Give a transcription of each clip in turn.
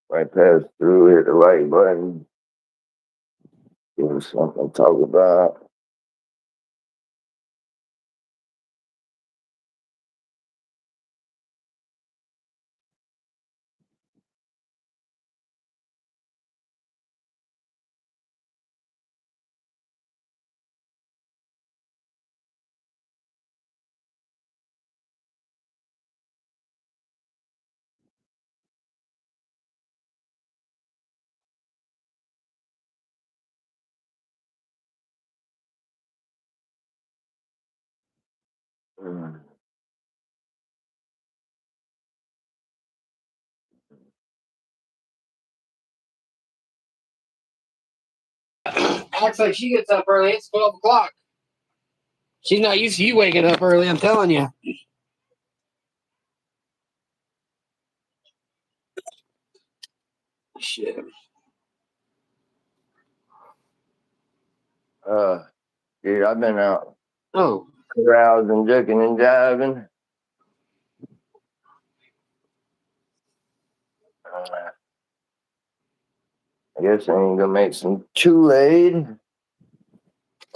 Right pass through, hit the like button, give us something to talk about. Mm. Acts like she gets up early. It's 12 o'clock. She's not used to you waking up early, I'm telling you. Shit. Dude, I've been out Oh. carousing, juking, and jiving. I guess I ain't gonna make some Kool-Aid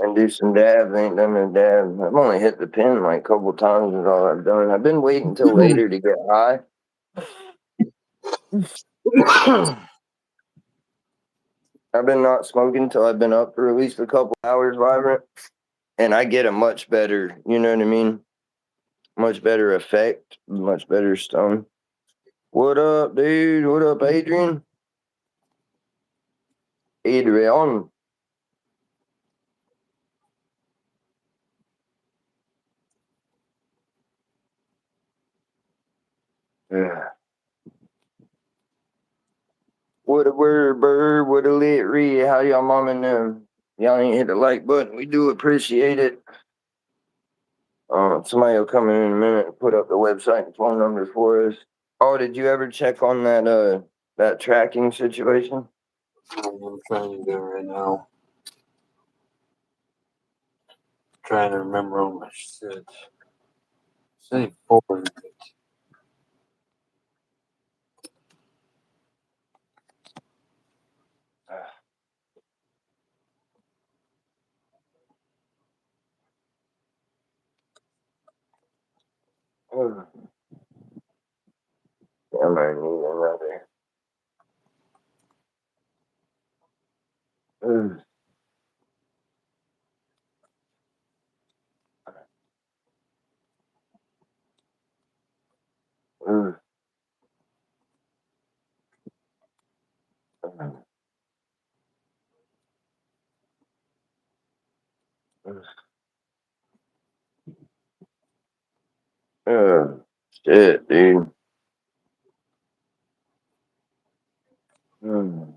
and do some dabs. I ain't done no dabs. I've only hit the pin like a couple times is all I've done. I've been waiting till later to get high. I've been not smoking until I've been up for at least a couple hours vibrant. And I get a much better, you know what I mean? Much better effect, much better stone. What up, dude? What up, Adrian? Adrian. Yeah. What a word, bird. What a lit read. How y'all mom and them? Y'all ain't hit the like button. We do appreciate it. Somebody will come in a minute and put up the website and phone numbers for us. Oh, did you ever check on that tracking situation? I'm trying to do it right now. Trying to remember all my shit. Say forward. I might need another. Oh, shit, dude. I'm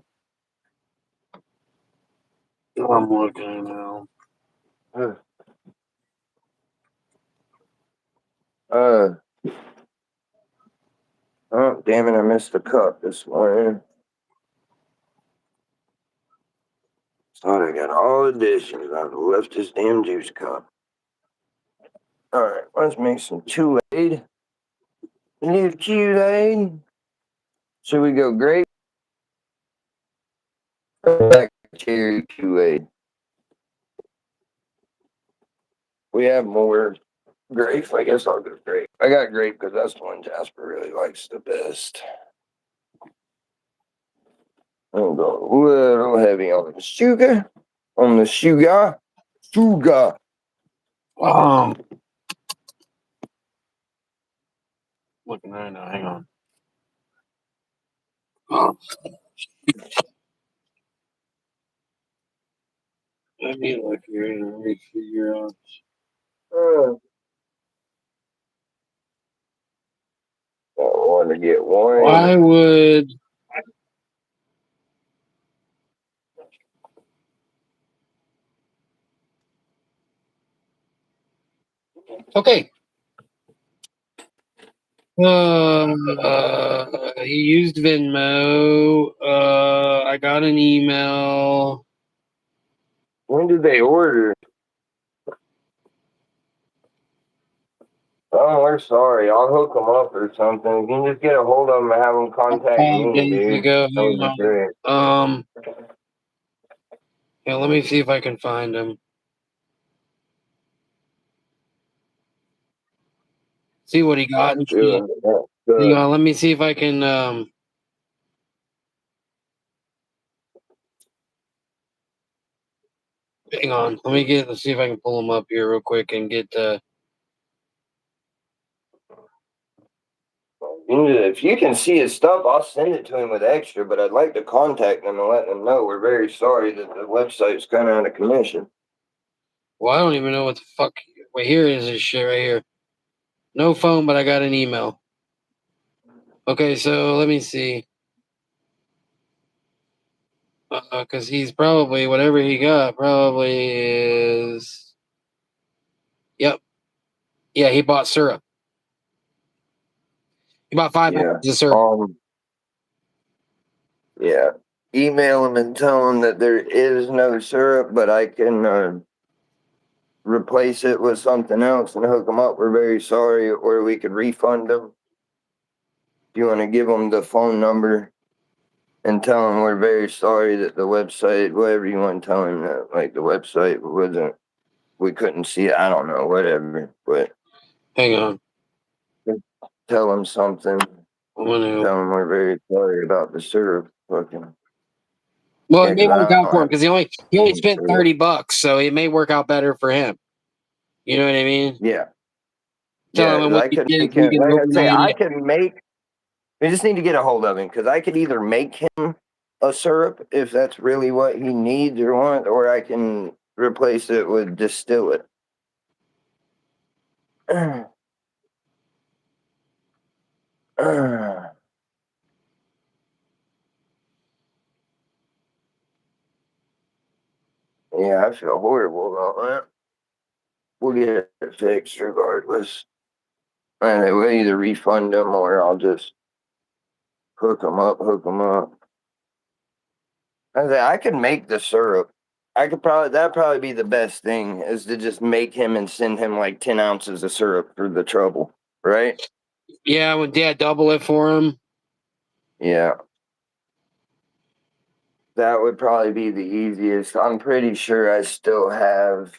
looking now. Oh, damn it, I missed the cup this morning. Thought I got all the dishes. I left this damn juice cup. Alright, let's make some Kool-Aid. A little Kool-Aid. Should we go grape? Black cherry Kool-Aid. We have more grape. I guess I'll go grape. I got grape because that's the one Jasper really likes the best. I'll go a little heavy on the sugar. On the sugar. Sugar. Looking right now. Hang on. Oh. Let me look here and let me figure out. I want to get one. Why would okay? He used Venmo. I got an email. When did they order? Oh, we're sorry. I'll hook them up or something. You can just get a hold of them and have them contact 5 me, days dude. ago. That would be great. Yeah, let me see if I can find him. See what he got and shit. Hang on, let me see if I can. Hang on, let's see if I can pull him up here real quick and get. If you can see his stuff, I'll send it to him with extra, but I'd like to contact them and let them know we're very sorry that the website's kind of out of commission. Well, I don't even know what the fuck. Wait, here is this shit right here. No phone, but I got an email. Okay, so let me see. Because he's probably whatever he got probably is. Yep. Yeah, he bought syrup. He bought 5 ounces of syrup. Yeah. Email him and tell him that there is no syrup, but I can replace it with something else and hook them up. We're very sorry, or we could refund them. If you want to give them the phone number and tell them we're very sorry that the website, whatever you want to tell him, that like the website wasn't, we couldn't see it. I don't know, whatever. But Hang on. tell him something. I'm gonna. Tell him we're very sorry about the syrup. Fucking. Well, Yeah, it may because work I out don't for him have because he only spent syrup. $30, so it may work out better for him. You know what I mean? Yeah. Tell Yeah, him, and because when I you could get it, make you him, can like I say, overnight I it. could make, we just need to get a hold of him because I could either make him a syrup if that's really what he needs or wants, or I can replace it with distill it. Yeah, I feel horrible about that. We'll get it fixed regardless. And they will either refund them or I'll just hook them up, hook them up. I could make the syrup. That'd probably be the best thing is to just make him and send him like 10 ounces of syrup for the trouble, right? Yeah, when Dad double it for him. Yeah. That would probably be the easiest. I'm pretty sure I still have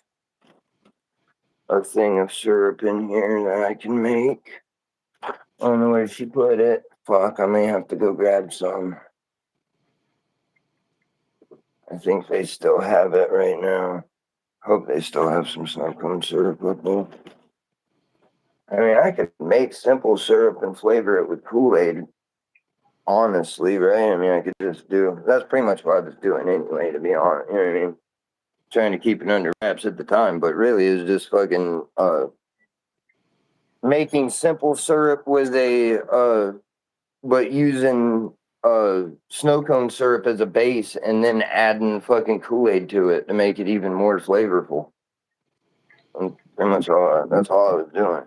a thing of syrup in here that I can make. I don't know where she put it. Fuck, I may have to go grab some. I think they still have it right now. Hope they still have some snow cone syrup up there. I mean, I could make simple syrup and flavor it with Kool-Aid, honestly, right? I mean, I could just do, that's pretty much what I was doing anyway, to be honest. You know what I mean? Trying to keep it under wraps at the time, but really is just fucking making simple syrup with but using snow cone syrup as a base and then adding fucking Kool-Aid to it to make it even more flavorful. And pretty much that's all I was doing.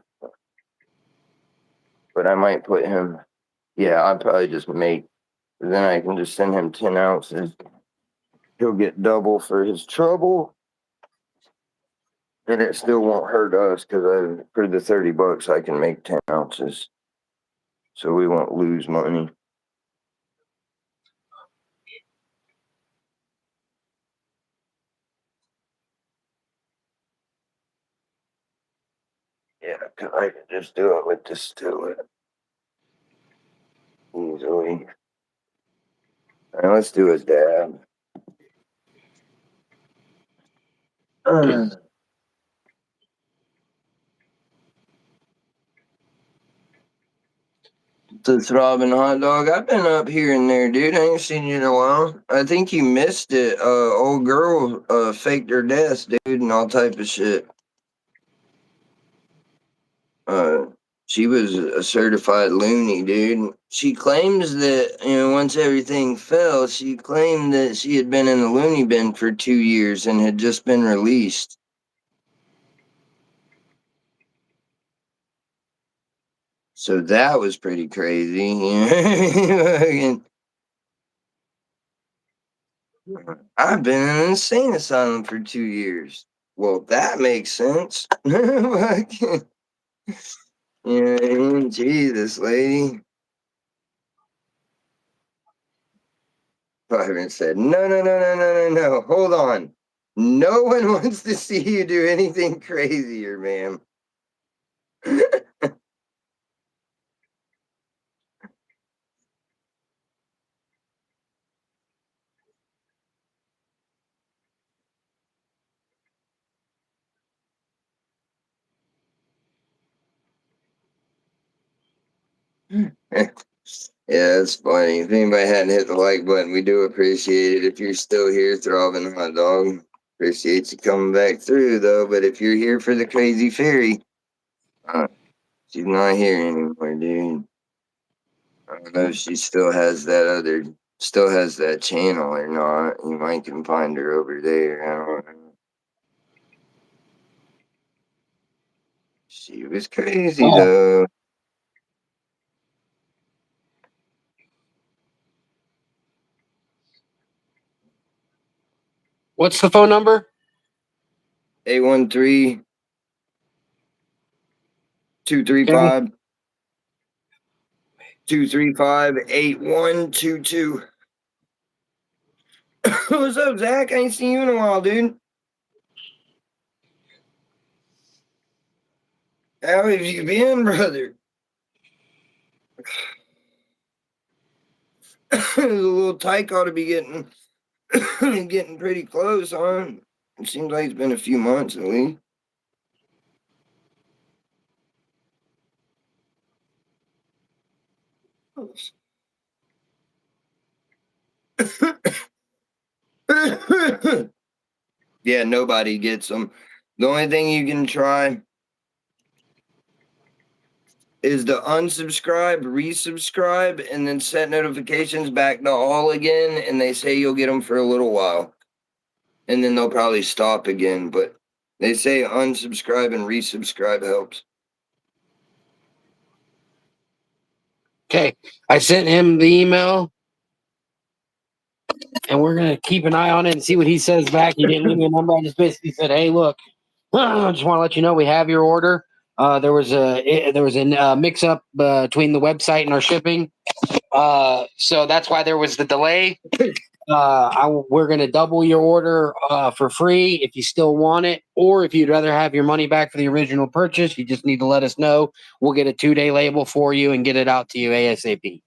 But I might put him, yeah, I'd probably just make, then I can just send him 10 ounces. He'll get double for his trouble. And it still won't hurt us because for the $30 I can make 10 ounces. So we won't lose money. Yeah, because I can just do it with distillate easily. All right, let's do a dab. The throbbing hot dog. I've been up here and there, dude. I ain't seen you in a while. I think you missed it. Old girl faked her death, dude, and all type of shit. Uh, she was a certified loony, dude. She claims that, once everything fell, she claimed that she had been in the loony bin for 2 years and had just been released. So that was pretty crazy. I've been in an insane asylum for 2 years. Well, that makes sense. Jesus, lady. Byron said, no, no, no, no, no, no, no. Hold on. No one wants to see you do anything crazier, ma'am. Yeah, it's funny. If anybody hadn't hit the like button, we do appreciate it. If you're still here, throbbing hot dog, appreciate you coming back through, though. But if you're here for the crazy fairy, she's not here anymore, dude. I don't know if she still has that channel or not. You might can find her over there. I don't know. She was crazy, Oh, though. what's the phone number? 813 Okay. 235 235 8122. What's up, Zach? I ain't seen you in a while, dude. How have you been, brother? The little tyke ought to be getting getting pretty close, huh? It seems like it's been a few months at least. Yeah, nobody gets them. The only thing you can try is to unsubscribe, resubscribe, and then set notifications back to all again. And they say you'll get them for a little while. And then they'll probably stop again. But they say unsubscribe and resubscribe helps. Okay. I sent him the email, and we're going to keep an eye on it and see what he says back. He didn't leave me a number. I just basically said, hey, look, I just want to let you know we have your order. There was a mix up between the website and our shipping. So that's why there was the delay. We're going to double your order for free if you still want it, or if you'd rather have your money back for the original purchase, you just need to let us know. We'll get a 2-day label for you and get it out to you ASAP.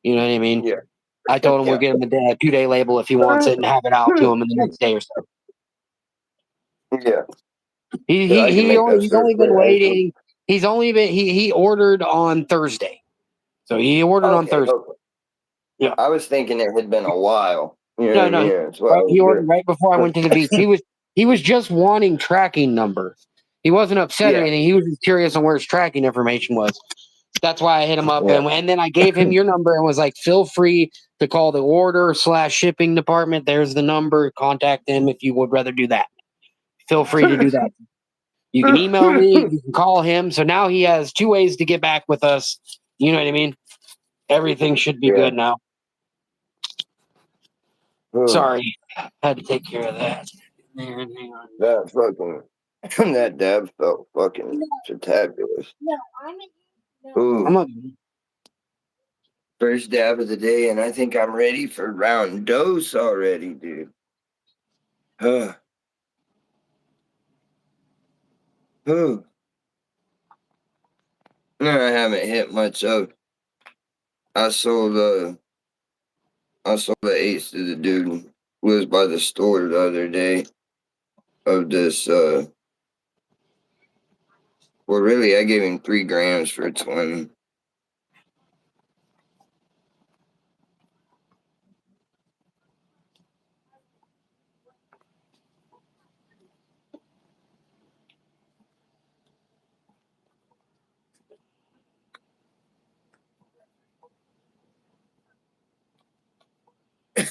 You know what I mean? Yeah. I told him we'll Yeah. get him a 2-day label if he wants it and have it out to him in the next day or so. Yeah. He Yeah, I he can he make only, that he's serve only been quick. waiting. He's only been he ordered on Thursday, so he ordered on Okay. Thursday. Okay. Yeah. I was thinking it had been a while. You know what No, I no. mean? That's why I He ordered was right before I went to the beach. He was just wanting tracking number. He wasn't upset or yeah. anything. He was just curious on where his tracking information was. That's why I hit him up, Yeah. and then I gave him your number and was like, feel free to call the order/shipping department. There's the number. Contact them if you would rather do that. Feel free to do that. You can email me. You can call him. So now he has 2 ways to get back with us. You know what I mean? Everything should be Yeah. good now. Ugh, Sorry, had to take care of that. Man, hang on. that fucking that dab felt fucking fantabulous. I'm Ooh, a, first dab of the day, and I think I'm ready for round dose already, dude. Huh. Ooh. No, I haven't hit much of. I sold the eighth to the dude who lives by the store the other day of this well, really I gave him 3 grams for 20.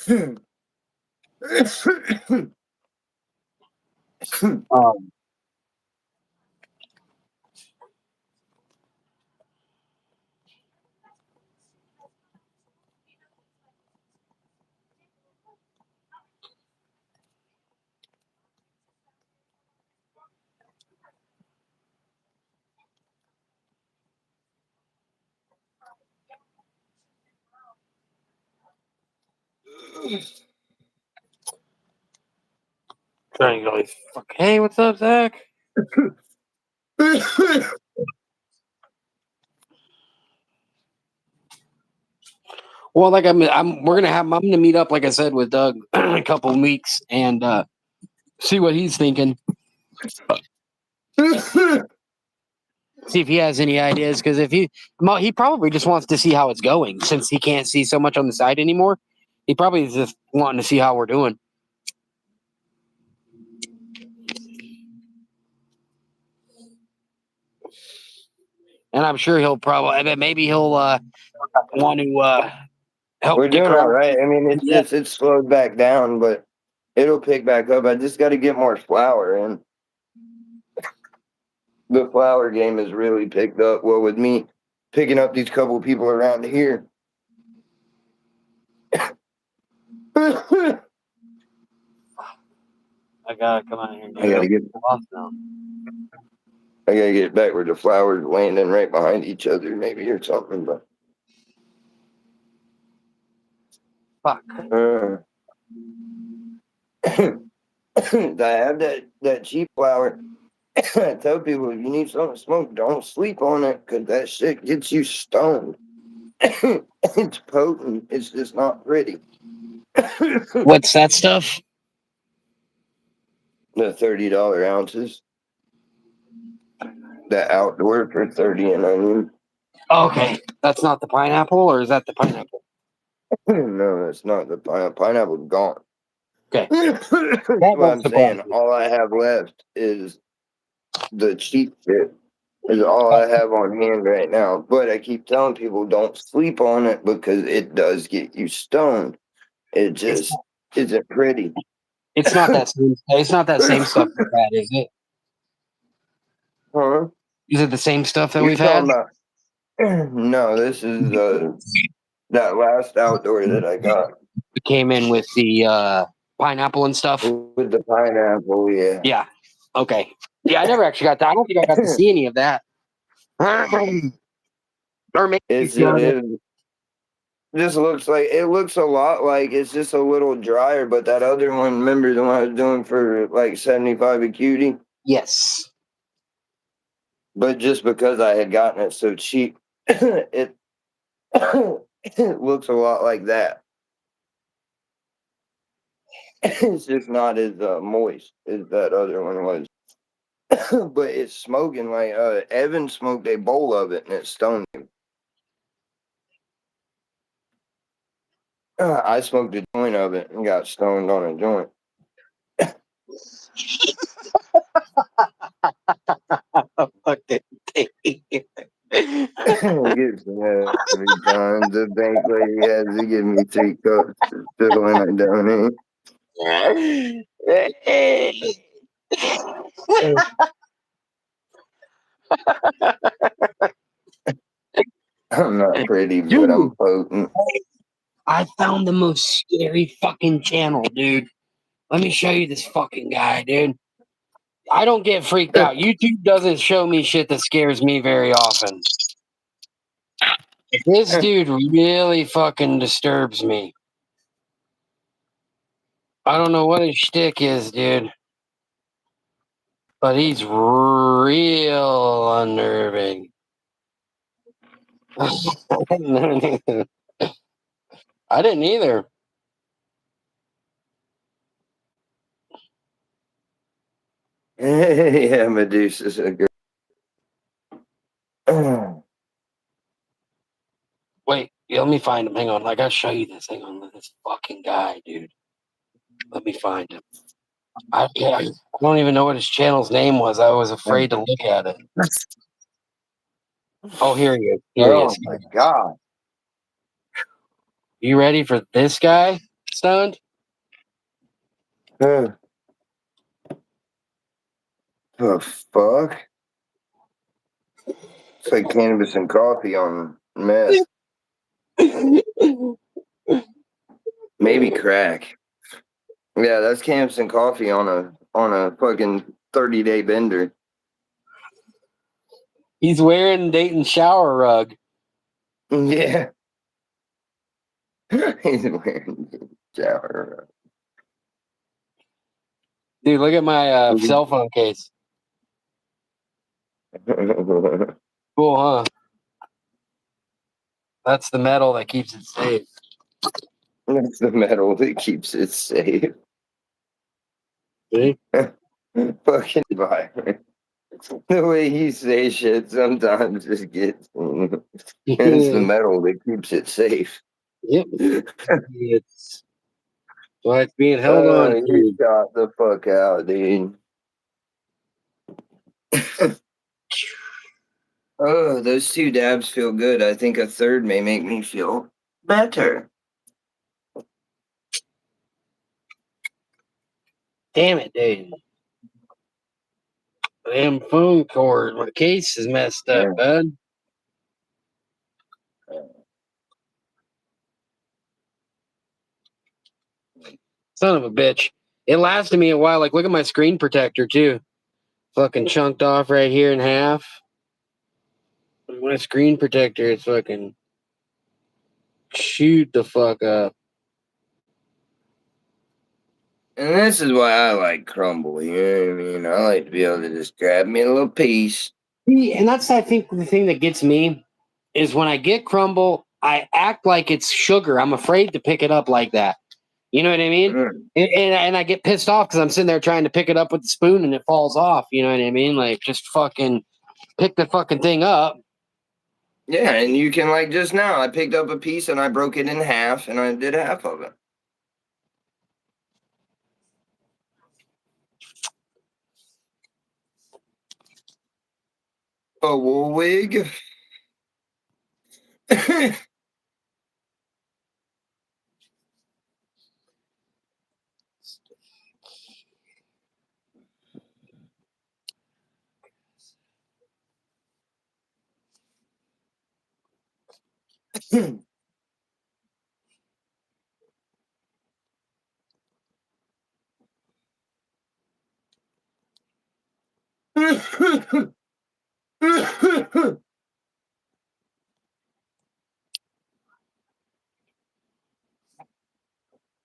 Um, trying to go. Fuck. Hey, what's up, Zach? Well, like I'm gonna meet up, like I said, with Doug in a couple of weeks and see what he's thinking. See if he has any ideas, because if he probably just wants to see how it's going, since he can't see so much on the side anymore. He probably is just wanting to see how we're doing. And I'm sure he'll probably, maybe he'll want to help We're dick doing all around. right. I mean, it's slowed back down, but it'll pick back up. I just got to get more flour in. The flour game has really picked up. Well, with me picking up these couple people around here. I gotta come out here and I gotta get back where the flour's landing right behind each other, maybe, or something. But fuck. I have that cheap flour. I tell people, if you need something to smoke, don't sleep on it, because that shit gets you stoned. It's potent. It's just not pretty. What's that stuff? The $30 ounces. The outdoor for 30 and onion. Okay, that's not the pineapple, or is that the pineapple? No, that's not the pineapple. Pineapple's gone. Okay. That's what I'm saying. All I have left is the cheap shit. Is all I have on hand right now. But I keep telling people, don't sleep on it, because it does get you stoned. It just isn't pretty. It's not that same. It's not that same stuff we've had, is it? Huh? Is it the same stuff that You're we've had? talking about? No, this is that last outdoor that I got It came in with the pineapple and stuff. with the pineapple. Yeah. Yeah. Okay. Yeah, I never actually got that. I don't think I got to see any of that. Or maybe It just looks like, it looks a lot like it's just a little drier, but that other one, remember the one I was doing for like 75 a cutie? Yes. But just because I had gotten it so cheap, it it looks a lot like that. It's just not as moist as that other one was. But it's smoking like Evan smoked a bowl of it and it stoned him. I smoked a joint of it and got stoned on a joint. Okay. Gives me every time the bank lady has to give me 3 cups still when I donate. I'm not pretty, but I'm Dude, potent. I found the most scary fucking channel, dude. Let me show you this fucking guy, dude. I don't get freaked out. YouTube doesn't show me shit that scares me very often. This dude really fucking disturbs me. I don't know what his shtick is, dude. But he's real unnerving. I didn't either. Yeah, Medusa's a good. Wait, let me find him. Hang on. I gotta show you this. Hang on. Look at this fucking guy, dude. Let me find him. I don't even know what his channel's name was. I was afraid to look at it. Oh, here he is. Here he Oh is. my god. You ready for this guy? Stoned? Huh. The fuck? It's like cannabis and coffee on meth. Maybe crack. Yeah, that's cannabis and coffee on a fucking 30-day bender. He's wearing Dayton's shower rug. Yeah. He's wearing a shower. Dude, look at my cell phone case. Cool, huh? That's the metal that keeps it safe. That's the metal that keeps it safe. See? Fucking vibrant. The way he say shit sometimes just gets. It's the metal that keeps it safe. Yep. It's why it's being held on You to. shot the fuck out, dude. Oh, those 2 dabs feel good. I think a third may make me feel better. Damn it, dude. Damn phone cord. My case is messed up, bud. Son of a bitch. It lasted me a while. Like, look at my screen protector, too. Fucking chunked off right here in half. My screen protector is fucking shoot the fuck up. And this is why I like crumble, you know what I mean? I like to be able to just grab me a little piece. And that's, I think, the thing that gets me is when I get crumble, I act like it's sugar. I'm afraid to pick it up like that. You know what I mean? And I get pissed off because I'm sitting there trying to pick it up with the spoon and it falls off. You know what I mean? Like, just fucking pick the fucking thing up. Yeah, and you can, like, just now, I picked up a piece and I broke it in half and I did half of it. A wool wig?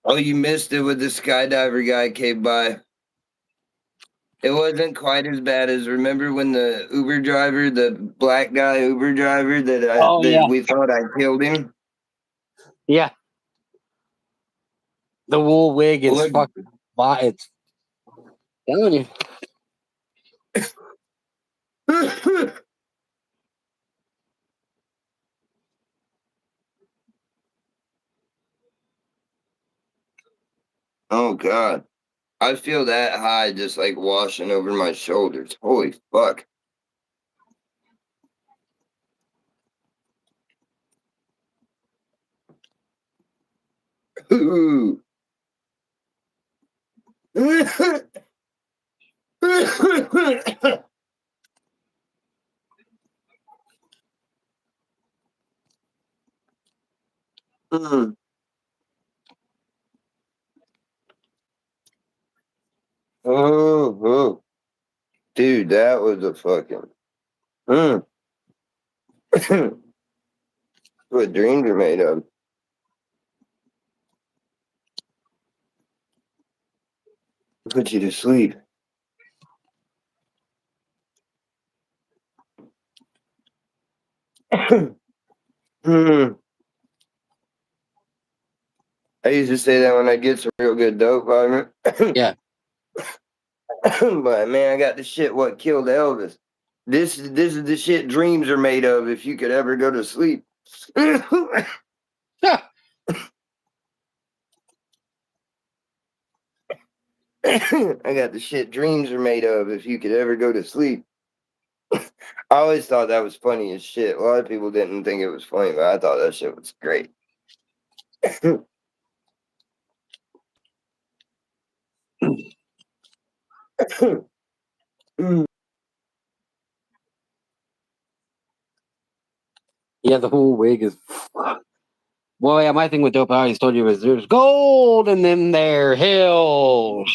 Oh, you missed it with the skydiver guy came by. It wasn't quite as bad as remember when the Uber driver, the black guy Uber driver that we thought I killed him. Yeah. The wool wig is Look, fucking it's telling you. oh God, I feel that high just like washing over my shoulders. Holy fuck! Ooh. Mm. Oh, dude, that was a fucking. Mm. What dreams are made of. Put you to sleep. Mm. I used to say that when I get some real good dope, vitamin. Yeah. But man, I got the shit what killed Elvis. This is the shit dreams are made of if you could ever go to sleep. I got the shit dreams are made of if you could ever go to sleep. I always thought that was funny as shit. A lot of people didn't think it was funny, but I thought that shit was great. Yeah, the whole wig is. Well, yeah, my thing with dope, I always told you, was there's gold in them there hills.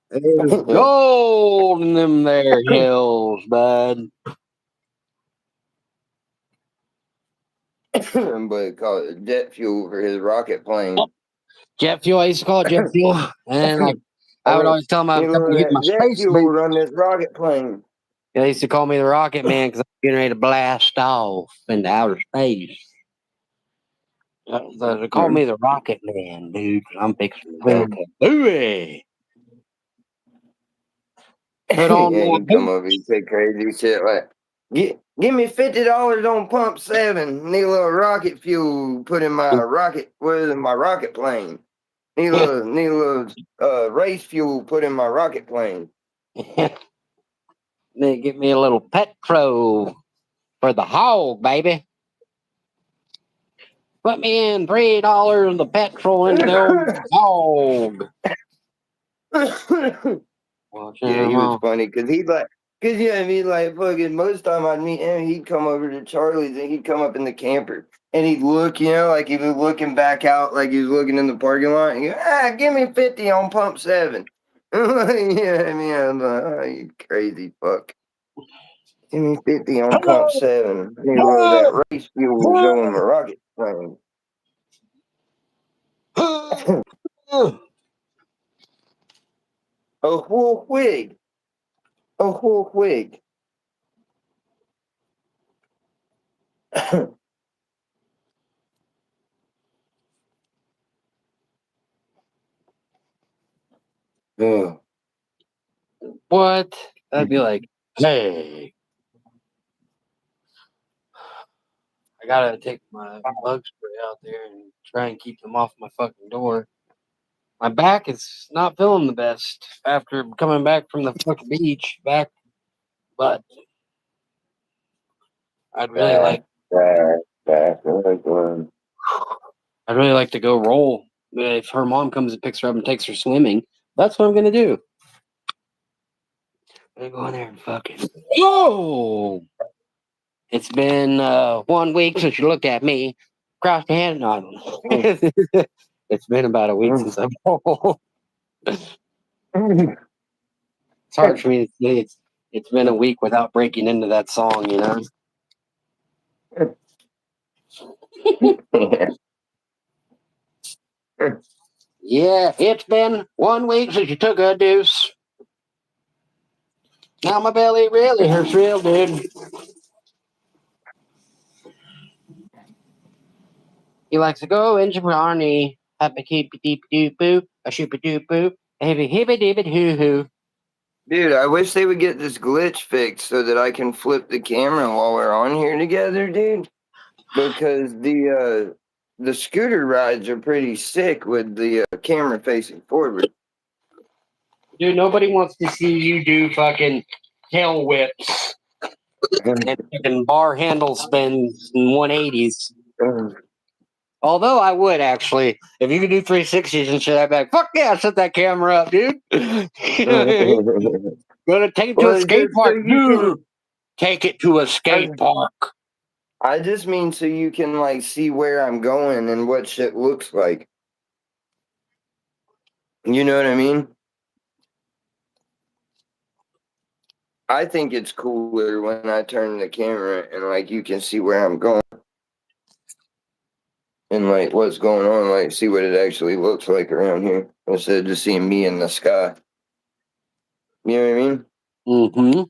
There's gold in them there hills, bud. But call it jet fuel for his rocket plane. Jet fuel, I used to call it jet fuel. And I would always tell him I was coming to get my That jet space fuel boots. run this rocket plane. They used to call me the Rocket Man because I was getting ready to blast off into outer space. They call me the Rocket Man, dude. I'm fixing to build a buoy. Put on Yeah, my you come over, you say crazy shit like, give me $50 on pump 7. Need a little rocket fuel put in my rocket. What is it, my rocket plane? Need a little race fuel put in my rocket plane. Then get me a little petrol for the hog, baby. Put me in $3 of the petrol into the old hog. Yeah, he was funny because yeah, I mean, like, fucking most time I'd meet him, he'd come over to Charlie's and he'd come up in the camper and he'd look, like he was looking back out, like he was looking in the parking lot. And he'd go, give me 50 on pump 7. Yeah, I mean, I'm like, oh, you crazy fuck. Give me 50 on pump 7. I need a little of that race fuel to go in my rocket plane. A whole wig. A whole wig. Oh. What? I'd be like, hey, I gotta take my bug spray out there and try and keep them off my fucking door. My back is not feeling the best after coming back from the fucking beach back, but I'd really like Back. I'd really like to go roll. If her mom comes and picks her up and takes her swimming, that's what I'm gonna do. I'm gonna go in there and fucking. Whoa! It's been 1 week since you looked at me. Cross your hand. No, I don't know. It's been about a week since I've. It's hard for me to say it's been a week without breaking into that song, you know. Yeah, it's been 1 week since you took a deuce. Now my belly really hurts real, dude. He likes to go into Barney. Happy keepy deep doo boo, a shoopy doo boo, a hippy hippy dippy hoo hoo. Dude, I wish they would get this glitch fixed so that I can flip the camera while we're on here together, dude. Because the scooter rides are pretty sick with the camera facing forward. Dude, nobody wants to see you do fucking tail whips and fucking bar handle spins and 180s. Although I would actually, if you could do 360s and shit, I'd be like, fuck yeah, set that camera up, dude. Gonna take it to a skate park, dude. Take it to a skate park. I just mean so you can like see where I'm going and what shit looks like. You know what I mean? I think it's cooler when I turn the camera and like you can see where I'm going and like what's going on, like see what it actually looks like around here instead of just seeing me in the sky. You know what I mean? Mm-hmm.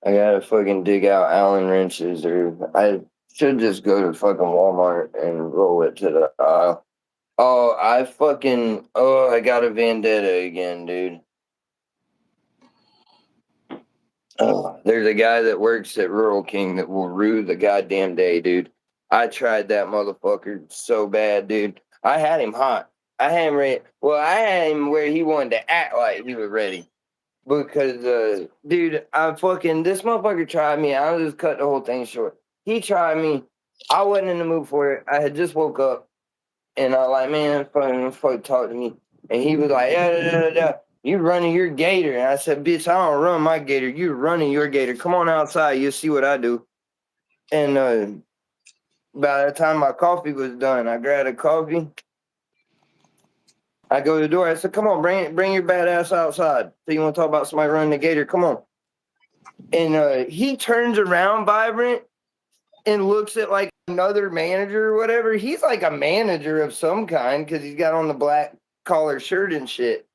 I gotta fucking dig out Allen wrenches, or I should just go to fucking Walmart and roll it to the aisle. Oh, I got a vendetta again, dude. Oh, there's a guy that works at Rural King that will rue the goddamn day, dude. I tried that motherfucker so bad, dude. I had him hot. I had him ready. Well, I had him where he wanted to act like he was ready. Because, dude, this motherfucker tried me. I'll just cut the whole thing short. He tried me. I wasn't in the mood for it. I had just woke up And I like, man, fucking talk to me. And he was like, yeah, you running your gator. And I said, bitch, I don't run my gator. You running your gator. Come on outside. You'll see what I do. And by the time my coffee was done, I grabbed a coffee. I go to the door. I said, come on, bring your badass outside. So you want to talk about somebody running the gator? Come on. And he turns around, Vibrant, and looks at like another manager or whatever. He's like a manager of some kind because he's got on the black collar shirt and shit.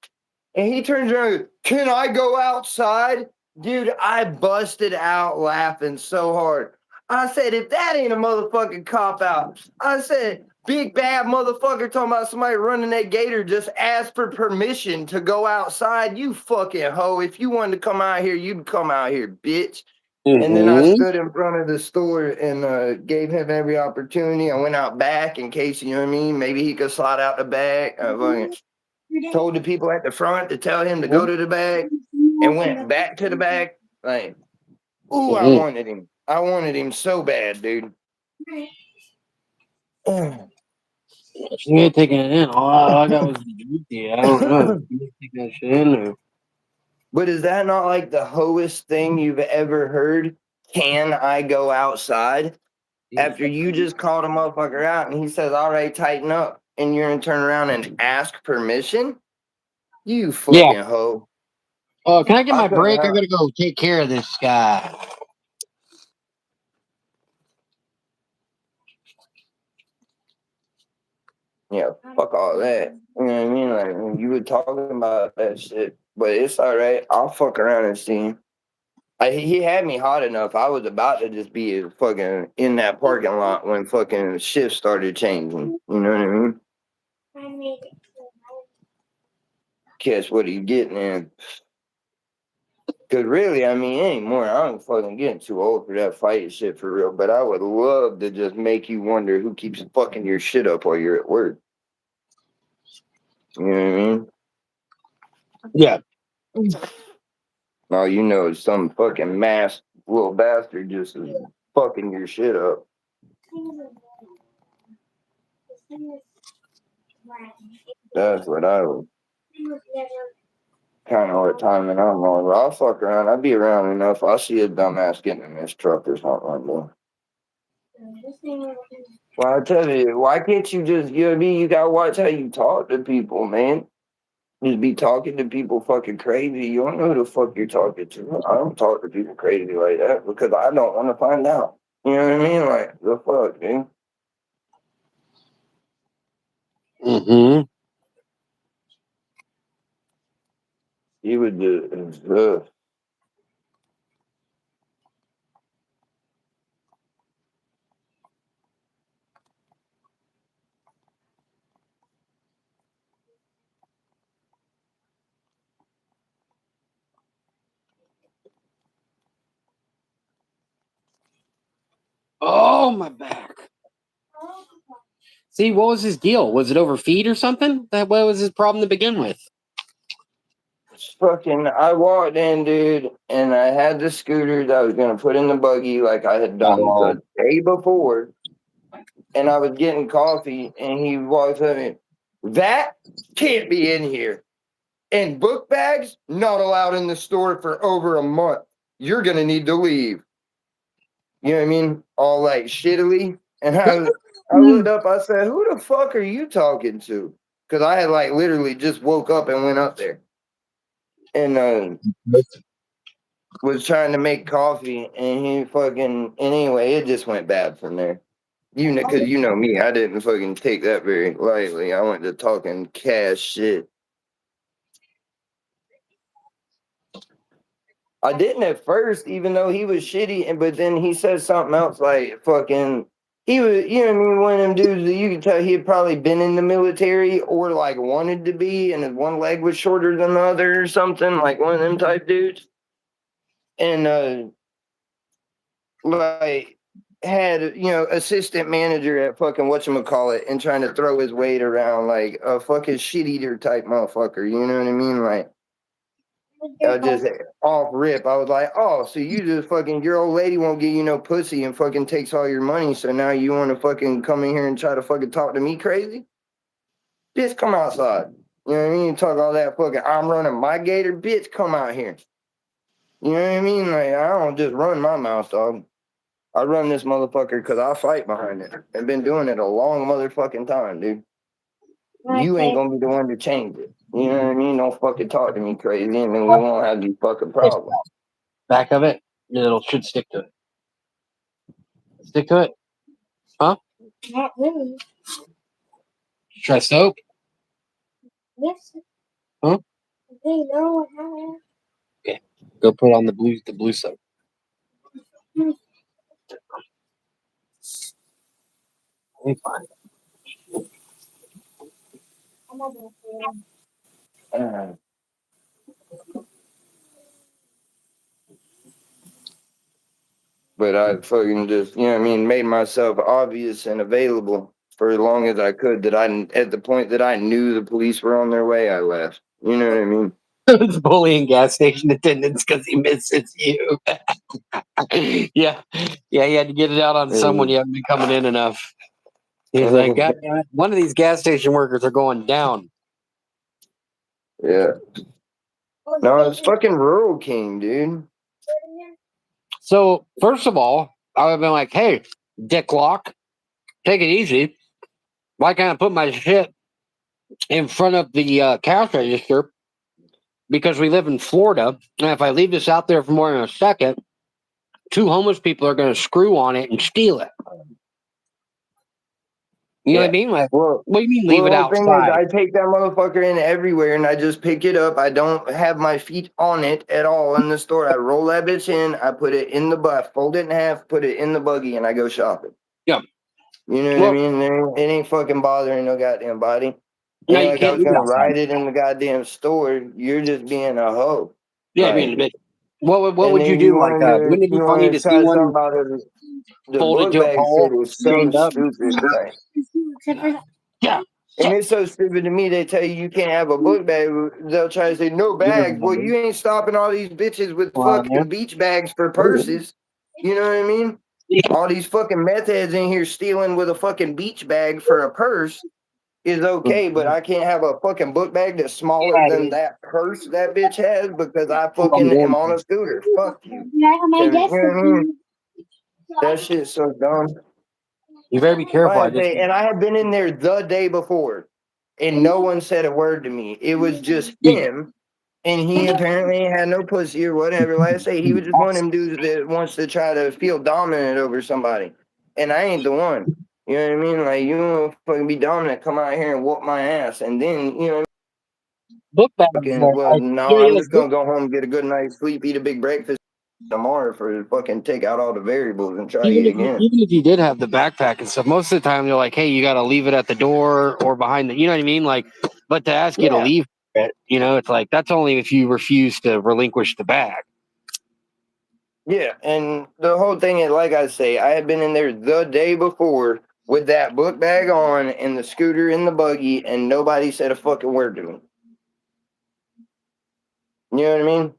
And he turns around and goes, can I go outside? Dude, I busted out laughing so hard. I said, if that ain't a motherfucking cop out, I said, big bad motherfucker talking about somebody running that gator just asked for permission to go outside. You fucking hoe. If you wanted to come out here, you'd come out here, bitch. And then I stood in front of the store and gave him every opportunity. I went out back in case, you know what I mean? Maybe he could slide out the back. I fucking told the people at the front to tell him to go to the back and went back to the back. Like, ooh, I wanted him. I wanted him so bad, dude. You ain't taking it in. All I got was the juicy. I don't know. You ain't taking that shit in there. But is that not like the hoest thing you've ever heard? Can I go outside? After you just called a motherfucker out and he says, all right, tighten up. And you're going to turn around and ask permission? You fucking hoe. Oh, can I get my break? I gotta go take care of this guy. Yeah, fuck all that. You know what I mean? Like, when you were talking about that shit. But it's all right. I'll fuck around and see him. He had me hot enough. I was about to just be fucking in that parking lot when fucking shifts started changing. You know what I mean? Guess what are you getting in? Because really, I mean, anymore, I'm fucking getting too old for that fighting shit for real. But I would love to just make you wonder who keeps fucking your shit up while you're at work. You know what I mean? Yeah. All you know is some fucking masked little bastard just is fucking your shit up. That's what I would kind of what timing I'm on. But I'll fuck around. I'll be around enough. I'll see a dumbass getting in this truck or something like that. Well, I tell you, why can't you just, you know what I mean? You gotta watch how you talk to people, man. Just be talking to people fucking crazy. You don't know who the fuck you're talking to. I don't talk to people crazy like that because I don't want to find out. You know what I mean? Like, the fuck, man. He would do. Oh, my back. See, what was his deal? Was it over feet or something? What was his problem to begin with? Fucking, I walked in, dude, and I had the scooter that I was gonna put in the buggy like I had done the day before, and I was getting coffee, and he walks up and that can't be in here. And book bags not allowed in the store for over a month. You're gonna need to leave. You know what I mean? All like shittily. And I looked up. I said, "Who the fuck are you talking to?" Because I had like literally just woke up and went up there. And was trying to make coffee, and he fucking anyway, it just went bad from there. You know, because you know me, I didn't fucking take that very lightly. I went to talking cash shit. I didn't at first, even though he was shitty, and but then he said something else like fucking. He was, you know what I mean, one of them dudes that you could tell he had probably been in the military or like wanted to be, and his one leg was shorter than the other or something, like one of them type dudes. And like had assistant manager at fucking whatchamacallit and trying to throw his weight around like a fucking shit eater type motherfucker. You know what I mean? Like just off rip. I was like, oh, so you just fucking your old lady won't give you no pussy and fucking takes all your money. So now you want to fucking come in here and try to fucking talk to me crazy? Bitch, come outside. You know what I mean? You talk all that fucking, I'm running my gator, bitch, come out here. You know what I mean? Like, I don't just run my mouth, dog. I run this motherfucker because I fight behind it. I've been doing it a long motherfucking time, dude. You ain't gonna be the one to change it. You know what I mean? Don't fucking talk to me crazy, and then we won't have these fucking problems. Back of it, should stick to it. Stick to it, huh? Not really. Try soap. Yes. Huh? They know how. Okay, go put on the blue soap. Let me find it. I'm not gonna say Uh, but I fucking just, you know what I mean, made myself obvious and available for as long as I could. That I, at the point that I knew the police were on their way, I left. You know what I mean? It's bullying gas station attendants because he misses you. Yeah, he had to get it out on someone. You haven't been coming in enough. He's like, God damn it, one of these gas station workers are going down. Yeah. No, it's fucking Rural King, dude. So first of all, I would have been like, hey, Dick Lock, take it easy. Why can't I put my shit in front of the cash register? Because we live in Florida, and if I leave this out there for more than a second, two homeless people are going to screw on it and steal it. You know what I mean? Like, Well, what do you mean leave it the whole thing is, outside? I take that motherfucker in everywhere, and I just pick it up. I don't have my feet on it at all in the store. I roll that bitch in. I put it in the butt, fold it in half, put it in the buggy, and I go shopping. Yeah. You know what I mean? It ain't fucking bothering no goddamn body. No, Ain't you like I can't was leave it gonna outside. ride it in the goddamn store. You're just being a hoe. Yeah, I Like, mean, what and would you then you do? Like, wanted to wouldn't it be you funny wanted to to see try something one about the folded book to a bag shit pole, is so chained up? stupid. Like, Except for Yeah. and it's so stupid to me. They tell you can't have a book bag. They'll try to say no bags. Well, you ain't stopping all these bitches with fucking beach bags for purses. You know what I mean? All these fucking meth heads in here stealing with a fucking beach bag for a purse is okay, but I can't have a fucking book bag that's smaller than that purse that bitch has because I fucking am on a scooter. Fuck you. my Kevin. You guess know what I mean? That shit's so dumb. You better be careful. Like I say, and I had been in there the day before, and no one said a word to me. It was just him, and he apparently had no pussy or whatever. Like I say, he was just one of them dudes that wants to try to feel dominant over somebody, and I ain't the one. You know what I mean? Like, you want to fucking be dominant, come out here and whoop my ass, and then, you know, book bags. fucking, well, no, I'm just gonna go home, get a good night's sleep, eat a big breakfast tomorrow for fucking take out all the variables and try Even it if you, again. even if you did have the backpack and stuff, most of the time they're like, "Hey, you got to leave it at the door or behind the," you know what I mean? Like, but to ask you to Yeah. leave it, it's like that's only if you refuse to relinquish the bag. Yeah, and the whole thing is, like I say, I had been in there the day before with that book bag on and the scooter in the buggy, and nobody said a fucking word to me. You know what I mean?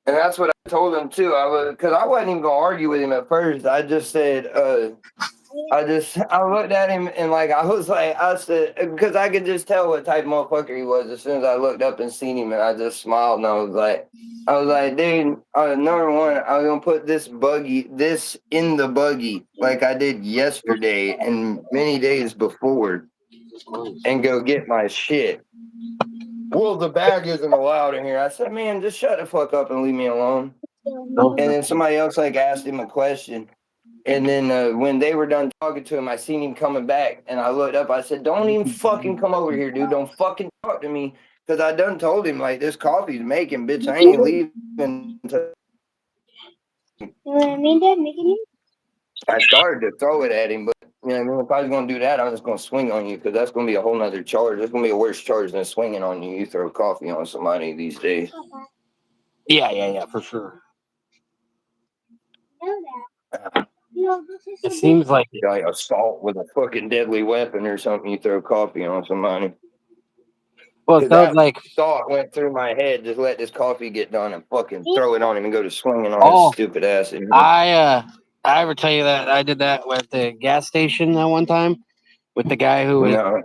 And that's what I told him too. Because I wasn't even gonna argue with him at first. I just said, I looked at him and like I said, because I could just tell what type of motherfucker he was as soon as I looked up and seen him, and I just smiled and I was like, dude, number one, I was gonna put this in the buggy like I did yesterday and many days before, and go get my shit. Well, the bag isn't allowed in here. I said, man, just shut the fuck up and leave me alone. No. And then somebody else like asked him a question. And then when they were done talking to him, I seen him coming back, and I looked up. I said, "Don't even fucking come over here, dude. Don't fucking talk to me, because I done told him like this coffee's making, bitch. I ain't leaving." I started to throw it at him, but you know, what I mean, if I was gonna do that, I'm just gonna swing on you, because that's gonna be a whole nother charge. That's gonna be a worse charge than swinging on you. You throw coffee on somebody these days. Yeah, for sure. It seems like it. Like assault with a fucking deadly weapon or something. You throw coffee on somebody. Well, it Because sounds that like thought went through my head, just let this coffee get done and fucking throw it on him and go to swinging on his stupid ass. I ever tell you that I did that with the gas station that one time with the guy who was No.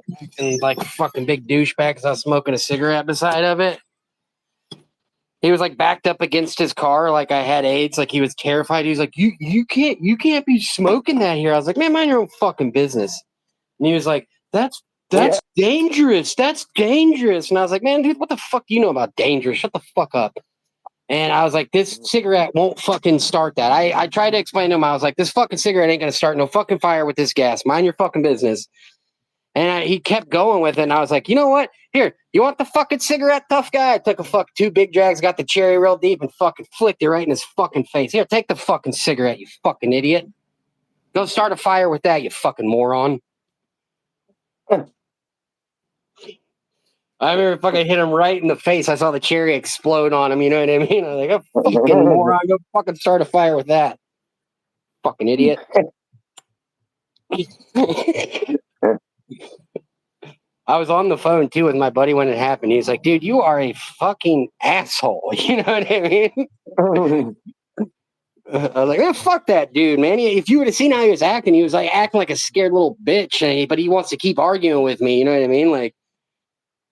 like a fucking big douchebag because I was smoking a cigarette beside of it. He was like backed up against his car like I had AIDS. Like he was terrified. He was like, you can't be smoking that here. I was like, man, mind your own fucking business. And he was like, that's Yeah. dangerous. That's dangerous. And I was like, man, dude, what the fuck do you know about dangerous? Shut the fuck up. And I was like, this cigarette won't fucking start that. I tried to explain to him. I was like, this fucking cigarette ain't gonna start no fucking fire with this gas. Mind your fucking business. And he kept going with it. And I was like, you know what? Here, you want the fucking cigarette, tough guy? I took a fuck 2 big drags, got the cherry real deep, and fucking flicked it right in his fucking face. Here, take the fucking cigarette, you fucking idiot. Go start a fire with that, you fucking moron. I remember fucking hit him right in the face. I saw the cherry explode on him. You know what I mean? I was like, oh, fucking moron. Go fucking start a fire with that. Fucking idiot. I was on the phone too with my buddy when it happened. He's like, dude, you are a fucking asshole. You know what I mean? I was like, fuck that dude, man. If you would have seen how he was like acting like a scared little bitch, but he wants to keep arguing with me. You know what I mean? Like,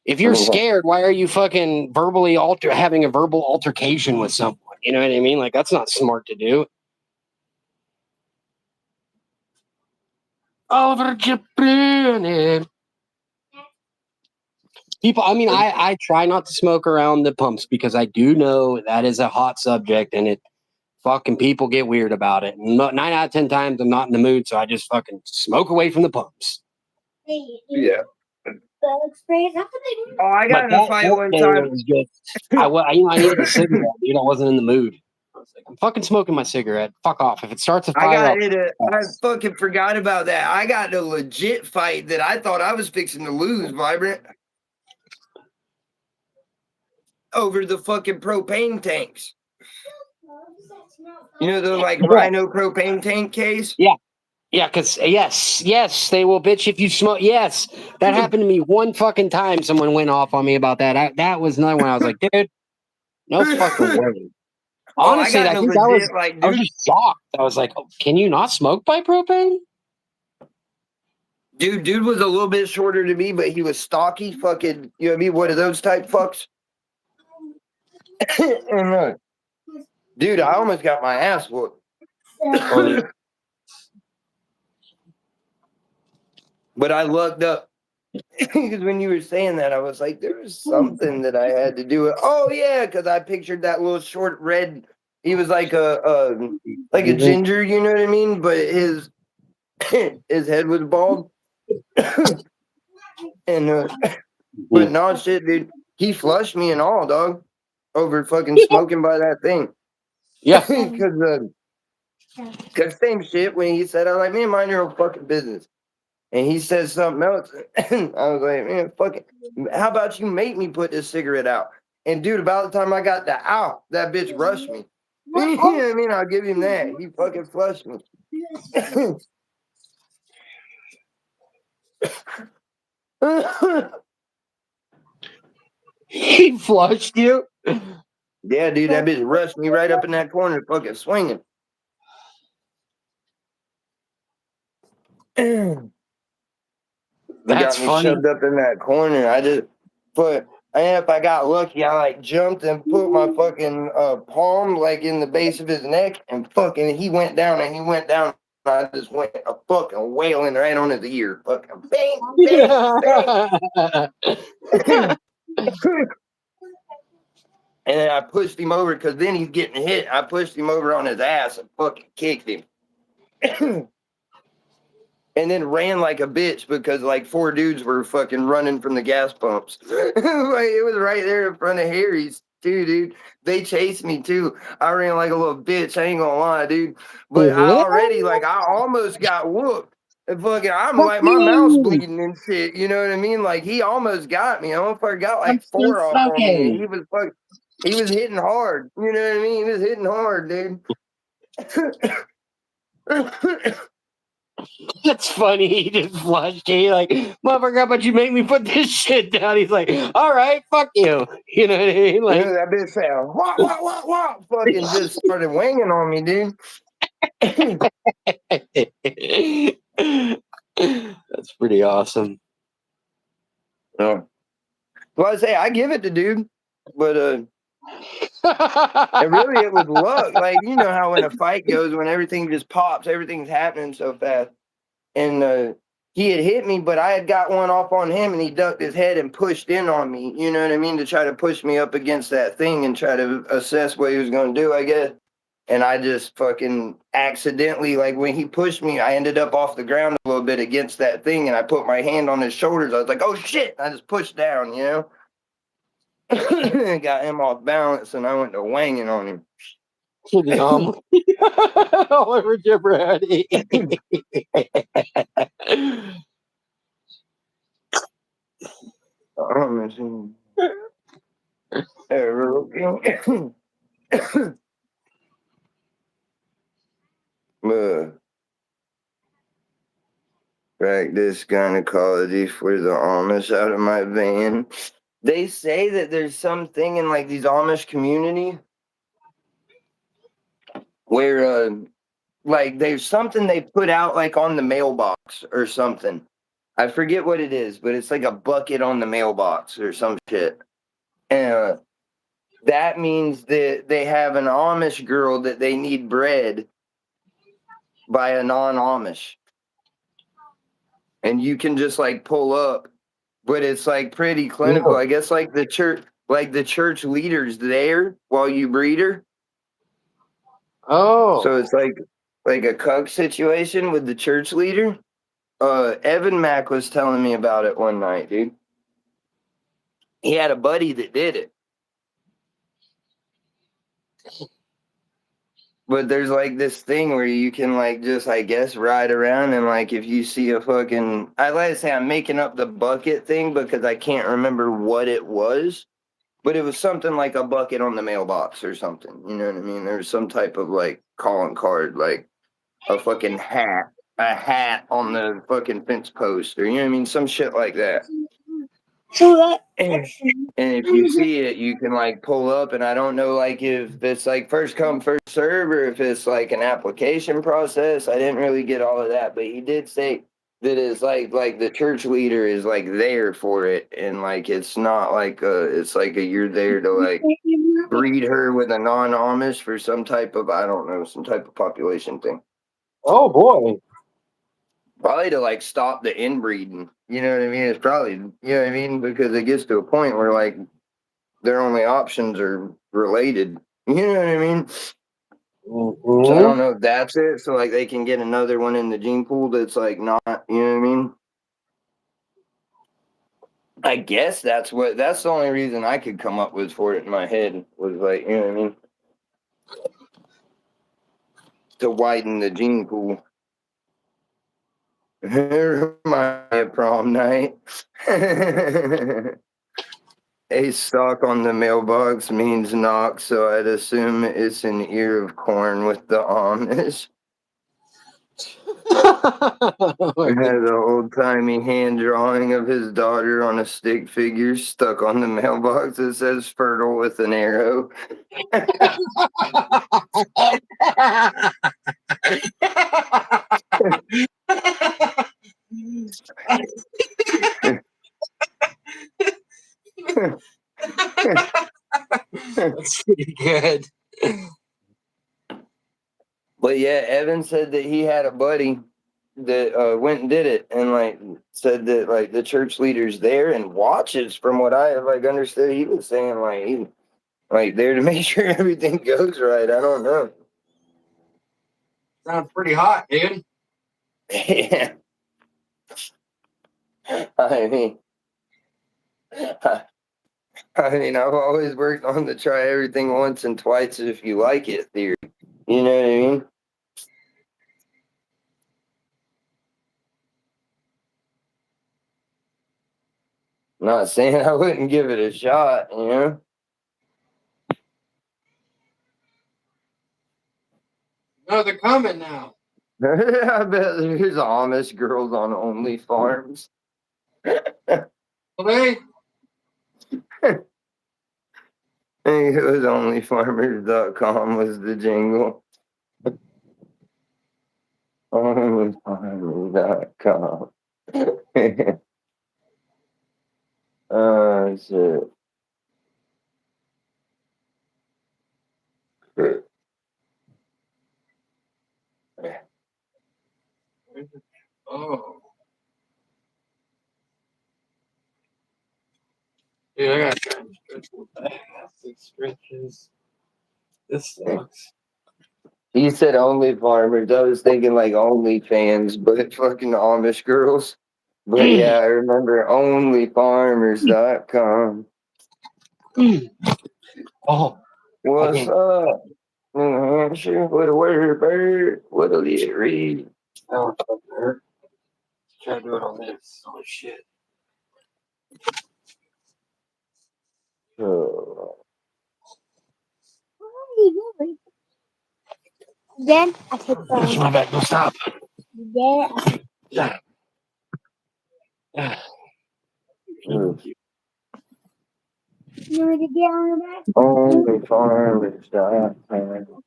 if you're scared, why are you fucking verbally having a verbal altercation with someone? You know what I mean? Like, that's not smart to do. Over Japan. People, I mean, I try not to smoke around the pumps because I do know that is a hot subject and it fucking people get weird about it. 9 out of 10 times I'm not in the mood, so I just fucking smoke away from the pumps. Yeah. Experience. That's what they do. Oh, I got in a fight one time. Was just, I needed a cigarette, dude. I wasn't in the mood. I was like, I'm fucking smoking my cigarette. Fuck off. If it starts a fire, I fucking forgot about that. I got in a legit fight that I thought I was fixing to lose, Vibrant. Over the fucking propane tanks. You know the like Rhino propane tank case? Yeah. Yeah, because yes, they will bitch if you smoke. Yes, that happened to me one fucking time. Someone went off on me about that. That was another one. I was like, dude, no fucking way. Honestly, I think I was just shocked. I was like, oh, can you not smoke by propane? Dude was a little bit shorter than me, but he was stocky, fucking, you know what I mean? One of those type fucks. And, dude, I almost got my ass whooped. But I lucked up. Because when you were saying that, I was like, there was something that I had to do. Oh, yeah, because I pictured that little short red. He was like a ginger, you know what I mean? But his head was bald. And but no shit, dude. He flushed me and all, dog, over fucking smoking by that thing. Yeah. Because same shit when he said, I was like, man, mind your own fucking business. And he said something else. And I was like, man, fuck it. How about you make me put this cigarette out? And dude, about the time I got the out, that bitch rushed me. You know what I mean? I'll give him that. He fucking flushed me. He flushed you? Yeah, dude, that bitch rushed me right up in that corner, fucking swinging. That's got me funny. shoved up in that corner. If I got lucky, I like jumped and put my fucking palm like in the base of his neck, and fucking he went down. I just went a fucking wailing right on his ear. Fucking bang, bang, bang. And then I pushed him over because then he's getting hit. I pushed him over on his ass and fucking kicked him. And then ran like a bitch because like 4 dudes were fucking running from the gas pumps. It was right there in front of Harry's too, dude. They chased me too. I ran like a little bitch. I ain't gonna lie, dude. But I almost got whooped. And fucking, I'm like, my mouth's bleeding and shit. You know what I mean? Like, he almost got me. I almost got like 4 off on me. He was hitting hard. You know what I mean? He was hitting hard, dude. That's funny. He just flushed you. Like, motherfucker, how about you make me put this shit down? He's like, all right, fuck you. You know what I mean? Like, that bitch fell. Wah, wah, wah, wah. Fucking just started wanging on me, dude. That's pretty awesome. So, well, I say I give it to dude, but and really it was luck. Like, you know how when a fight goes, when everything just pops, everything's happening so fast. And he had hit me, but I had got one off on him, and he ducked his head and pushed in on me. You know what I mean? To try to push me up against that thing and try to assess what he was going to do, I guess. And I just fucking accidentally, like when he pushed me, I ended up off the ground a little bit against that thing, and I put my hand on his shoulders. I was like, "Oh shit!" I just pushed down, you know. Got him off balance, and I went to wanging on him. To the omelet. All over Gibberhead. Practice gynecology for the Amish out of my van. They say that there's something in like these Amish community where like there's something they put out like on the mailbox or something. I forget what it is, but it's like a bucket on the mailbox or some shit. And that means that they have an Amish girl that they need bred by a non-Amish. And you can just like pull up, but it's like pretty clinical. I guess like the church leaders there while you breed her. Oh. So it's like a cuck situation with the church leader. Evan Mack was telling me about it one night, dude. He had a buddy that did it. But there's like this thing where you can like just I guess ride around and like if you see a fucking I like to say I'm making up the bucket thing because I can't remember what it was. But it was something like a bucket on the mailbox or something. You know what I mean? There was some type of like calling card, like a fucking hat, a hat on the fucking fence post, or you know what I mean? Some shit like that. And if you see it, you can like pull up, and I don't know like if it's like first come first serve or if it's like an application process. I didn't really get all of that, but he did say that it's like the church leader is like there for it, and like it's not like it's like you're there to like breed her with a non-Amish for some type of I don't know some type of population thing. Oh boy. Probably to like stop the inbreeding. You know what I mean? It's probably you know what I mean because it gets to a point where like their only options are related. You know what I mean? Mm-hmm. So I don't know if that's it. So like they can get another one in the gene pool that's like not. You know what I mean? I guess that's the only reason I could come up with for it in my head was like you know what I mean to widen the gene pool. My prom night. A stock on the mailbox means knock, so I'd assume it's an ear of corn with the Amish. It has an old-timey hand drawing of his daughter on a stick figure stuck on the mailbox that says fertile with an arrow. That's pretty good. But yeah, Evan said that he had a buddy that went and did it and like said that like the church leader's there and watches from what I like understood. He was saying like he like there to make sure everything goes right. I don't know. Sounds pretty hot, dude. Yeah. I mean, I've always worked on the try everything once and twice if you like it theory. You know what I mean? Not saying I wouldn't give it a shot, you know? No, they're coming now. I bet there's Amish girls on Only Farms. Okay. I think it was onlyfarmers.com was the jingle. OnlyFarmers.com. Shit. Oh. Dude, I gotta try and stretch. What the heck? 6 stretches. This sucks. You said only farmers. I was thinking like OnlyFans, but fucking Amish girls. But yeah, I remember onlyfarmers.com. Oh, What's up? New Hampshire? What a word, bird. What'll you read? that one hurt. Try to do it on this. Oh shit. Oh, Then I take That's the. my back. Don't stop. Then Yeah. ugh. you want to get on the back? Onlyfarmers.com.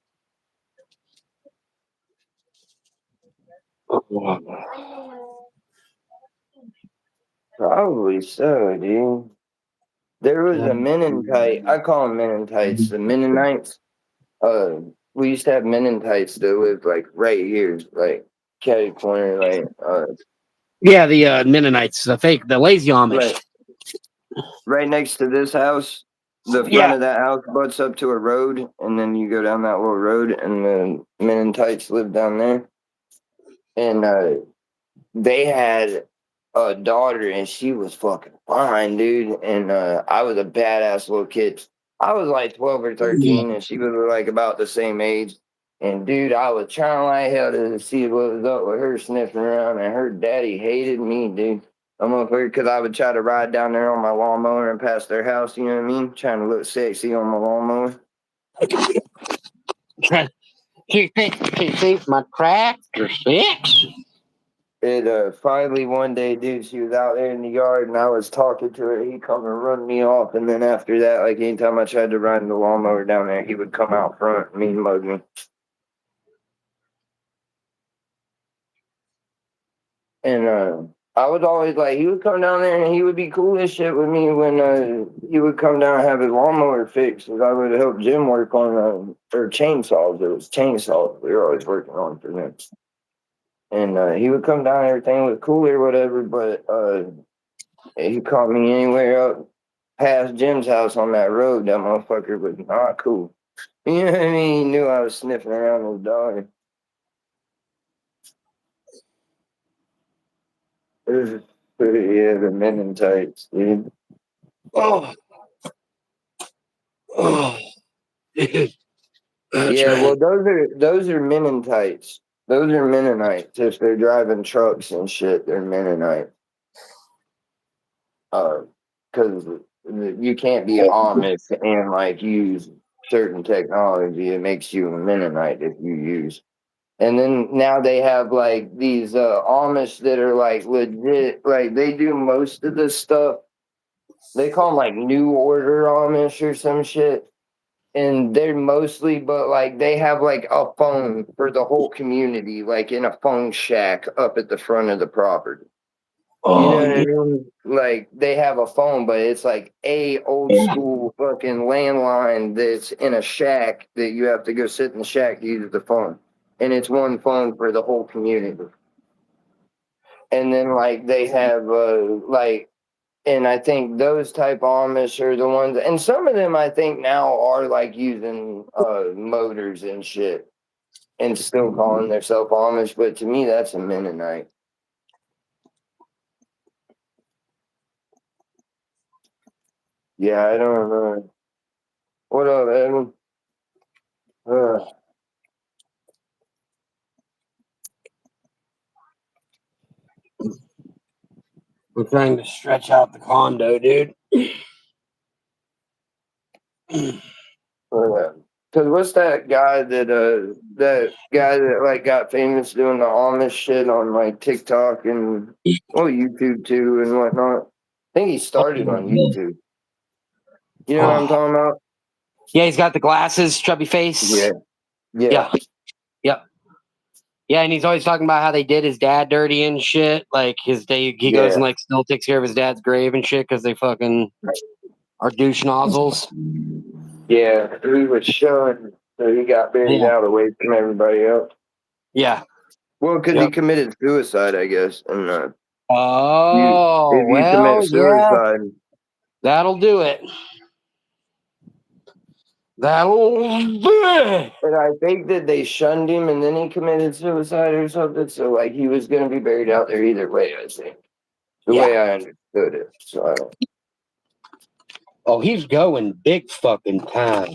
Probably so, dude. There was a Mennonite. I call them Mennonites. The Mennonites. We used to have Mennonites that lived like right here, like catty corner, like Yeah, the Mennonites, the lazy Amish. right next to this house. The front Yeah. of that house butts up to a road, and then you go down that little road, and the Mennonites lived down there. And they had a daughter, and she was fucking fine, dude. And I was a badass little kid. I was like 12 or 13, and she was like about the same age. And dude, I was trying like hell to see what was up with her sniffing around, and her daddy hated me, dude. I'm up here because I would try to ride down there on my lawnmower and past their house, you know what I mean? Trying to look sexy on my lawnmower. She see my tractor 6. It finally one day, dude, she was out there in the yard and I was talking to her. He come and run me off, and then after that, like anytime I tried to ride the lawnmower down there, he would come out front and mean mug me. And I was always like, he would come down there and he would be cool as shit with me when he would come down and have his lawnmower fixed. Cause I would help Jim work on or chainsaws. It was chainsaws we were always working on for them. And he would come down, everything was cool or whatever, but he caught me anywhere up past Jim's house on that road. That motherfucker was not cool. You know what I mean? He knew I was sniffing around his dog. It was, yeah, the men in tights, dude. Oh. Oh. Dude. Yeah, well, those are Mennonites. Those are Mennonites. If they're driving trucks and shit, they're Mennonite. Because you can't be Amish and like use certain technology. It makes you a Mennonite if you use. And then now they have like these Amish that are like legit, like they do most of the stuff. They call them like New Order Amish or some shit. And they're mostly, but like they have like a phone for the whole community, like in a phone shack up at the front of the property. You know what I mean? Like they have a phone, but it's like a old school fucking landline that's in a shack that you have to go sit in the shack to use the phone. And it's one phone for the whole community. And then like they have like, and I think those type Amish are the ones, and some of them I think now are like using motors and shit and still calling themselves Amish, but to me that's a Mennonite. Yeah, I don't know. What up, Edwin? We're trying to stretch out the condo, dude. Cause what's that guy that like got famous doing the Amish shit on like TikTok and YouTube too and whatnot? I think he started on YouTube. You know what I'm talking about? Yeah, he's got the glasses, chubby face. Yeah. Yeah. Yep. Yeah, and he's always talking about how they did his dad dirty and shit. Like he goes Yeah. and like still takes care of his dad's grave and shit because they fucking are douche nozzles. Yeah, he was shunned, so he got buried Yeah. out away from everybody else. Yeah. Well, because he Yep. committed suicide, I guess. And Oh, if you well, commit yeah, suicide, that'll do it. That'll do it. and I think that they shunned him, and then he committed suicide or something. So, like, he was gonna be buried out there either way. I think the Yeah. way I understood it. So, I don't. Oh, he's going big fucking time.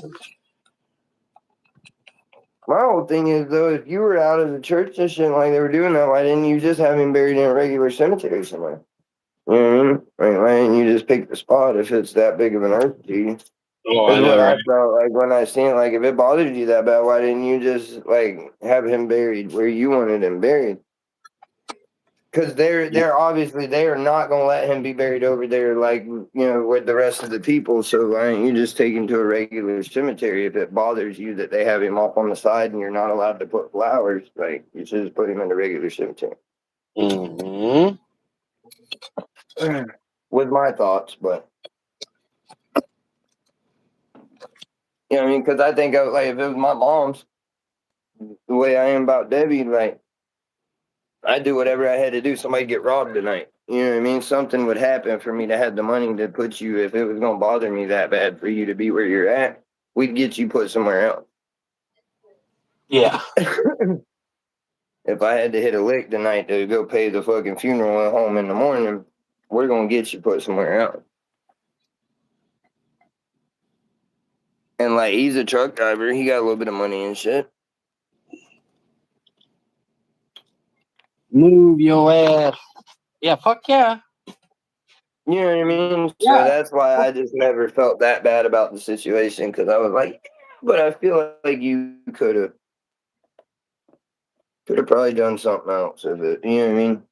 My whole thing is though, if you were out of the church and shit like they were doing that, why didn't you just have him buried in a regular cemetery somewhere? You know what I mean? Like, why didn't you just pick the spot if it's that big of an earth to you? Oh, That's I know, what I right? felt like when I seen it. Like, if it bothered you that bad, why didn't you just like have him buried where you wanted him buried? Because they're obviously they are not gonna let him be buried over there, like with the rest of the people. So why don't you just take him to a regular cemetery if it bothers you that they have him off on the side and you're not allowed to put flowers? Like, you should just put him in a regular cemetery. Mm-hmm. With my thoughts, but I mean, because I think like if it was my mom's, the way I am about Debbie, like I'd do whatever I had to do. Somebody get robbed tonight. You know what I mean? Something would happen for me to have the money to put you. If it was gonna bother me that bad for you to be where you're at, we'd get you put somewhere else. Yeah. If I had to hit a lick tonight to go pay the fucking funeral at home in the morning, we're gonna get you put somewhere else. And like he's a truck driver, he got a little bit of money and shit. Move your ass. Yeah, fuck yeah. You know what I mean? So Yeah. that's why I just never felt that bad about the situation because I was like, but I feel like you could have probably done something else with it. You know what I mean?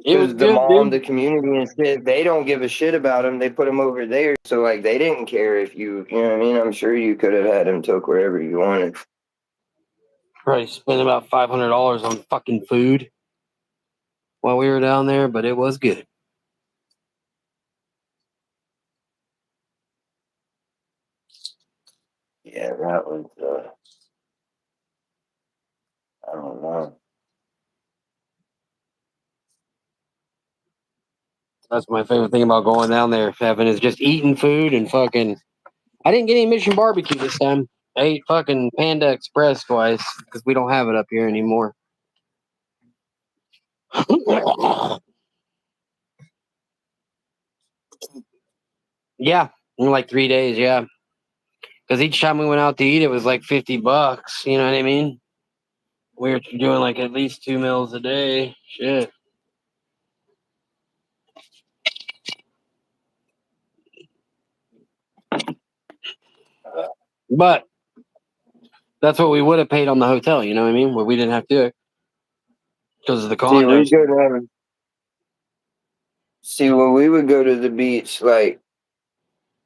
It was Because the good, mom, dude. the community and shit, they don't give a shit about him. They put him over there. So, like, they didn't care if you know what I mean? I'm sure you could have had him took wherever you wanted. Probably spent about $500 on fucking food while we were down there, but it was good. Yeah, that was, I don't know. That's my favorite thing about going down there, Evan, is just eating food and fucking. I didn't get any Mission Barbecue this time. I ate fucking Panda Express twice because we don't have it up here anymore. Yeah, in like 3 days. Yeah, because each time we went out to eat, it was like $50. You know what I mean? We were doing like at least 2 meals a day. Shit. But that's what we would have paid on the hotel. You know what I mean? Where we didn't have to do it because of the See, we condos. go to see when we would go to the beach, like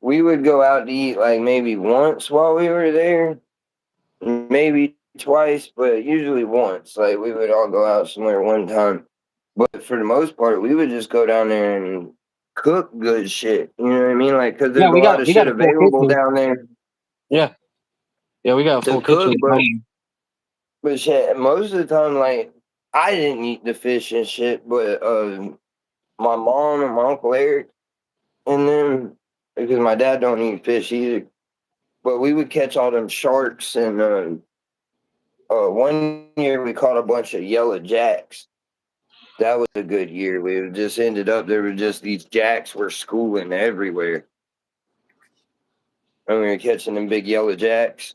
we would go out to eat like maybe once while we were there, maybe twice, but usually once. Like we would all go out somewhere one time. But for the most part, we would just go down there and cook good shit. You know what I mean? Like, because Yeah, there's a lot of we got shit a full available kitchen. down there Yeah, yeah, we got a to full kitchen cook. at But home. shit, most of the time, like I didn't eat the fish and shit, but my mom and my uncle Eric, and then because my dad don't eat fish either. But we would catch all them sharks, and one year we caught a bunch of yellow jacks. That was a good year. We just ended up there were just these jacks were schooling everywhere, and we were catching them big yellow jacks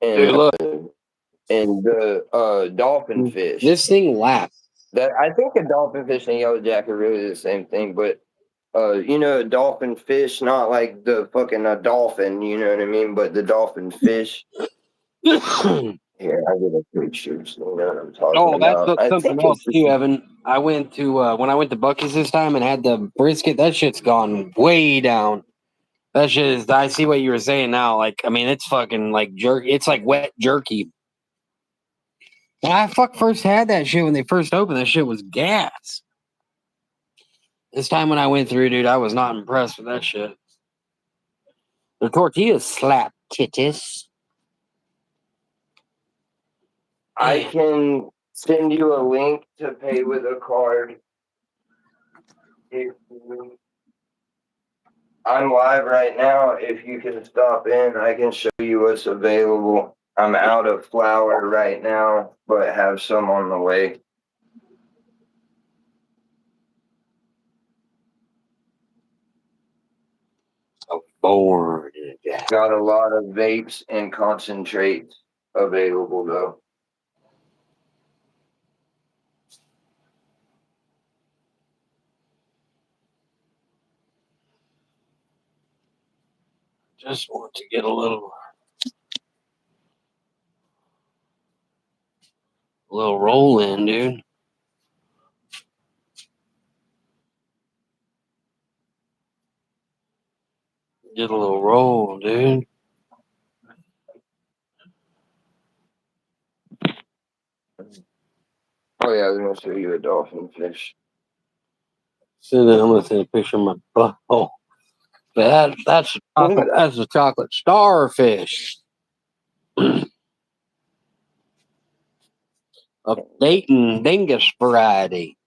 Dude, and look, the dolphin fish. this thing laughs. That I think a dolphin fish and yellow jack are really the same thing, but a dolphin fish, not like the fucking a dolphin, you know what I mean, but the dolphin fish. Here, I get a picture, so you know what I'm talking Oh, that's about. I something think else it's too, just Evan. I went to when I went to Bucky's this time and had the brisket. That shit's gone way down. That shit is. I see what you were saying now. Like, I mean, it's fucking like jerky. It's like wet jerky. When I first had that shit when they first opened, that shit was gas. This time when I went through, dude, I was not impressed with that shit. The tortillas slap titties. I can send you a link to pay with a card. If I'm live right now. If you can stop in, I can show you what's available. I'm out of flour right now, but have some on the way. So bored. Got a lot of vapes and concentrates available though. Just want to get a little roll in, dude. Get a little roll, dude. Oh yeah, I was gonna show you a dolphin fish. So then I'm gonna send a picture of my butthole. That's a chocolate starfish. A Dayton dingus variety.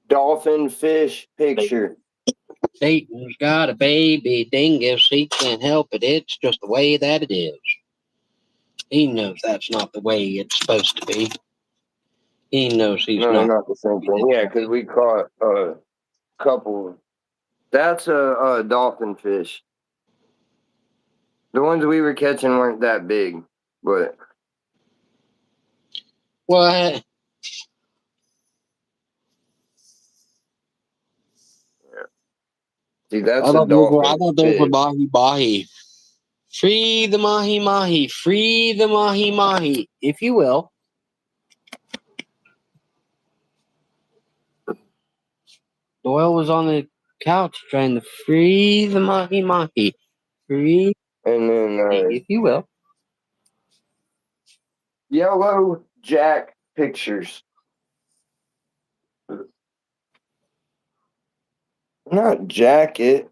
Dolphin fish picture. Dayton's got a baby dingus. He can't help it. It's just the way that it is. He knows that's not the way it's supposed to be. He knows he's No, not. not the same thing. Yeah, because we caught a couple. That's a dolphin fish. The ones we were catching weren't that big, but What? see, that's I a thought dolphin those were fish. mahi mahi. Free the mahi mahi. Free the mahi mahi, if you will. Doyle was on the couch trying to free the mahi mahi. Free, And then if you will. yellow jack pictures. Not jacket.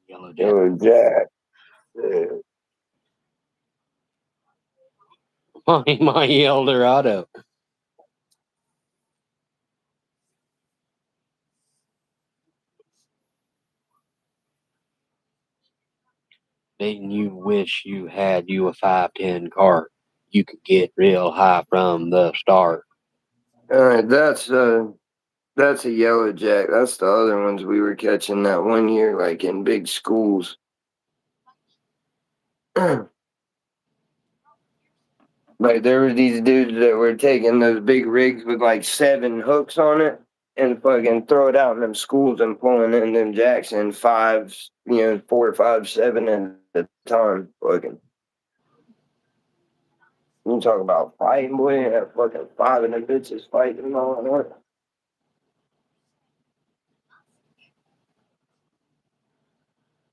Yellow Jack. Yellow jack. Yeah. Mahi mahi Eldorado. Dayton, you wish you had you a 510 cart. You could get real high from the start. All right, that's a yellow jack. That's the other ones we were catching that one year, like in big schools. Like there were these dudes that were taking those big rigs with like 7 hooks on it and fucking throw it out in them schools and pulling in them jacks in 5s, 4, 5, 7 at a time. Fucking, you talk about fighting, boy. That fucking 5 of them bitches fighting and all that.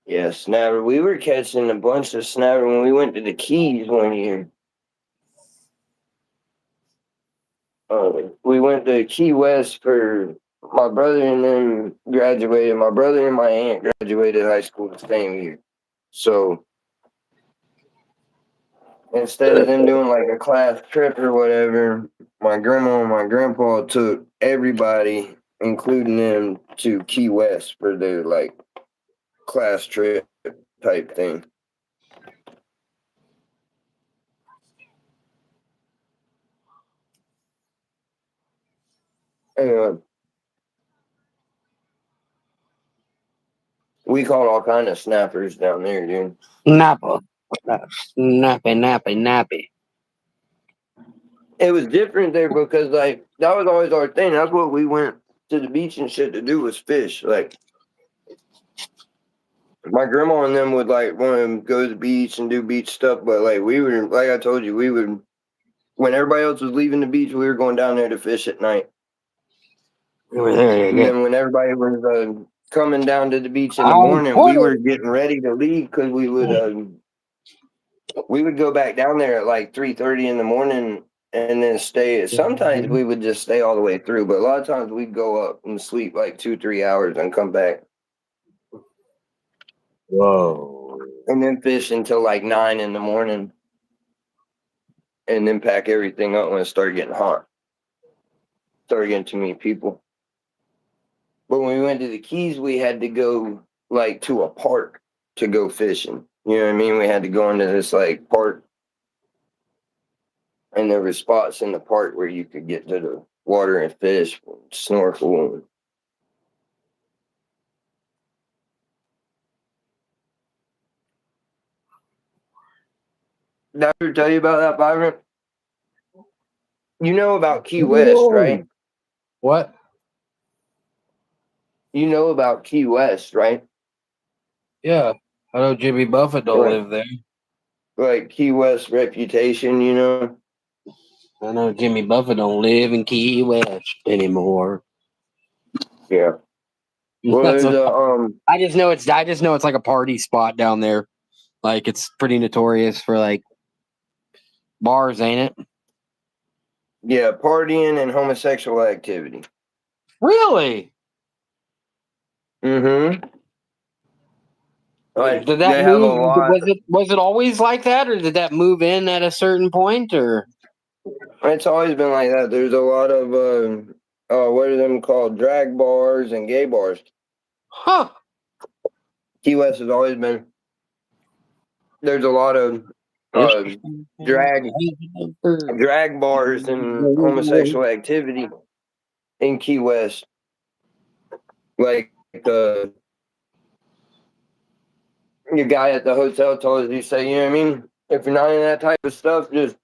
Yeah, snapper. We were catching a bunch of snapper when we went to the Keys one year. We went to Key West for my brother and them graduated. My brother and my aunt graduated high school the same year. So instead of them doing like a class trip or whatever, my grandma and my grandpa took everybody, including them, to Key West for their like class trip type thing. Anyway, we caught all kind of snappers down there, dude. Napa. Nappy. It was different there because like that was always our thing. That's what we went to the beach and shit to do was fish. Like my grandma and them would like want to go to the beach and do beach stuff, but like we were, like I told you, we would, when everybody else was leaving the beach, we were going down there to fish at night. Over there, And yeah. then when everybody was coming down to the beach in the I'm morning, we were recording. getting ready to leave because we would go back down there at like 3:30 in the morning and then stay. Sometimes we would just stay all the way through, but a lot of times we'd go up and sleep like 2-3 hours and come back Whoa. and then fish until like 9 in the morning and then pack everything up when it started getting hot. Started getting too many people. But when we went to the Keys, we had to go like to a park to go fishing. You know what I mean? We had to go into this like park, and there were spots in the park where you could get to the water and fish, snorkel. Did I ever tell you about that, Byron? You know about Key West, right? What? You know about Key West, right? Yeah. I know Jimmy Buffett don't Right. live there. Like Key West reputation, you know? I know Jimmy Buffett don't live in Key West anymore. Yeah. Well, That's there's I just know it's like a party spot down there. Like it's pretty notorious for like bars, ain't it? yeah, partying and homosexual activity. Really? Mm-hmm. Like Did that they have a move? lot. Was it always like that, or did that move in at a certain point? Or It's always been like that. There's a lot of what are them called? Drag bars and gay bars. huh? Key West has always been. There's a lot of uh, drag bars and homosexual activity in Key West. Like your guy at the hotel told us, he said, you know what I mean? If you're not in that type of stuff, just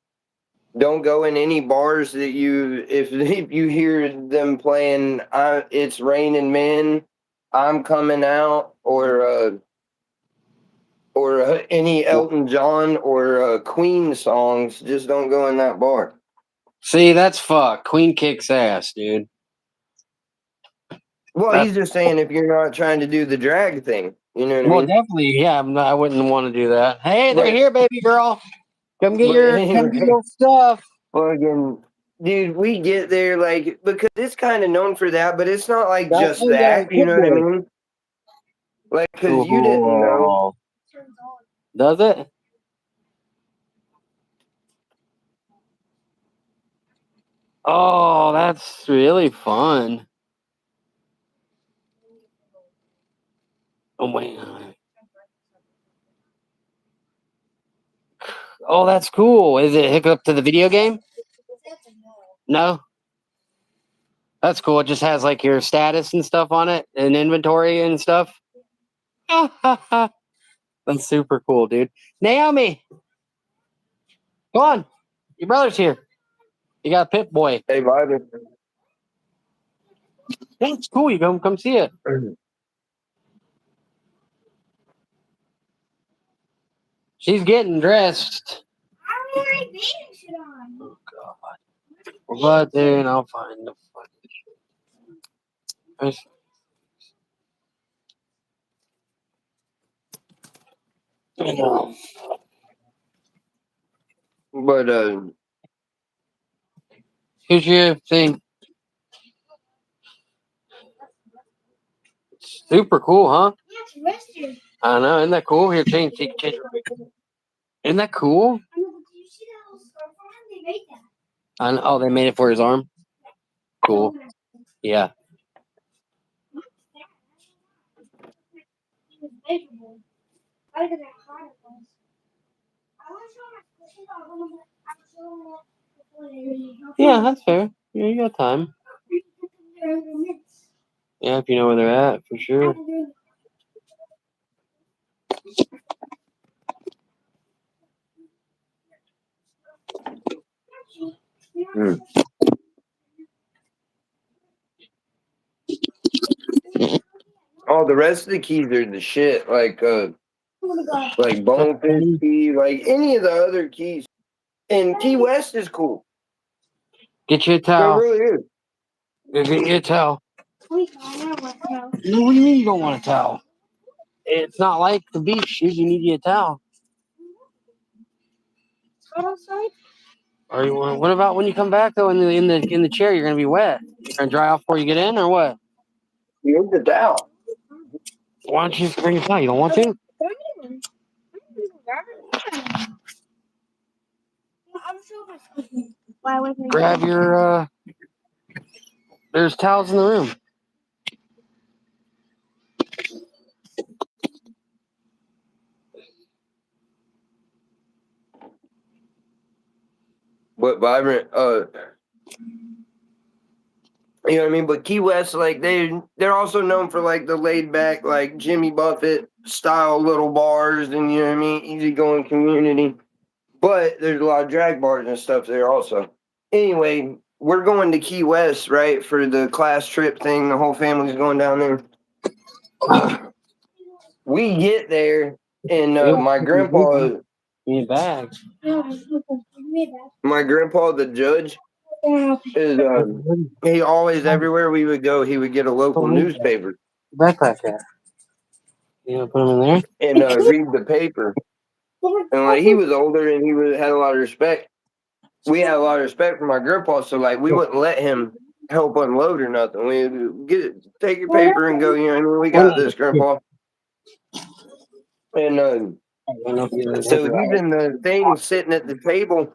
don't go in any bars that if you hear them playing It's Raining Men, I'm Coming Out, or any Elton John or Queen songs, just don't go in that bar. See, that's fuck. Queen kicks ass, dude. Well, he's just saying if you're not trying to do the drag thing, you know what I Well, mean? definitely, yeah. I wouldn't want to do that. Hey, they're But here, baby girl. Come get but your stuff. well, again, dude, we get there like because it's kind of known for that, but it's not like That just thing got a that, you know what I kid mean? Like, because you didn't know. Cool. Does it? Oh, that's really fun. Oh wait. Oh, that's cool. Is it hooked up to the video game? No. That's cool. It just has like your status and stuff on it and inventory and stuff. That's super cool, dude. Naomi, come on. Your brother's here. You got a Pip Boy. Hey, Bobby. Hey, it's cool. You come see it. She's getting dressed. Oh god. But then I'll find the fucking. But Here's your thing. Super cool, huh? I know. Isn't that cool? Here, change. Isn't that cool? I know. Oh, they made it for his arm. Cool. Yeah. Yeah, that's fair. Yeah, you got time. Yeah, if you know where they're at, for sure. oh, the rest of the keys are the shit. Like Bonefish Key, like any of the other keys. And Key West is cool. Get you a It towel. really is. Get you a towel. No, what do you mean you don't want a towel? It's not like the beach shoes. You need you a towel. Or you want? What about when you come back though? In the chair, you're gonna be wet. You're gonna dry off before you get in, or what? You need the towel. Why don't you just bring a towel? You don't want to? Grab your. There's towels in the room. But Vibrant, you know what I mean? But Key West, like they're also known for like the laid back, like Jimmy Buffett style little bars, and you know what I mean, easygoing community. But there's a lot of drag bars and stuff there also. Anyway, we're going to Key West, right, for the class trip thing. The whole family's going down there. We get there, and my grandpa, Need bags. my grandpa, the judge, is he always everywhere we would go, he would get a local newspaper Backpack at. You know, put them in there. and read the paper. And like he was older and had a lot of respect. We had a lot of respect for my grandpa, so like we wouldn't let him help unload or nothing. We take your paper and go. You know, what I mean, we got this, grandpa. And so he's in the thing, sitting at the table,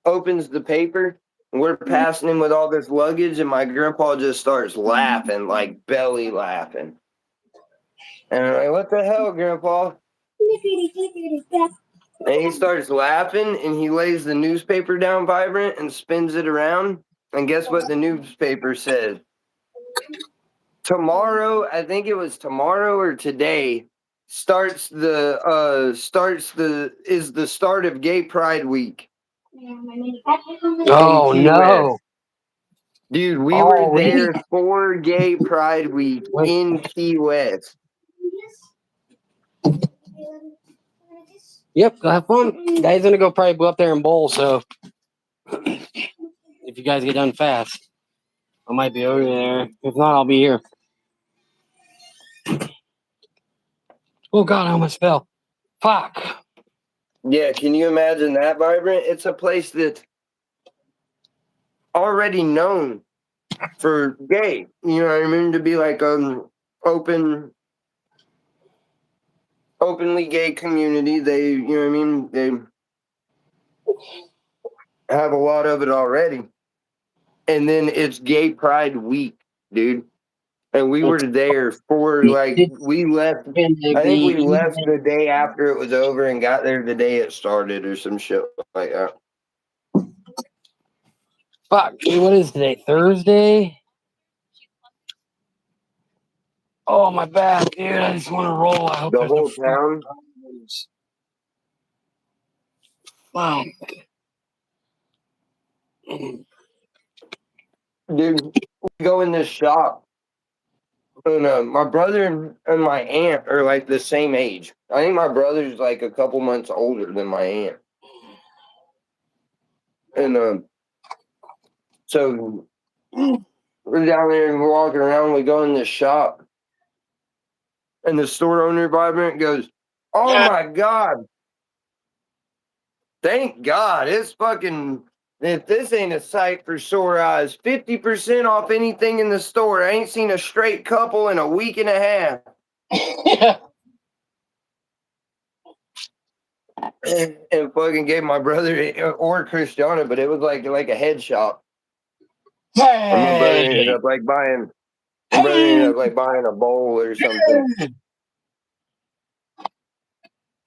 opens the paper. And we're passing him with all this luggage, and my grandpa just starts laughing, like belly laughing. And I'm like, "What the hell, grandpa?" And he starts laughing, and he lays the newspaper down, Vibrant, and spins it around. And guess what the newspaper says? Tomorrow, I think it was tomorrow or today, is the start of Gay Pride Week. Oh no, dude, we were there for Gay Pride Week in Key West. Yep, go have fun. Dad's gonna go probably go up there and bowl. So if you guys get done fast, I might be over there. If not, I'll be here. Oh God, I almost fell. Fuck. Yeah, can you imagine that, Vibrant? It's a place that's already known for gay. You know what I mean? To be like openly gay community. They, you know what I mean? They have a lot of it already. And then it's Gay Pride Week, dude. And we were there for we left. I think we left the day after it was over and got there the day it started or some shit like that. Fuck, dude, what is today? Thursday? Oh, my back, dude. I just want to roll. I hope The there's whole no town. Wow. Dude, we go in this shop. And my brother and my aunt are like the same age. I think my brother's like a couple months older than my aunt. And so we're down there and we're walking around. We go in this shop. And the store owner, Vibrant, goes, "Oh my God. Thank God. It's fucking, if this ain't a sight for sore eyes, 50% off anything in the store. I ain't seen a straight couple in a week and a half." And fucking gave my brother or Christiana, but it was like a head shop. And my brother ended up buying a bowl or something.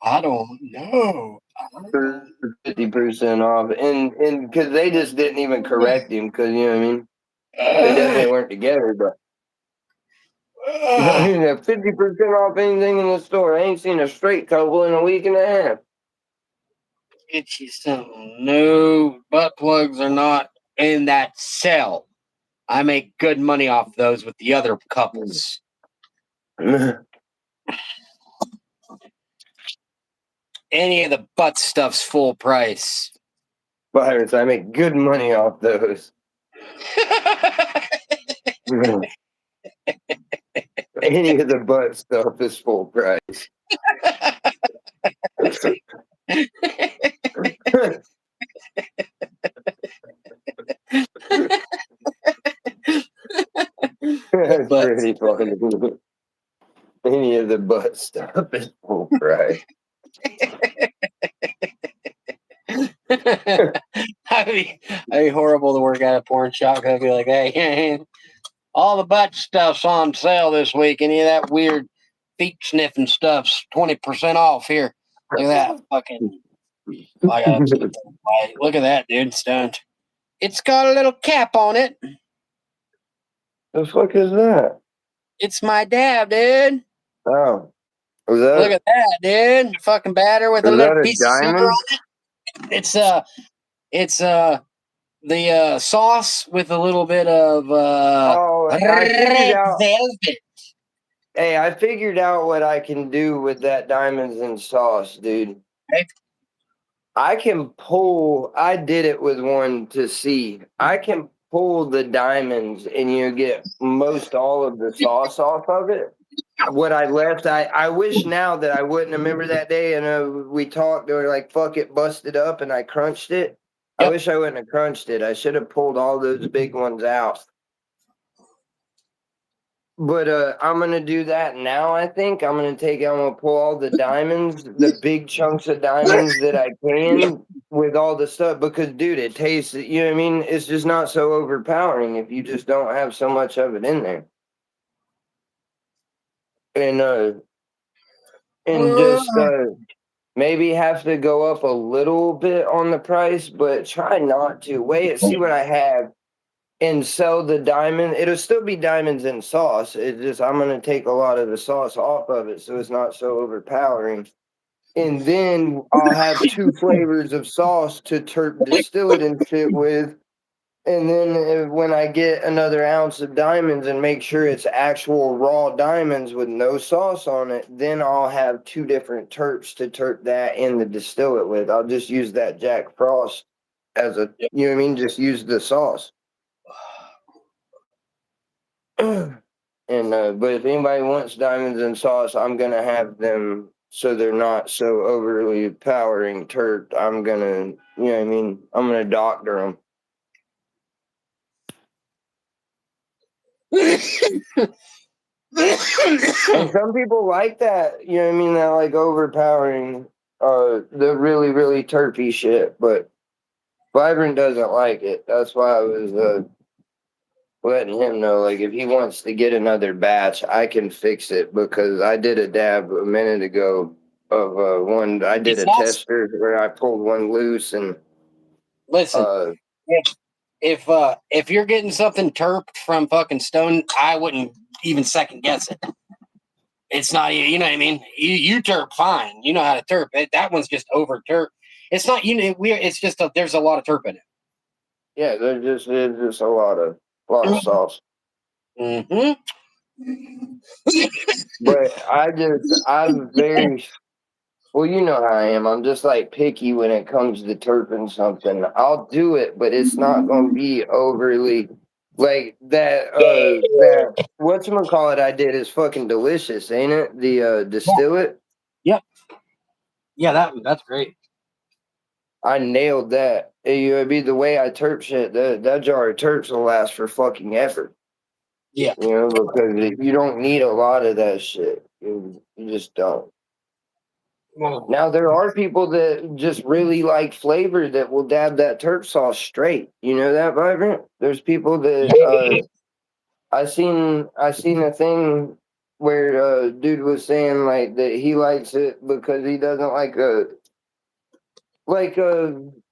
I don't know. 50% off. And because they just didn't even correct him, because, you know what I mean? They definitely weren't together, but 50% off anything in the store. I ain't seen a straight couple in a week and a half. Get you something. No, butt plugs are not in that sale. I make good money off those with the other couples. Any of the butt stuff's full price. Pirates, I make good money off those. Any of the butt stuff is full price. That's But pretty funny. Any of the butt stuff is full price. I'd be horrible to work at a porn shop. I'd be like, hey, all the butt stuff's on sale this week. Any of that weird feet sniffing stuff's 20% off here. Look at that fucking. I got look at that, dude. Stunned. It's got a little cap on it. The fuck is that? It's my dab, dude. Oh, was Look that at that, dude. Fucking batter with a is little that a piece of silver diamond? on it. It's the sauce with a little bit of Oh, I figured red out. velvet. Hey, I figured out what I can do with that diamonds and sauce, dude. Okay. I can pull. I did it with one to see. I can pull the diamonds, and you get most all of the sauce off of it. What I left, I wish now that I wouldn't remember that day. And we talked. They were like, "Fuck it," busted up, and I crunched it. I Yep. wish I wouldn't have crunched it. I should have pulled all those big ones out. But I'm gonna do that now. I think I'm gonna pull all the diamonds, the big chunks of diamonds that I can with all the stuff because, dude, it tastes. You know what I mean? It's just not so overpowering if you just don't have so much of it in there. And just maybe have to go up a little bit on the price, but try not to. Wait, see what I have and sell the diamond. It'll still be diamonds and sauce. It's just I'm gonna take a lot of the sauce off of it so it's not so overpowering. And then I'll have two flavors of sauce to distill it and shit with. And then when I get another ounce of diamonds and make sure it's actual raw diamonds with no sauce on it, then I'll have two different terps to terp that and to distill it with. I'll just use that Jack Frost as a, you know what I mean? Just use the sauce. And but if anybody wants diamonds and sauce, I'm gonna have them so they're not so overly powering turd. I'm gonna, you know what I mean? I'm gonna doctor them. And some people like that, you know what I mean? That like overpowering, the really really terpy shit. But Vibrant doesn't like it. That's why I was letting him know, like, if he wants to get another batch, I can fix it because I did a dab a minute ago of one. I did It's a not. tester where I pulled one loose and Listen, uh, if you're getting something terped from fucking Stone, I wouldn't even second guess it. It's not, you know what I mean. You terp fine. You know how to terp. That one's just over terp. It's not, you know, weird. It's just there's a lot of terp in it. yeah, there's just a lot of sauce. Mm-hmm. But I'm very well, you know how I am. I'm just like picky when it comes to terping something. I'll do it, but it's not gonna be overly like that. That whatchamacallit I did is fucking delicious, ain't it? The distill it. Yep. Yeah, that's great. I nailed that. It'd be the way I terp shit. That jar of terps will last for fucking ever. Yeah. You know, because you don't need a lot of that shit. You just don't. Now there are people that just really like flavor that will dab that terp sauce straight. You know that, Vibrant? There's people that I seen a thing where dude was saying like that he likes it because he doesn't like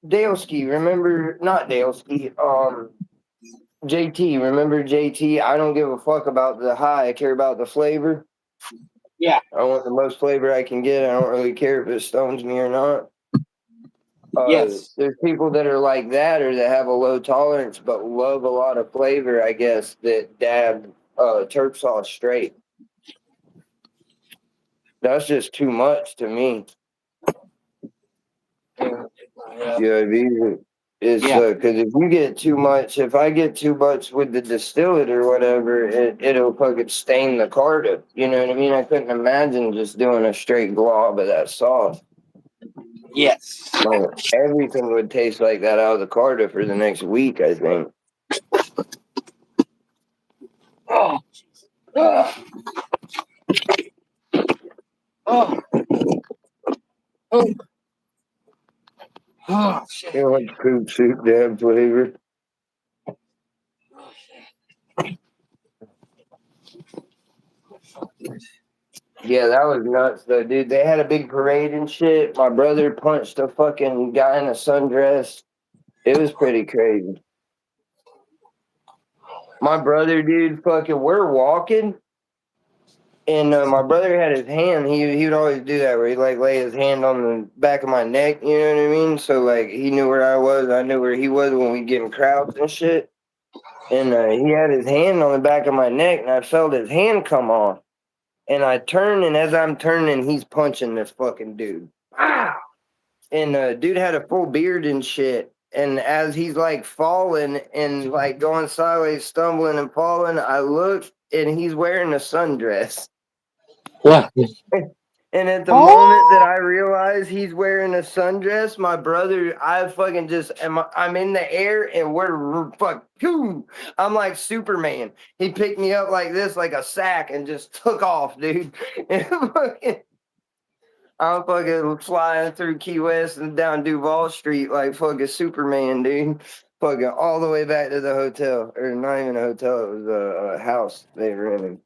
Daleski. Remember not Daleski, JT. Remember JT? I don't give a fuck about the high. I care about the flavor. Yeah. I want the most flavor I can get. I don't really care if it stones me or not. Yes. There's people that are like that or that have a low tolerance but love a lot of flavor, I guess, that dab terp sauce straight. That's just too much to me. Yeah. Yeah, these It's Yeah. because if you get too much, if I get too much with the distillate or whatever, it'll fucking stain the carta. You know what I mean? I couldn't imagine just doing a straight glob of that sauce. Yes. Like, everything would taste like that out of the carta for the next week, I think. Oh. Oh. Oh. Oh. Oh shit. You know, like poop soup damn flavor. Yeah, that was nuts though, dude. They had a big parade and shit. My brother punched a fucking guy in a sundress. It was pretty crazy. My brother, dude, fucking, we're walking, and my brother had his hand. He would always do that, where he like lay his hand on the back of my neck. You know what I mean? So like he knew where I was. I knew where he was when we get in crowds and shit. And he had his hand on the back of my neck, and I felt his hand come off. And I turn, and as I'm turning, he's punching this fucking dude. Wow. And dude had a full beard and shit. And as he's like falling and like going sideways, stumbling and falling, I look, and he's wearing a sundress. What? And at the moment that Oh. I realize he's wearing a sundress, my brother, I fucking just I'm in the air and we're fuck. I'm like Superman. He picked me up like this, like a sack, and just took off, dude. And I'm fucking flying through Key West and down Duval Street like fucking Superman, dude. Fucking all the way back to the hotel, or not even a hotel, it was a house they rented.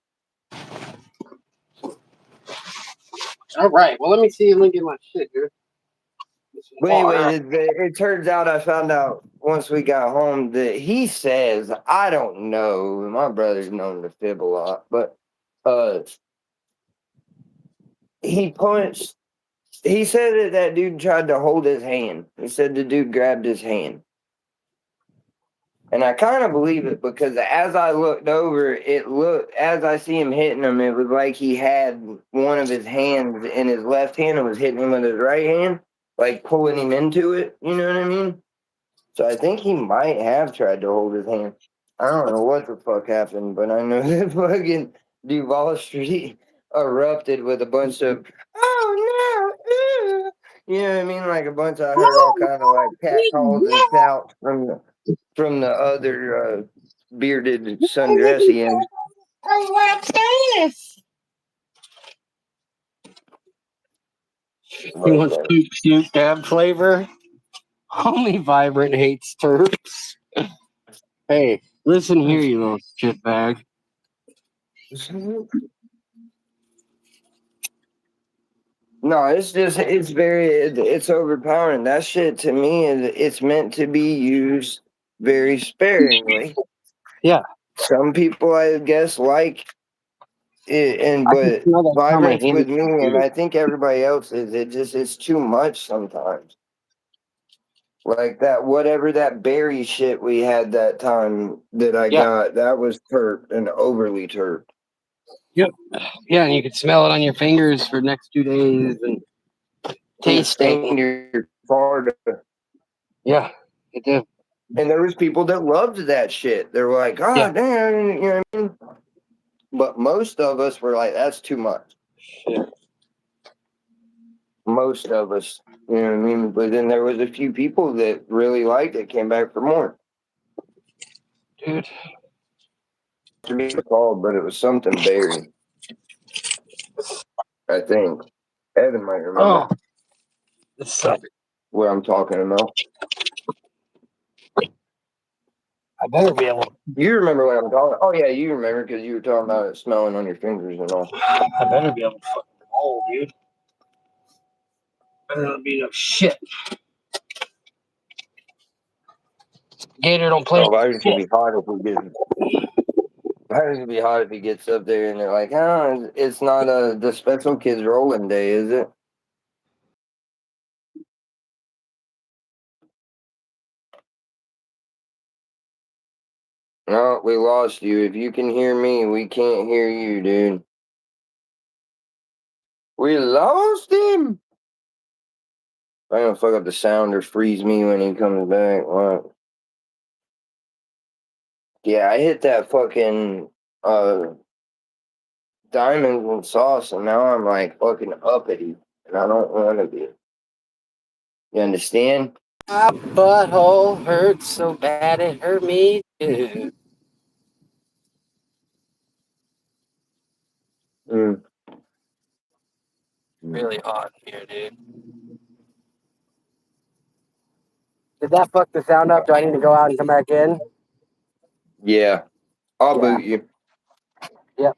All right. Well, let me see. Let me get my shit here. But anyway, it turns out I found out once we got home that he says, I don't know, my brother's known to fib a lot, but he punched, he said that that dude tried to hold his hand. He said the dude grabbed his hand. And I kind of believe it because as I looked over, as I see him hitting him, it was like he had one of his hands in his left hand and was hitting him with his right hand, like pulling him into it. You know what I mean? So I think he might have tried to hold his hand. I don't know what the fuck happened, but I know that fucking Duval Street erupted with a bunch of, oh no, you know what I mean? Like a bunch, I heard all kind of like cat calls and shouts from the other bearded sundressians. He wants poop shoot dab flavor. Only Vibrant hates Terps. Hey, listen here, you little shitbag. No, it's overpowering. That shit to me it's meant to be used very sparingly. Yeah. Some people, I guess, like it, I can but smell that from my vibrance hand. with me, and I think everybody else is. It's too much sometimes. Like that, whatever that berry shit we had that time that I Yeah. got, that was terp and overly terp. Yep. Yeah, and you can smell it on your fingers for the next 2 days and tasting. Your card. Yeah, it did. And there was people that loved that shit. They were like, God damn, you know what I mean? But most of us were like, that's too much. Shit. Most of us, you know what I mean? But then there was a few people that really liked it, came back for more. Dude. To be called, but it was something berry. I think. Evan might remember Oh. This sucks. what I'm talking about. I better be able. You remember what I'm talking about? Oh, yeah, you remember because you were talking about it smelling on your fingers and all. I better be able to fucking roll, dude. Better not be no shit. Gator don't play. Oh, why does it be hot if we get? Why does it be hot if he gets up there and they're like, oh, it's not the special kids rolling day, is it? No, we lost you. If you can hear me, we can't hear you, dude. We lost him. I'm gonna fuck up the sound or freeze me when he comes back. What? Yeah, I hit that fucking diamonds and sauce, and now I'm like fucking uppity, and I don't want to be. You understand? My butthole hurts so bad it hurt me too. Mm. Really hot in here, dude. Did that fuck the sound up? Do I need to go out and come back in? Yeah, I'll Yeah. boot you. Yep.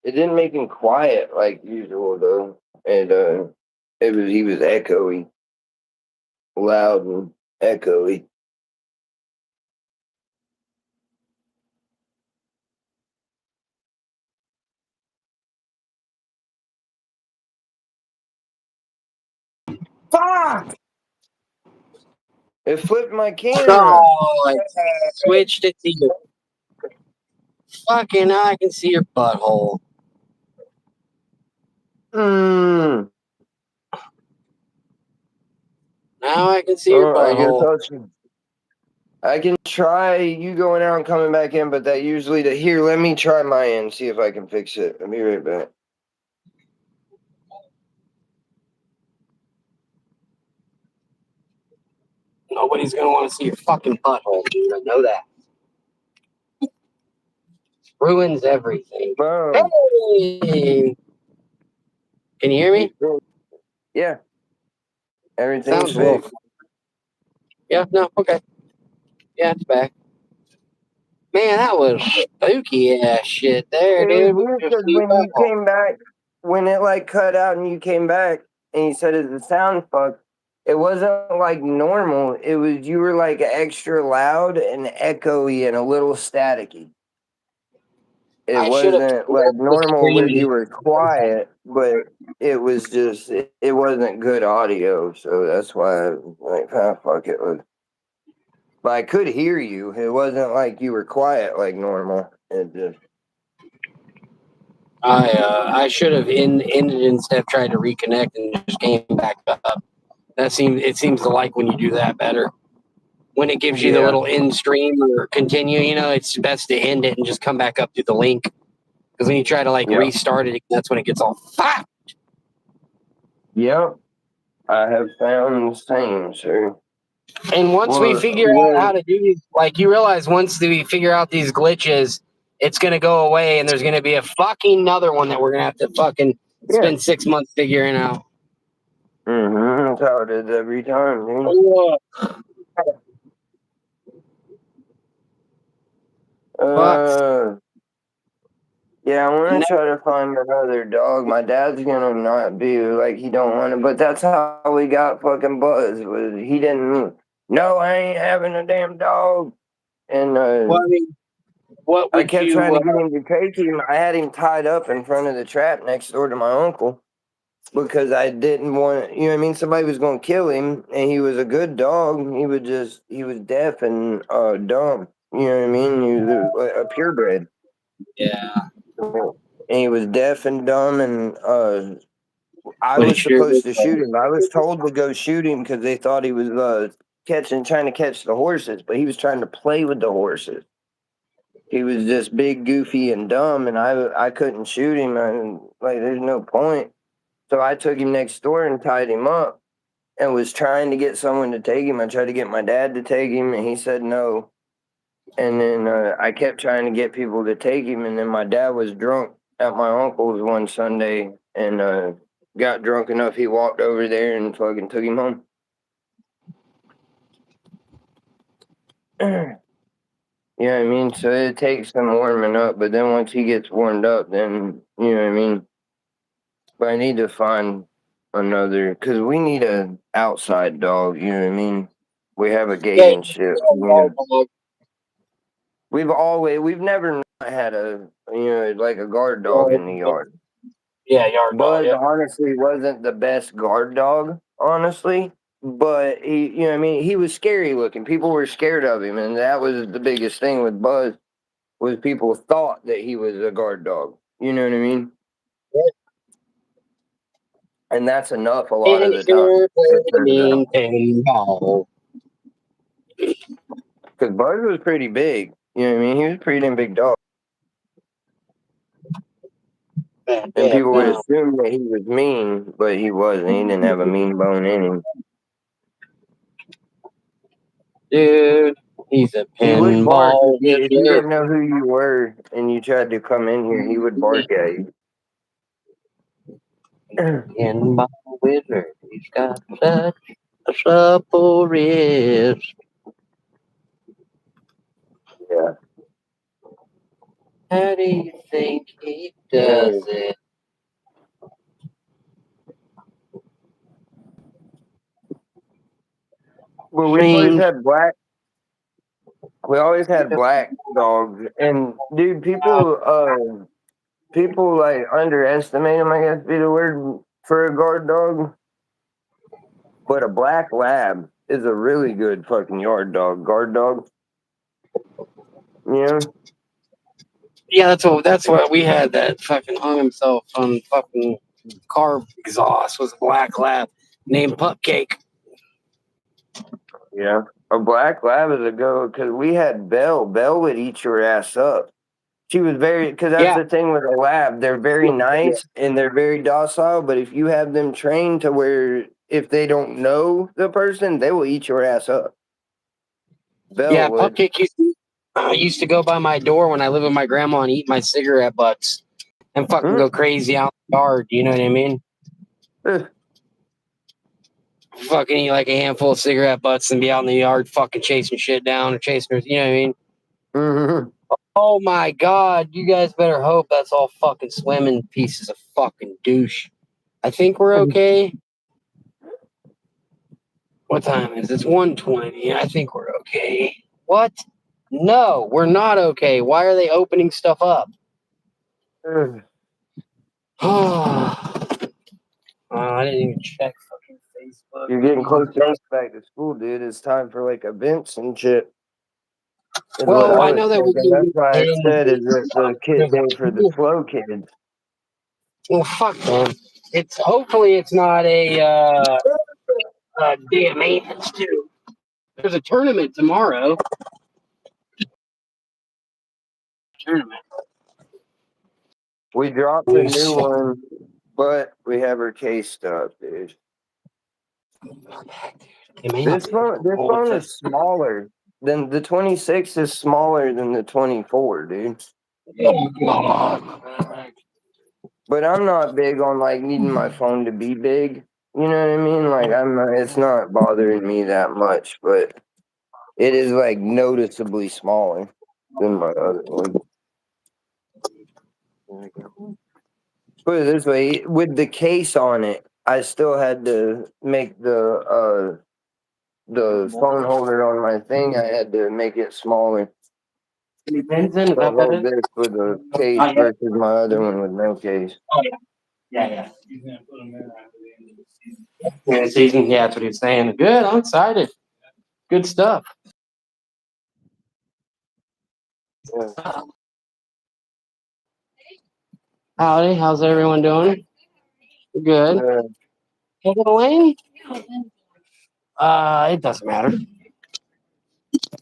It didn't make him quiet like usual though, and he was echoey, loud and echoey. Fuck! It flipped my camera. Oh, I switched it to you. Fucking, I can see your butthole. Mm. Now I can see your I guess butthole. I can try you going out and coming back in, but that usually here. Let me try my end, see if I can fix it. I'll be right back. Nobody's gonna want to see your fucking butthole, dude. I know that. Ruins everything. Boom. Hey! Can you hear me? Yeah. Everything's Sounds a little. fixed. Yeah, no, okay. Yeah, it's back. Man, that was spooky ass shit there, It was dude. weird Just because see your when you butthole. came back, when it like cut out and you came back and you said it's a sound fuck, it wasn't like normal. It was you were like extra loud and echoey and a little staticky. It I should have wasn't like the normal where you screen. were quiet, but it was just it wasn't good audio, so that's why I was like, fuck it. But I could hear you. It wasn't like you were quiet like normal. It just I should have ended instead of trying to reconnect and just came back up. It seems to like when you do that better. When it gives you the yeah. little end stream or continue, it's best to end it and just come back up to the link. Because when you try to like Yeah. restart it, that's when it gets all fucked. Yep. I have found the same, sir. And once we Well, figure out how to do these, like you realize once we figure out these glitches, it's gonna go away and there's gonna be a fucking another one that we're gonna have to fucking yeah. spend 6 months figuring out. That's how it is every time, dude. Fuck. Yeah, I want No, to try to find another dog. My dad's gonna not be like he don't want to, but that's how we got fucking Buzz. Was he didn't? No, I ain't having a damn dog. And well, I mean, what I would kept you? trying to get him to take him. I had him tied up in front of the trap next door to my uncle because I didn't want, you know what I mean? Somebody was going to kill him, and he was a good dog. He was deaf and dumb. You know what I mean? He was a purebred. Yeah, And he was deaf and dumb, and I but he was sure supposed did. to shoot him. I was told to go shoot him because they thought he was trying to catch the horses, but he was trying to play with the horses. He was just big, goofy, and dumb, and I couldn't shoot him. Like, there's no point. So I took him next door and tied him up and was trying to get someone to take him. I tried to get my dad to take him, and he said no. And then I kept trying to get people to take him, and then my dad was drunk at my uncle's one Sunday and got drunk enough he walked over there and fucking took him home. You know what I mean? So it takes some warming up, but then once he gets warmed up, then you know what I mean? But I need to find another because we need a outside dog. You know what I mean? We have a gate Yeah, and shit. We've never not had a like a guard dog in the yard. Yeah, yard dog. Buzz Yeah. honestly wasn't the best guard dog, honestly. But he, you know what I mean? He was scary looking. People were scared of him. And that was the biggest thing with Buzz was people thought that he was a guard dog. You know what I mean? Yeah. And that's enough a lot of And the time. you're playing pinball. Because Buzz was pretty big. You know what I mean? He was a pretty damn big dog. And people would No. assume that he was mean, but he wasn't. He didn't have a mean bone in him. Dude, he's a He would bark pinball if you wizard. didn't know who you were and you tried to come in here. He would bark at you. Pinball wizard. He's got such a supple wrist. Yeah. How do you think he does it? Well, we always had black. We always had black dogs, and dude, people like underestimate them. I guess be the word for a guard dog. But a black lab is a really good fucking guard dog. You know? Yeah, that's what we had. That fucking hung himself on fucking car exhaust was a black lab named Pupcake. Yeah. A black lab is a go because we had Belle. Belle would eat your ass up. She was very, because that's Yeah. the thing with a lab. They're very nice and they're very docile, but if you have them trained to where if they don't know the person, they will eat your ass up. Belle Yeah, would. Pupcake used to go by my door when I lived with my grandma and eat my cigarette butts and fucking go crazy out in the yard. You know what I mean? Fucking eat like a handful of cigarette butts and be out in the yard fucking chasing shit down or chasing, you know what I mean? Mm-hmm. Oh my god, you guys better hope that's all fucking swimming pieces of fucking douche. I think we're okay. What time is it? It's 1:20. I think we're okay. What? No, we're not okay. Why are they opening stuff up? I didn't even check fucking Facebook. You're getting close to back to school, dude. It's time for like events and shit. Is what Well, I I was know that thinking. That's why I we said is it the kid day for the slow kids. well, fuck them. It's hopefully it's not a day of maintenance too. There's a tournament tomorrow. Tournament. We dropped a new one, but we have our case stuff, dude. This phone is smaller than the 26 is smaller than the 24, dude. But I'm not big on like needing my phone to be big. You know what I mean? Like it's not bothering me that much, but it is like noticeably smaller than my other one. Put it this way, with the case on it, I still had to make the phone holder on my thing. I had to make it smaller. Any pens in? Is So that what hold it is? this with a case versus my other one with no case. Oh, yeah. Yeah. He's going to put them in after the end of the season. Yeah, season. Yeah, that's what he's saying. Good. I'm excited. Good stuff. Yeah. Howdy. How's everyone doing? Good. Yeah. Hey, little Lane? It doesn't matter.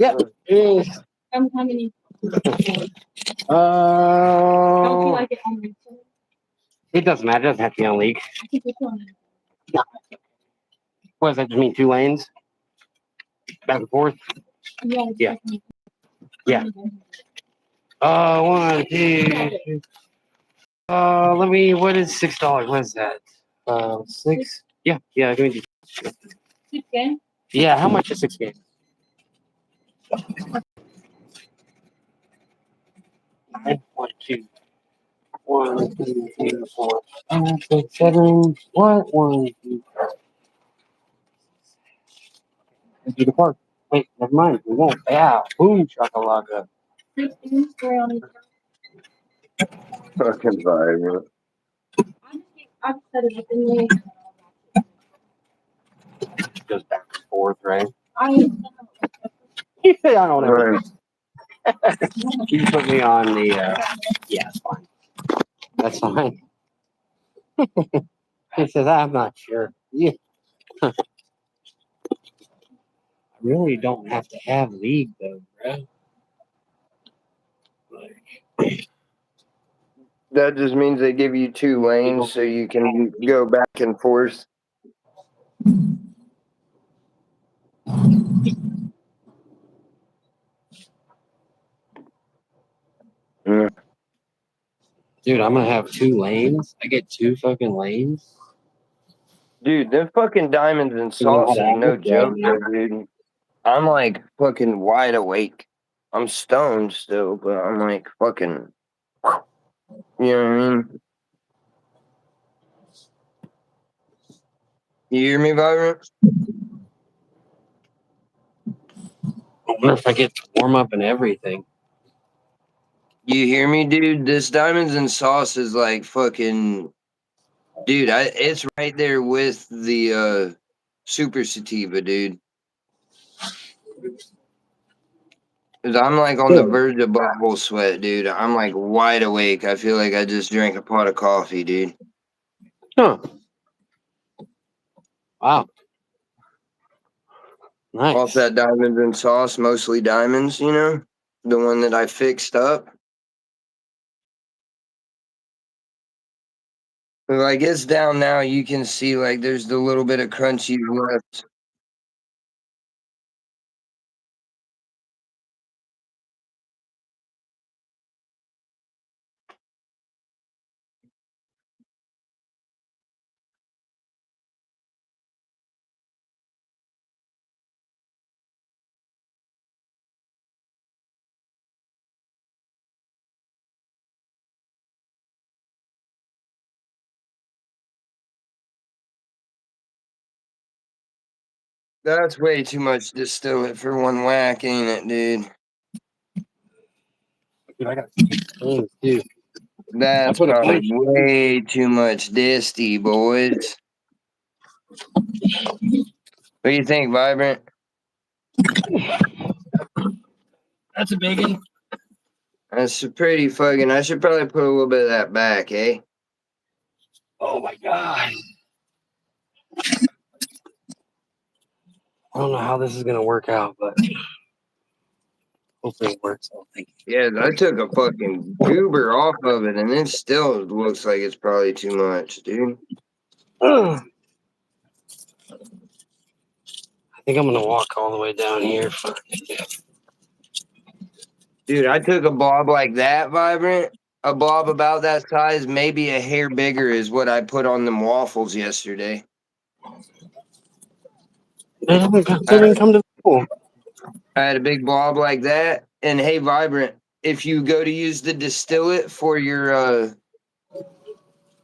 Yeah. How many? It doesn't matter. It doesn't have to be on league. What does that just mean? 2 lanes? Back and forth? Yeah. Yeah. 1, 2. Let me. What is $6? What is that? 6. Yeah. Yeah. Give me. 6 games? Yeah. How much is 6 games? 1, 2. 1, 2, 3, 4, 5, 6, 7. What? 1, 2. Do the park. Wait, never mind. We won't. Yeah. Boom, chakalaka. 6 games for only. Fucking vibe. I've said it within me. Goes back and forth, right? I I don't know. Right. You put me on the. Yeah, it's fine. That's fine. He says, I'm not sure. Yeah. I really don't have to have league though, bro. Like, That just means they give you 2 lanes so you can go back and forth. Mm. dude, I'm gonna have 2 lanes. I get 2 fucking lanes. Dude, them fucking diamonds and You know how sauce to is no act, joke, right? though, dude. I'm like fucking wide awake. I'm stoned still, but I'm like fucking. You know what I mean? You hear me, Vibrant? I wonder if I get to warm up and everything. You hear me, dude? This diamonds and sauce is like fucking. Dude, it's right there with the super sativa, dude. 'Cause I'm like on the verge of butthole sweat, dude. I'm like wide awake. I feel like I just drank a pot of coffee, dude. Huh. Wow. Nice. Off that diamonds and sauce, mostly diamonds, you know? The one that I fixed up. Like it's down now, you can see like there's the little bit of crunchy left. That's way too much distillate for one whack, ain't it, dude? Dude, I got lanes too. That's put a probably bunch- way too much disty, boys. What do you think, Vibrant? That's a big one. That's pretty fucking. I should probably put a little bit of that back, eh? Oh my god. I don't know how this is gonna work out, but hopefully it works out. Thank Yeah, I took a fucking goober off of it, and it still looks like it's probably too much, dude. you. I think I'm gonna walk all the way down here. Dude, I took a blob like that, Vibrant. A blob about that size, maybe a hair bigger, is what I put on them waffles yesterday. They didn't come to the pool. I had a big blob like that. And hey, Vibrant, if you go to use the distillate for your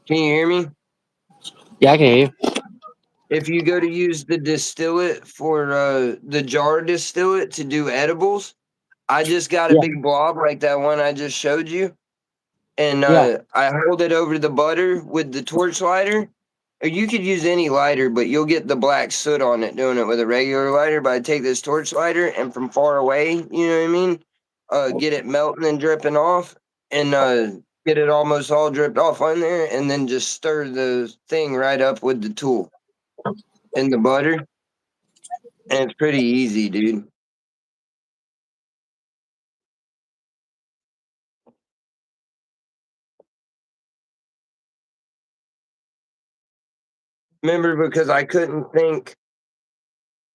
can you hear me? Yeah, I can hear you. If you go to use the distillate for the jar distillate to do edibles, I just got a Yeah. big blob like that one I just showed you. And Yeah. I hold it over the butter with the torch lighter. Or you could use any lighter, but you'll get the black soot on it doing it with a regular lighter. But I take this torch lighter and from far away, you know what I mean? Get it melting and dripping off and get it almost all dripped off on there and then just stir the thing right up with the tool and the butter. And it's pretty easy, dude. Remember, because I couldn't think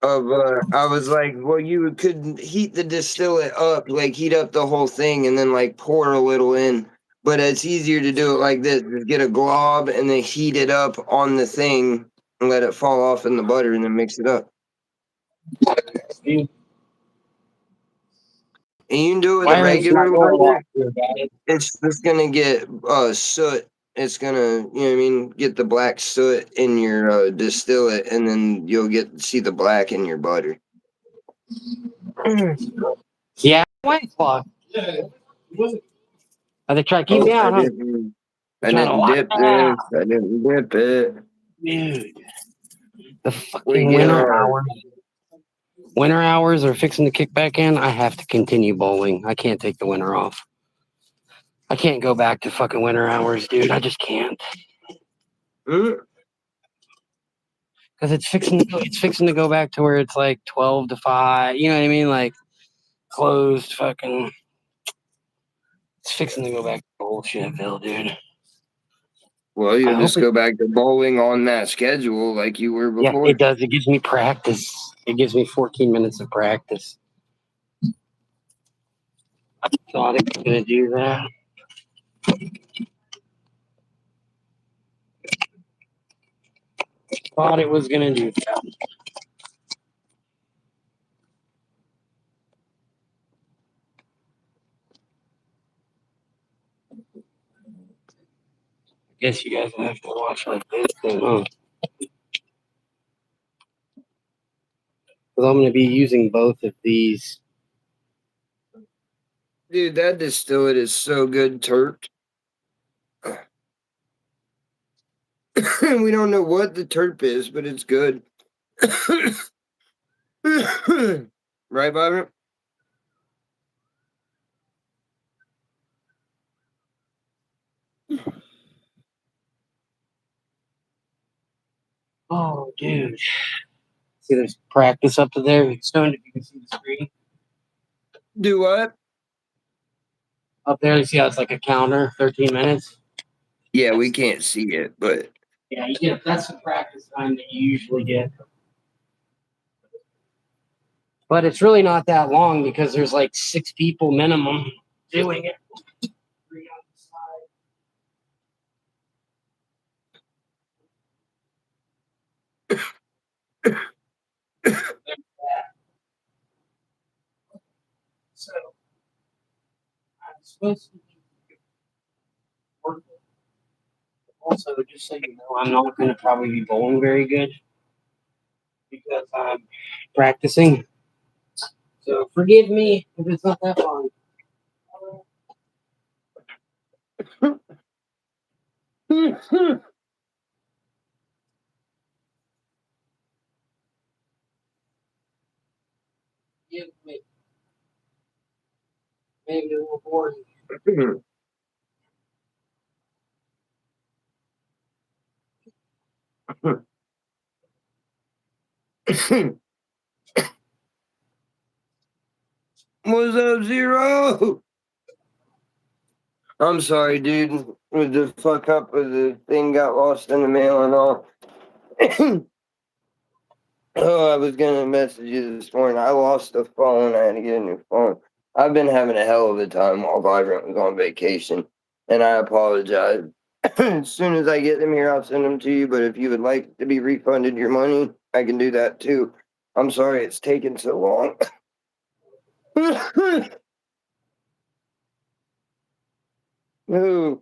of I was like, well, you could heat the distillate up, like heat up the whole thing and then like pour a little in. But it's easier to do it like this. Just get a glob and then heat it up on the thing and let it fall off in the butter and then mix it up. And you can do it with a Why is it not regular going lighter. off here, guys? It's just gonna get soot. It's gonna, you know what I mean, get the black soot in your distillate and then you'll see the black in your butter. Yeah, white clock. Are they trying to keep me out, huh? I Trying to didn't lock dip that. this. I didn't dip it. Dude. The We fucking get winter our hours. Winter hours are fixing to kick back in. I have to continue bowling. I can't take the winter off. I can't go back to fucking winter hours, dude. I just can't. Because it's fixing to go back to where it's like 12 to 5. You know what I mean? Like closed fucking. It's fixing to go back to bullshitville, dude. Well, I you'll hope just go back to bowling on that schedule like you were Yeah, before. it does. It gives me practice. It gives me 14 minutes of practice. I thought it was going to do that. Thought it was going to do that. Guess you guys will have to watch like this then, huh? Because I'm going to be using both of these. Dude, that distillate is so good, terped. We don't know what the terp is, but it's good. Right, Byron? Oh, dude. See, there's practice up to there. Stoned, if you can see the screen. Do what? Up there, you see how it's like a counter, 13 minutes? Yeah, we can't see it, but Yeah, you get that's the practice time that you usually get. But it's really not that long because there's like 6 people minimum doing it. 3 on the side. So I'm supposed to be working. Also, just so you know, I'm not going to probably be bowling very good because I'm practicing. So forgive me if it's not that fun. Forgive me. Maybe a little boring. what's up, Zero? I'm sorry, dude. With the fuck up of the thing got lost in the mail and all. Oh, I was gonna message you this morning. I lost the phone. I had to get a new phone. I've been having a hell of a time while Vibrant was on vacation, and I apologize. As soon as I get them here, I'll send them to you. But if you would like to be refunded your money, I can do that too. I'm sorry it's taken so long. Ooh.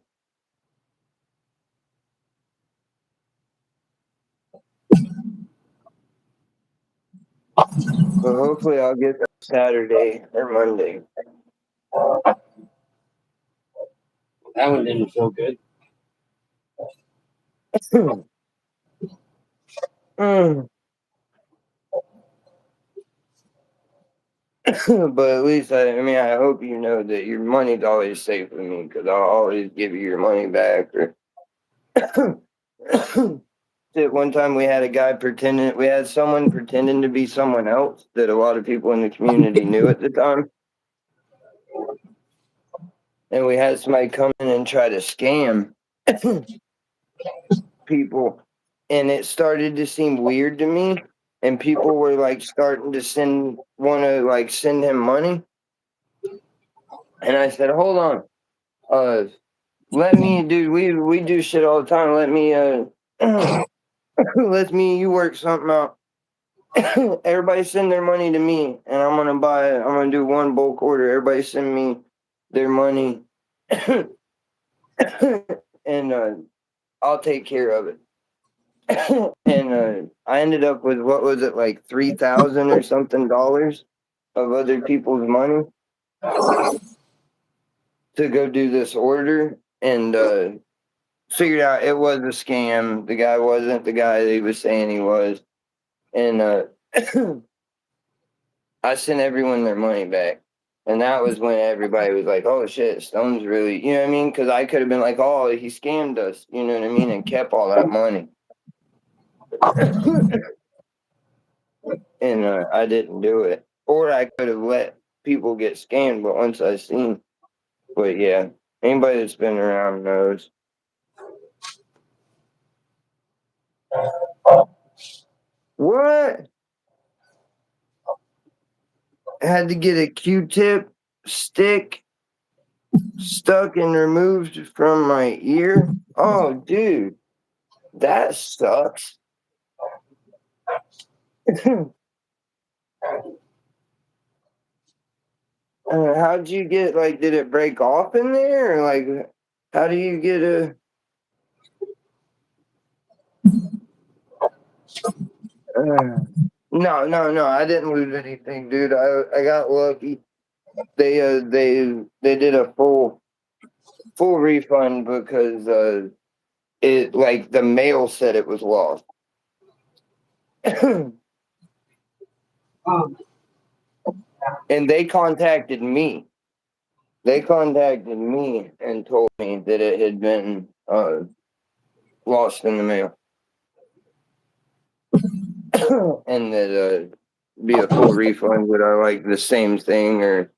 Well, hopefully I'll get that Saturday or Monday. That one didn't feel good. Mm. But at least I mean, I hope you know that your money's always safe with me because I'll always give you your money back. Or at one time we had a guy pretending, we had someone pretending to be someone else that a lot of people in the community knew at the time, and we had somebody come in and try to scam people, and it started to seem weird to me, and people were like starting to want to like send him money, and I said, hold on. Let me, dude. We do shit all the time. Let me, let me. You work something out. Everybody send their money to me, and I'm gonna buy. I'm gonna do one bulk order. Everybody send me their money, and I'll take care of it. And I ended up with what was it like 3,000 or something dollars of other people's money to go do this order, and figured out it was a scam. The guy wasn't the guy that he was saying he was. And I sent everyone their money back. And that was when everybody was like, oh shit, Stone's really, you know what I mean? Because I could have been like, oh, he scammed us, you know what I mean? And kept all that money. And I didn't do it. Or I could have let people get scammed, but once I seen, but yeah, anybody that's been around knows. What? I had to get a Q-tip stick stuck and removed from my ear. Oh, dude, that sucks. How'd you get, like, did it break off in there? Or, like, how do you get a. No, I didn't lose anything, dude. I got lucky. They did a full refund because it, like, the mail said it was lost. And they contacted me. They contacted me and told me that it had been lost in the mail. And that be a full refund, would I like the same thing or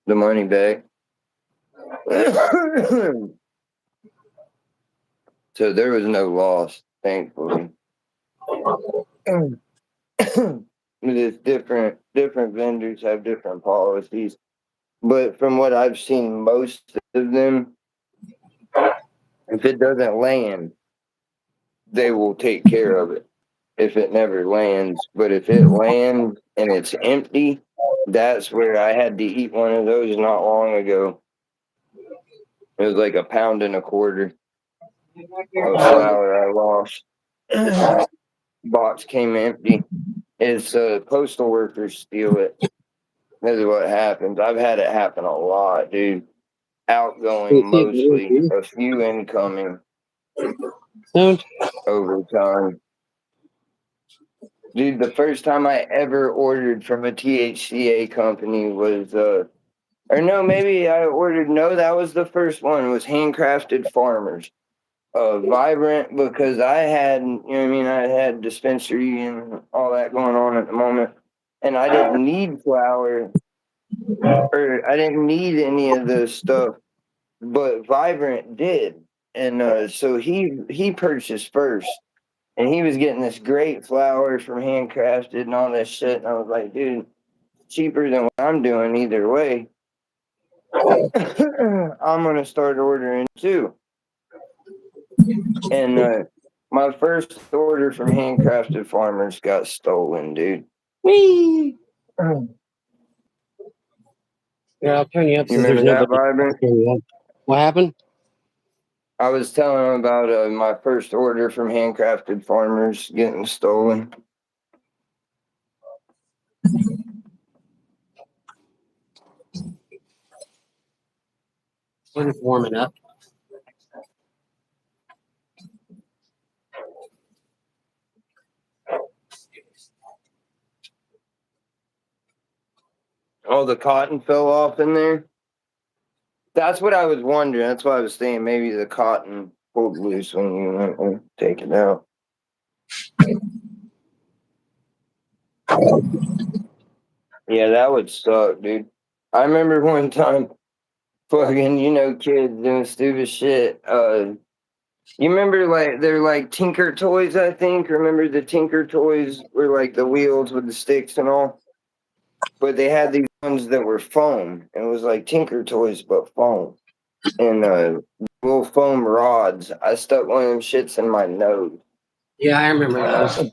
the money back? So there was no loss, thankfully. It's different vendors have different policies. But from what I've seen, most of them, if it doesn't land, they will take care of it if it never lands. But if it lands and it's empty, that's where I had to eat one of those not long ago. It was like 1.25 pounds of flour I lost. Box came empty. It's postal workers steal it. This is what happens. I've had it happen a lot, dude. Outgoing mostly, a few incoming over time. Dude, the first time I ever ordered from a THCA company was, or no, maybe I ordered, no, that was the first one, was Handcrafted Farmers. Vibrant, because I had, you know what I mean, I had dispensary and all that going on at the moment. And I didn't need flour, or I didn't need any of this stuff, but Vibrant did. And so he purchased first. And he was getting this great flour from Handcrafted and all this shit. And I was like, dude, cheaper than what I'm doing either way. I'm going to start ordering too. And my first order from Handcrafted Farmers got stolen, dude. Whee! Yeah, I'll turn you up. You Since remember there's that, nobody. Vibrant? What happened? I was telling him about my first order from Handcrafted Farmers getting stolen. We're just warming up. Oh, the cotton fell off in there? That's what I was wondering. That's why I was saying maybe the cotton pulled loose when you went and take it out. Yeah, that would suck, dude. I remember one time, fucking, kids doing stupid shit. You remember, like, they're like Tinker Toys, I think. Remember the Tinker Toys were like the wheels with the sticks and all? But they had these ones that were foam. It was like Tinker Toys, but foam. And little foam rods. I stuck one of them shits in my nose. Yeah, I remember those.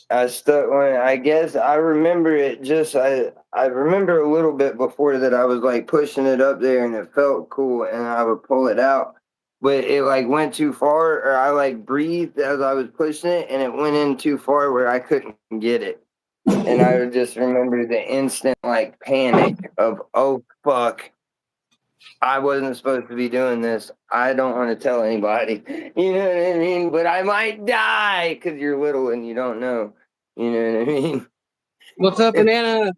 I stuck one. I guess I remember it just. I remember a little bit before that. I was like pushing it up there, and it felt cool, and I would pull it out, but it like went too far, or I like breathed as I was pushing it, and it went in too far where I couldn't get it, and I would just remember the instant like panic of, oh fuck. I wasn't supposed to be doing this. I don't want to tell anybody. You know what I mean? But I might die because you're little and you don't know. You know what I mean? What's up, banana?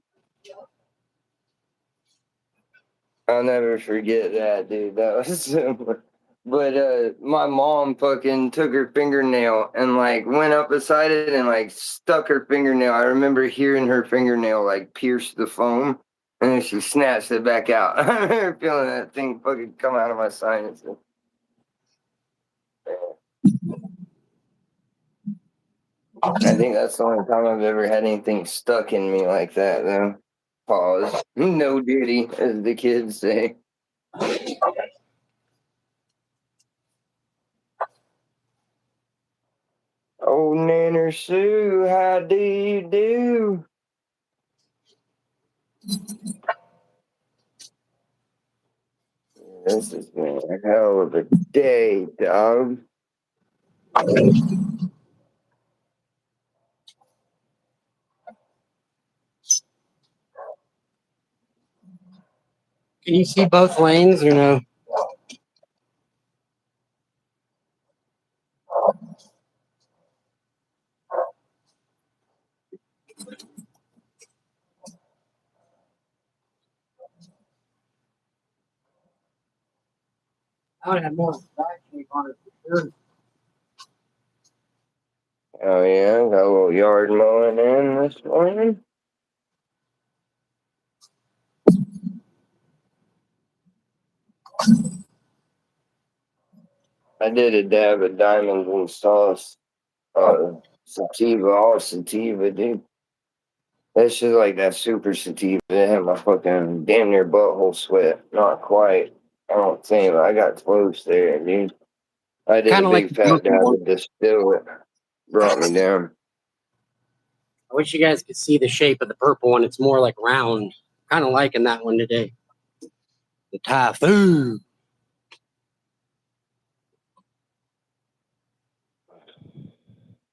I'll never forget that, dude. That was so. But my mom fucking took her fingernail and like went up beside it and like stuck her fingernail. I remember hearing her fingernail like pierce the foam, and then she snatched it back out. I remember feeling that thing fucking come out of my sinuses. I think that's the only time I've ever had anything stuck in me like that, though. Pause. No diddy, as the kids say. Oh, Nanner Sue, how do you do? This has been a hell of a day, dog. Can you see both lanes or no? I would have more back on it for sure. Oh, yeah, got a little yard mowing in this morning. I did a dab of diamonds and sauce. Sativa, all sativa, dude. That's just like that super sativa. It had my fucking damn near butthole sweat. Not quite. I don't think. I got close there, dude. I did Kind a of like big the fat purple dab one. of distill it. Brought me down. I wish you guys could see the shape of the purple one. It's more like round. Kind of liking that one today. The typhoon.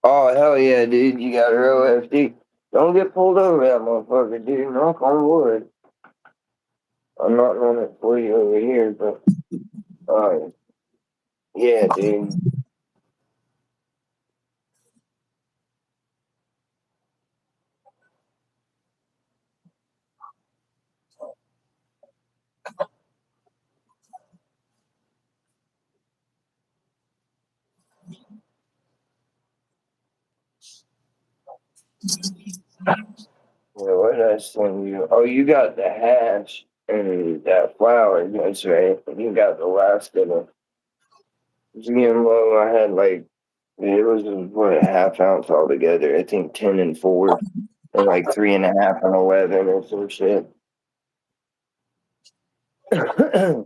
Oh, hell yeah, dude. You got a real FD. Don't get pulled over that motherfucker, dude. Knock on wood. I'm not on it for you over here, but yeah, dude. Yeah, what did I send you? Oh, you got the hash and that flour. That's right. You got the last of it. GMO, I had like, it was what, a half ounce altogether. I think 10 and 4, and like 3.5 and 11 or some shit. I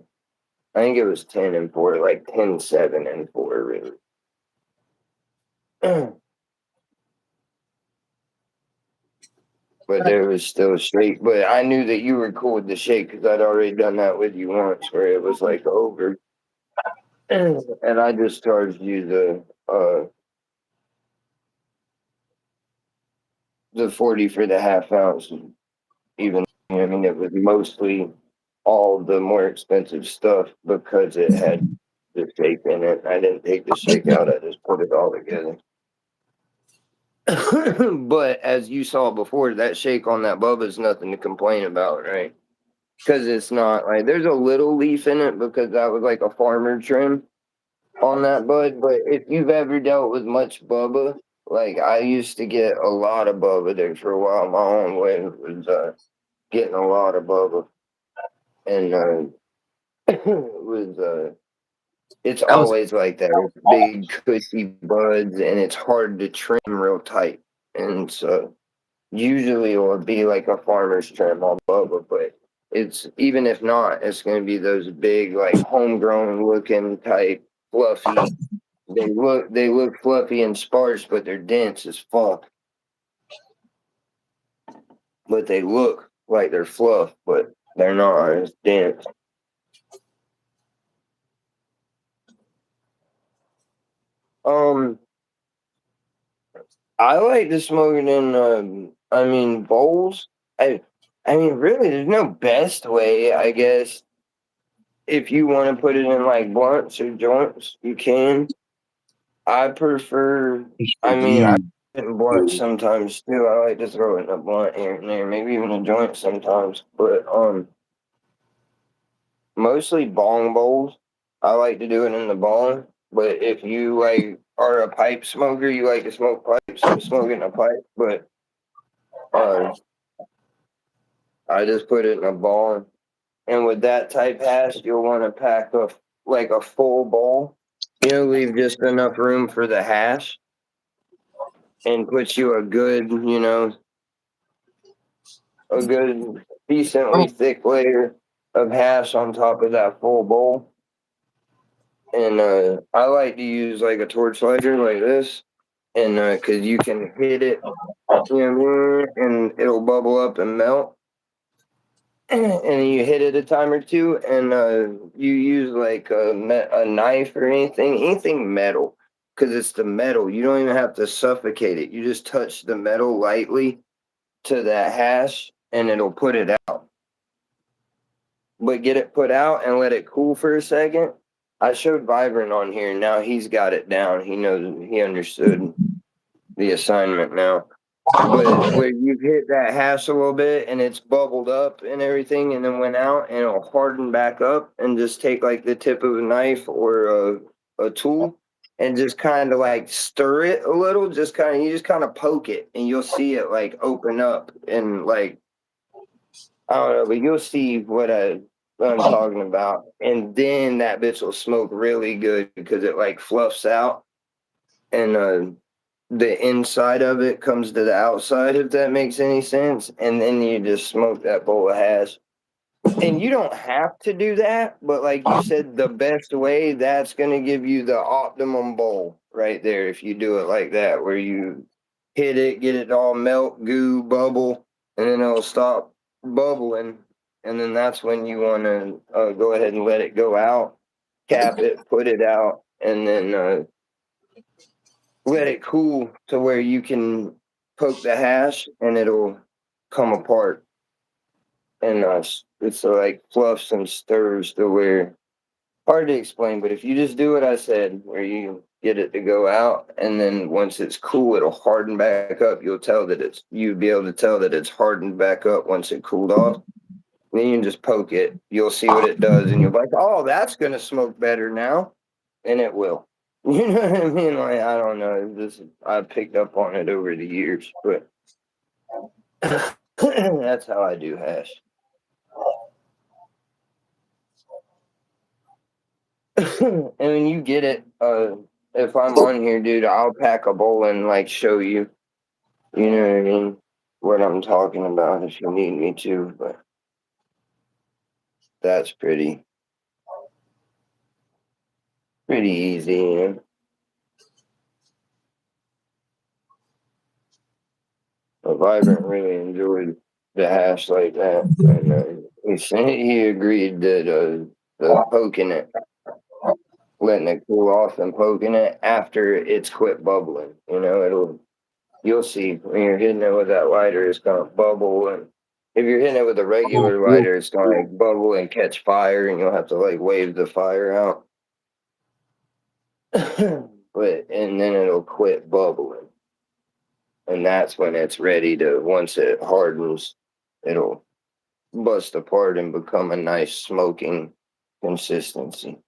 think it was 10 and 4, like 10, 7 and 4, really. But there was still a shake. But I knew that you were cool with the shake because I'd already done that with you once where it was like over. And I just charged you the 40 for the half ounce. Even I mean it was mostly all the more expensive stuff because it had the shake in it. I didn't take the shake out, I just put it all together. But as you saw before, that shake on that Bubba is nothing to complain about, right? Because it's not like there's a little leaf in it because that was like a farmer trim on that bud. But if you've ever dealt with much Bubba, like I used to get a lot of Bubba there for a while. My own way was getting a lot of Bubba, and was it's That was always like that. It's big cushy buds, and it's hard to trim real tight, and so usually it will be like a farmer's trim on Bubba, but it's even if not, it's going to be those big like homegrown looking type fluffy. They look fluffy and sparse, but they're dense as fuck. But they look like they're fluff, but they're not. It's dense. Um, I like to smoke it in. I mean, bowls. I mean, really, there's no best way, I guess. if you want to put it in like blunts or joints, you can. I prefer. I mean, I put it in blunts sometimes too. I like to throw it in a blunt here and there, maybe even a joint sometimes. But mostly bong bowls. I like to do it in the bong. But if you like are a pipe smoker, you like to smoke pipes, smoke it in a pipe. But uh, I just put it in a bong. And with that type hash, you'll want to pack a full bowl. Leave just enough room for the hash, and put you a good decently thick layer of hash on top of that full bowl. And I like to use like a torch lighter like this, and because you can hit it, and it'll bubble up and melt. And you hit it a time or two, and you use like a knife or anything metal, because it's the metal. You don't even have to suffocate it. You just touch the metal lightly to that hash, and it'll put it out. But get it put out and let it cool for a second. I showed Vibrant on here. Now he's got it down. He understood the assignment now. But where you hit that hash a little bit and it's bubbled up and everything, and then went out, and it'll harden back up, and just take like the tip of a knife or a tool and just kind of like stir it a little. You just kind of poke it, and you'll see it like open up, and like, I don't know, but you'll see what I'm talking about. And then that bitch will smoke really good because it like fluffs out, and the inside of it comes to the outside, if that makes any sense. And then you just smoke that bowl of hash. And you don't have to do that, but like you said, the best way, that's going to give you the optimum bowl right there if you do it like that, where you hit it, get it all melt, goo, bubble, and then it'll stop bubbling. And then that's when you want to go ahead and let it go out, cap it, put it out, and then let it cool to where you can poke the hash and it'll come apart. And it's like fluffs and stirs to where, hard to explain, but if you just do what I said, where you get it to go out, and then once it's cool, it'll harden back up. You'll be able to tell that it's hardened back up once it cooled off. And then you can just poke it. You'll see what it does, and you'll be like, oh, that's going to smoke better now. And it will. You know what I mean? Like, I don't know. I picked up on it over the years, but that's how I do hash. And when you get it, if I'm on here, dude, I'll pack a bowl and like show you. You know what I mean? What I'm talking about if you need me to, but that's pretty easy, But Vibrant really enjoyed the hash like that, and he agreed that the poking it, letting it cool off, and poking it after it's quit bubbling. You'll see when you're hitting it with that lighter, it's gonna bubble, and if you're hitting it with a regular lighter, it's gonna like bubble and catch fire, and you'll have to like wave the fire out. And then it'll quit bubbling, and that's when it's ready to. Once it hardens, it'll bust apart and become a nice smoking consistency.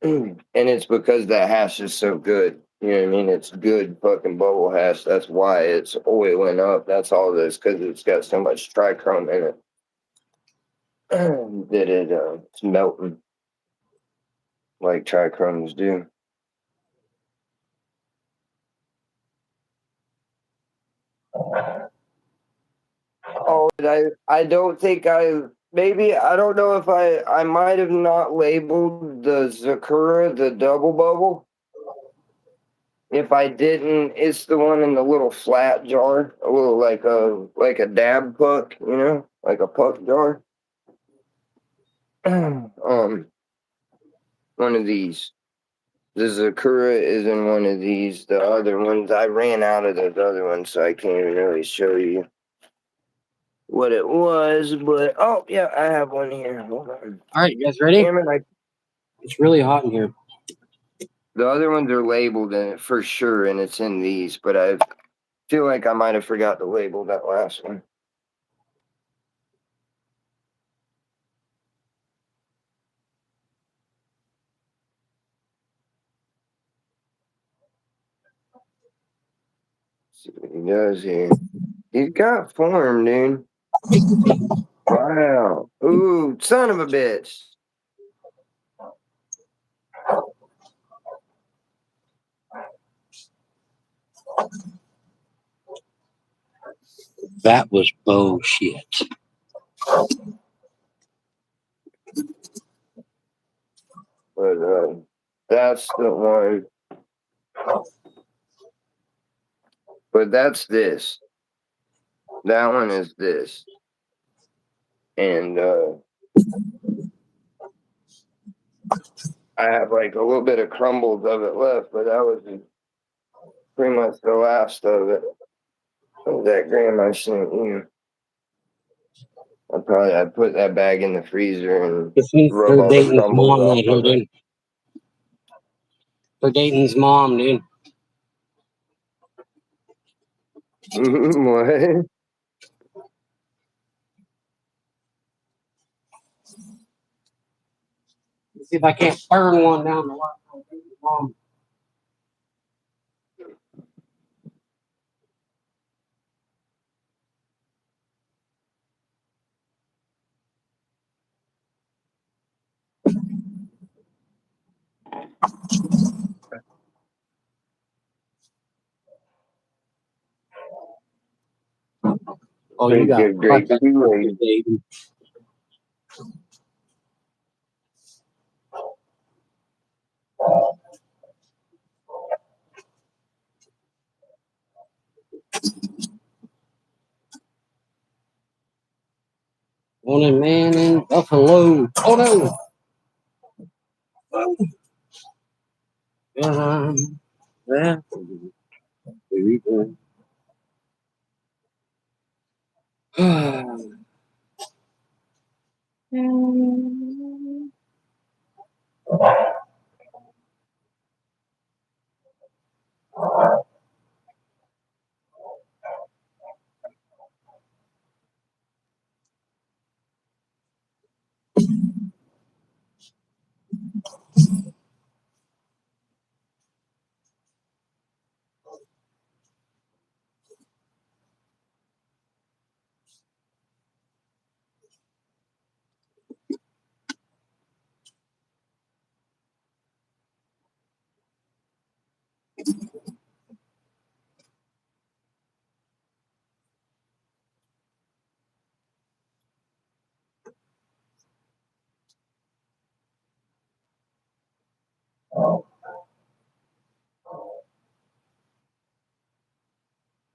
And it's because that hash is so good. You know what I mean? It's good fucking bubble hash. That's why it's oiling up. That's all this, because it's got so much trichrome in it that it's melting like trichromes do. Oh, and I don't think I don't know if I might have not labeled the Zakura the double bubble. If I didn't, it's the one in the little flat jar, a little like a dab puck, like a puck jar. One of these. The Zakura is in one of these. The other ones, I ran out of those other ones, so I can't even really show you. what it was, but oh yeah, I have one here. Hold on. All right, you guys ready? Damn it, It's really hot in here. the other ones are labeled in it for sure, and it's in these, but I feel like I might have forgot to label that last one. See what he does here. He's got form, dude. Wow. Ooh, son of a bitch. That was bullshit. But that's the one. But that's this. That one is this. And I have like a little bit of crumbles of it left, but that was pretty much the last of it. Of that gram I sent you. I'd put that bag in the freezer and This is rub for all the Dayton's crumbles mom off right here, of it. dude. For Dayton's mom, dude. What? Let's see if I can't burn one down the line. Mom. Oh, you Pretty got good, fucked great up Kool-Aid. Dayton. Wanted man in Buffalo. Oh no. Yeah. Here we go.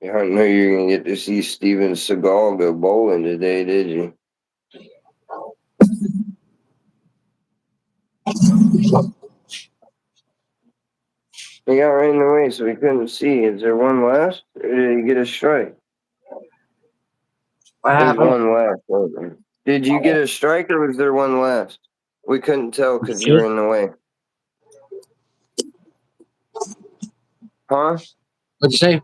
I didn't know you were going to get to see Steven Seagal go bowling today, did you? He got right in the way, so we couldn't see. Is there one left? Or did he get a strike? What There's happened? one left. Okay. Did you get a strike, or was there one left? We couldn't tell because you were in the way. Huh? What'd you say?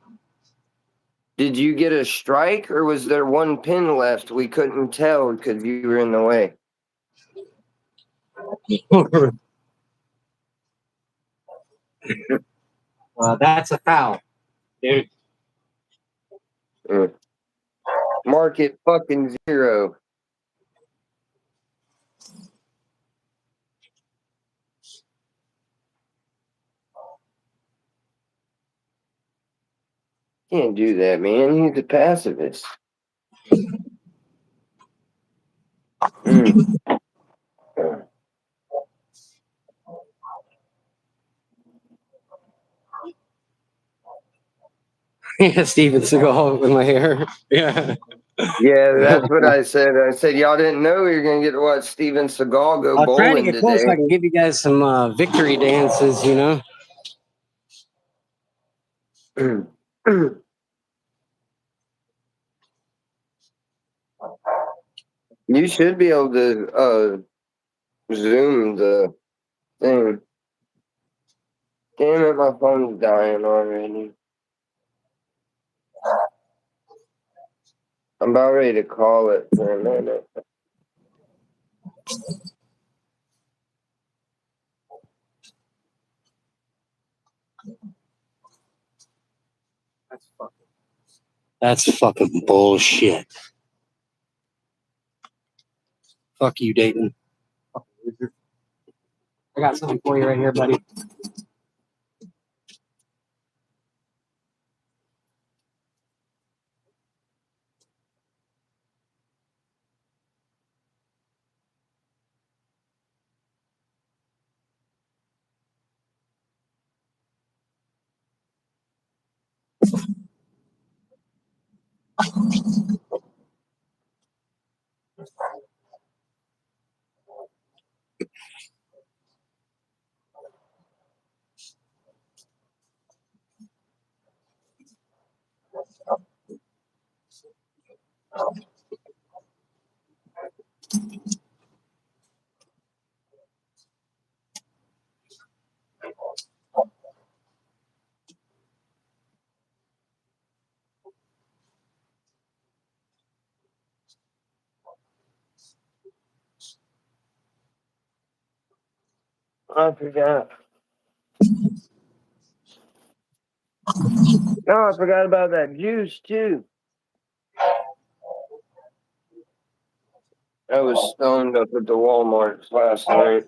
Did you get a strike, or was there one pin left? We couldn't tell because you were in the way. That's a foul, dude. Mark it fucking 0. Can't do that, man. He's a pacifist. Mm. Yeah, Steven Seagal with my hair. Yeah. Yeah, that's what I said. I said y'all didn't know we were gonna get to watch Steven Seagal go I'm trying to bowling get close so I today. can give you guys some victory dances, you know? You should be able to zoom the thing. Damn it, my phone's dying already. I'm about ready to call it for a minute. That's fucking bullshit. Fuck you, Dayton. I got something for you right here, buddy. I forgot. No, I forgot about that juice too. I was stoned up at the Walmart last night.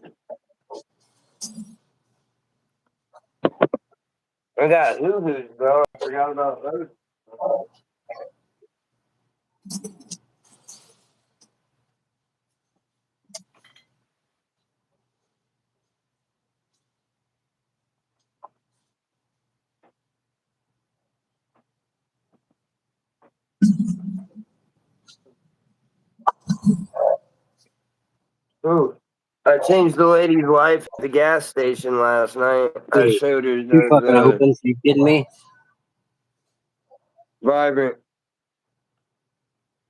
I got hoo-hoos, bro. I forgot about those. Ooh. I changed the lady's life at the gas station last night. I Wait, showed her you fucking those open? You kidding me? Vibrant.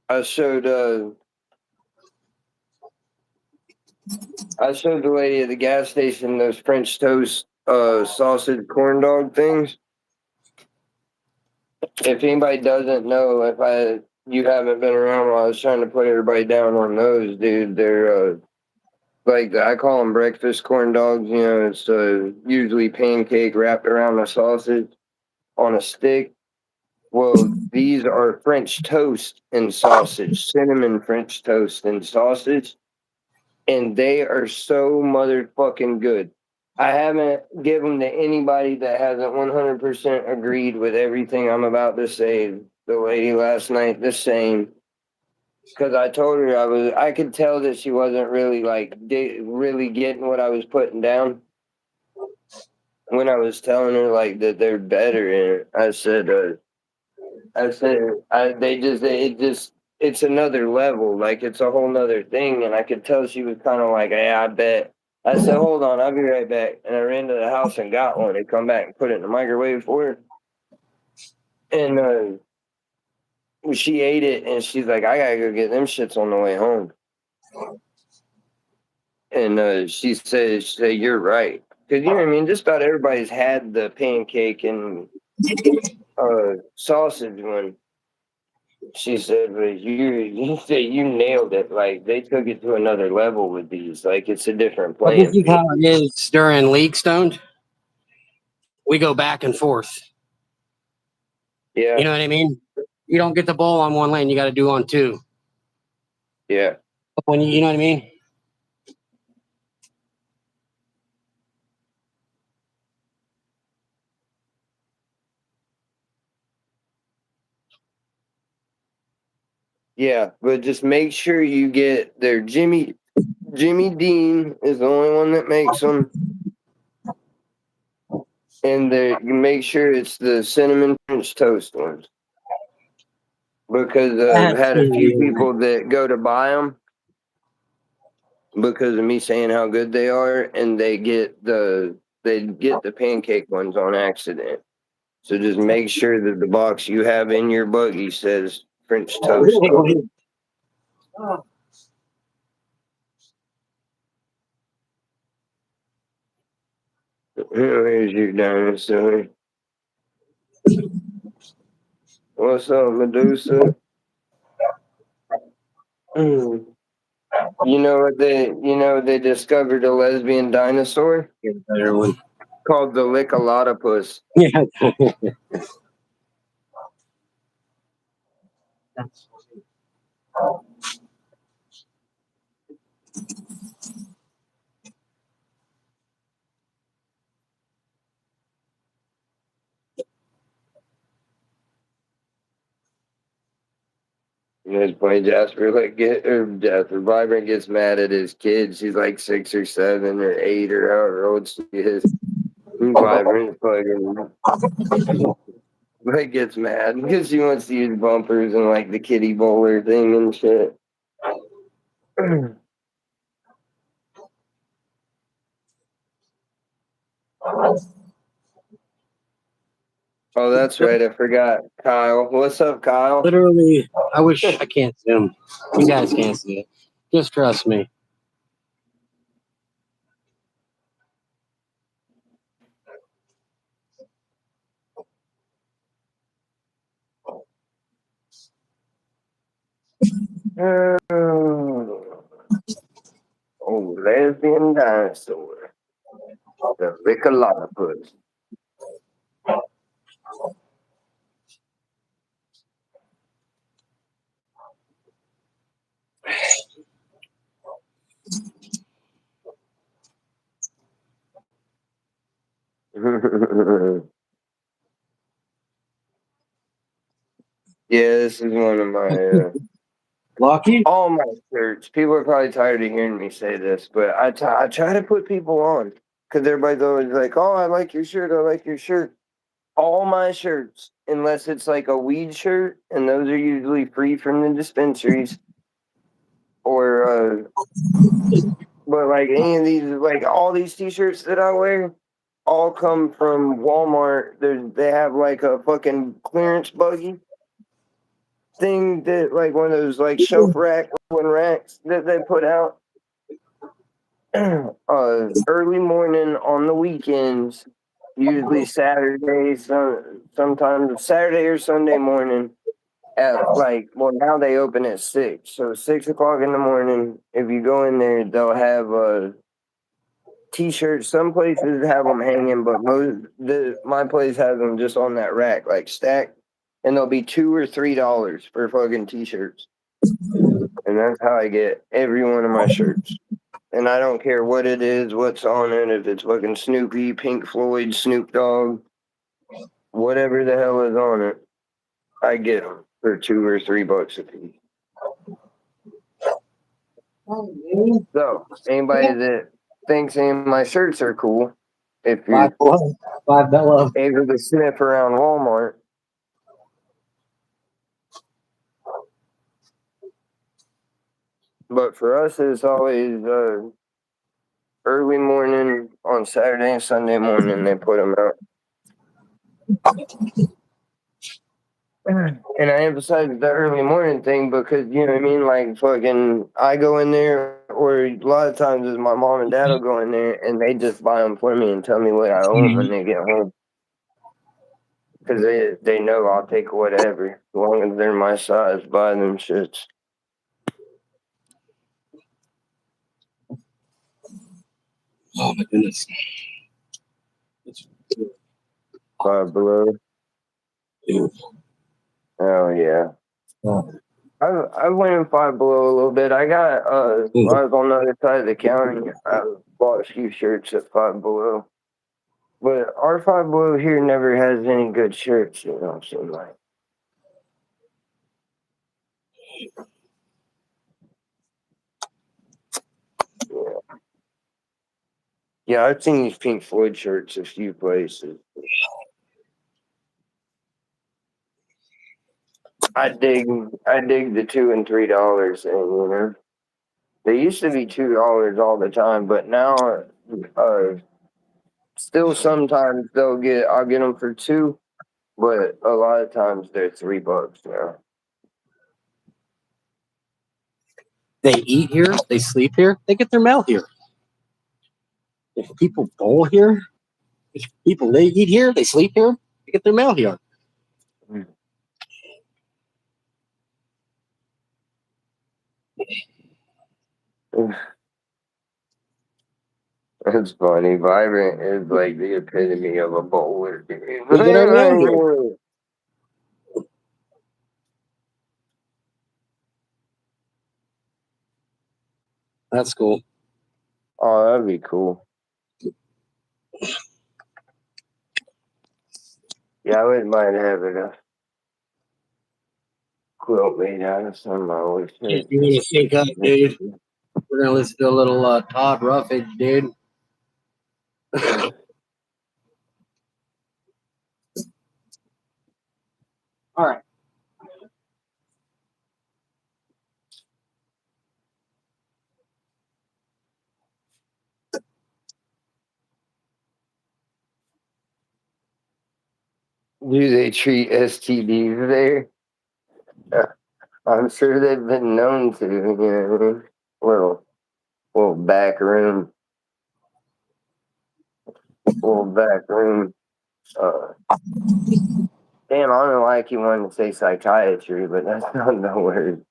I showed the lady at the gas station those French toast sausage corn dog things. If anybody doesn't know, you haven't been around while I was trying to put everybody down on those, dude, they're like I call them breakfast corn dogs. You know, it's usually pancake wrapped around a sausage on a stick. Well, these are French toast and sausage, cinnamon French toast and sausage, and they are so motherfucking good. I haven't given to anybody that hasn't 100% agreed with everything I'm about to say. The lady last night, the same. Because I told her I could tell that she wasn't really really getting what I was putting down. When I was telling her like that they're better, and it's another level, like it's a whole nother thing, and I could tell she was kind of like, yeah, I bet. I said, hold on, I'll be right back, and I ran to the house and got one and come back and put it in the microwave for her, and she ate it, and she's like, I gotta go get them shits on the way home. And she said, you're right. Because, you know what I mean? Just about everybody's had the pancake and sausage one. She said, but you nailed it. Like, they took it to another level with these. Like, it's a different Well, this playing is how field. it is during League Stoned. We go back and forth. Yeah. You know what I mean? You don't get the ball on one lane, you got to do on two. Yeah. When you know what I mean? Yeah. But just make sure you get their Jimmy Dean is the only one that makes them. And you make sure it's the cinnamon French toast ones. Because I've That's had a few people that go to buy them because of me saying how good they are, and they get the pancake ones on accident. So just make sure that the box you have in your buggy says French toast on it. Here's your dinosaur. What's up, Medusa? Mm. They discovered a lesbian dinosaur Get a better one. called the Lickalotopus. Yeah. And his boy Jasper Jasper Vibrant gets mad at his kids. He's like 6 or 7 or 8 or however old she is. And Vibrant fucking like gets mad because she wants to use bumpers and like the kitty bowler thing and shit. Oh, that's right. I forgot. Kyle. What's up, Kyle? Literally, I wish I can't see him. You guys can't see it. Just trust me. Oh, lesbian dinosaur. The Lickalotopus. Yeah, this is one of my Lucky? all my shirts. People are probably tired of hearing me say this, but I try to put people on because everybody's always like, "Oh, I like your shirt. I like your shirt." All my shirts, unless it's like a weed shirt, and those are usually free from the dispensaries, or but like any of these, like all these T-shirts that I wear, all come from Walmart. They have like a fucking clearance buggy thing that like one of those like shelf rack racks that they put out early morning on the weekends, usually Saturday, sometimes Saturday or Sunday morning at like, well, now they open at 6, so 6 o'clock in the morning. If you go in there, they'll have t-shirts. Some places have them hanging, but my place has them just on that rack, like stacked, and they'll be $2 or $3 for fucking t-shirts. And that's how I get every one of my shirts. And I don't care what it is, what's on it, if it's fucking Snoopy, Pink Floyd, Snoop Dogg, whatever the hell is on it, I get them for $2 or $3 a piece. So, anybody that thinks any of my shirts are cool, if you're $5. able to sniff around Walmart, but for us, it's always early morning on Saturday and Sunday morning. They put them out. And I emphasize the early morning thing because, you know what I mean? Like, fucking, I go in there, or a lot of times is my mom and dad will go in there and they just buy them for me and tell me what I want when they get home. Because they know I'll take whatever, as long as they're my size, buy them shits. Oh my goodness. Five Below. Oh, yeah. Oh. I went in Five Below a little bit. I got, I was on the other side of the county. I bought a few shirts at Five Below. But our Five Below here never has any good shirts, you know what I'm saying? Like, yeah. Yeah, I've seen these Pink Floyd shirts a few places. I dig the $2 and $3 thing, you know. They used to be $2 all the time, but now, still sometimes I'll get them for 2, but a lot of times they're $3 now. They eat here. They sleep here. They get their mail here. If people bowl here, People, they eat here, they sleep here, they get their mail here. That's funny. Vibrant is like the epitome of a bowler. We get our mail here. That's cool. Oh, that'd be cool. Yeah, I wouldn't mind having a quilt made out of some of my old If shit. you want to sync up, dude, we're gonna listen to a little Todd Ruffage, dude. All right. Do they treat STDs there? I'm sure they've been known to, you know what I mean? Little back room. Little back room. Damn, I don't like you wanted to say psychiatry, but that's not the word.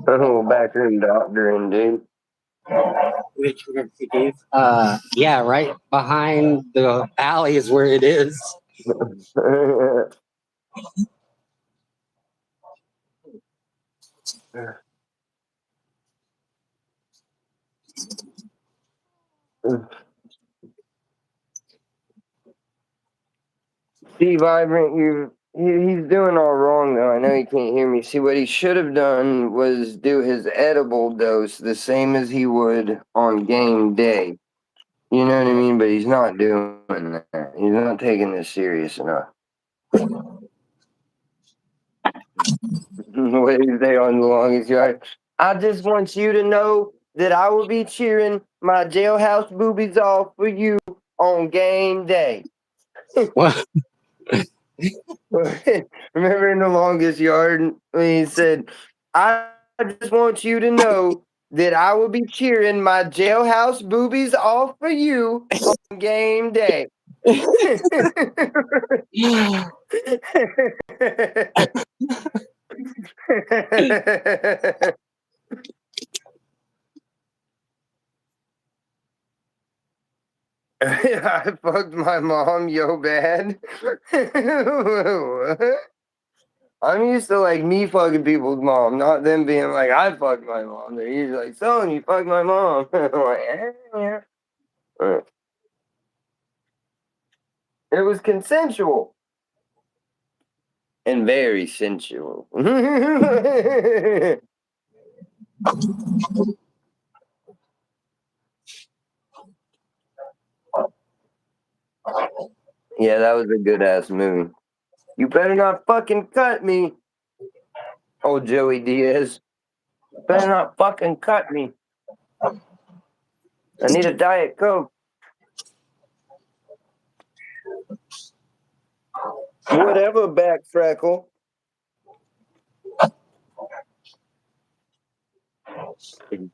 A little back room doctoring, dude. Which yeah, right behind the alley is where it is. See, Vibrant, he's doing all wrong though. I know he can't hear me. See, what he should have done was do his edible dose the same as he would on game day. You know what I mean? But he's not doing that. He's not taking this serious enough. What is they on the longest yard? I just want you to know that I will be cheering my jailhouse boobies off for you on game day. What? Remember in the longest yard when he said, I just want you to know that I will be cheering my jailhouse boobies off for you on game day. I fucked my mom yo bad. I'm used to like me fucking people's mom, not them being like I fucked my mom. They're usually like, "Son, you fucked my mom." I'm like, yeah. It was consensual and very sensual. Yeah, that was a good ass movie. You better not fucking cut me, oh Joey Diaz. Better not fucking cut me. I need a Diet Coke. Whatever, back freckle. He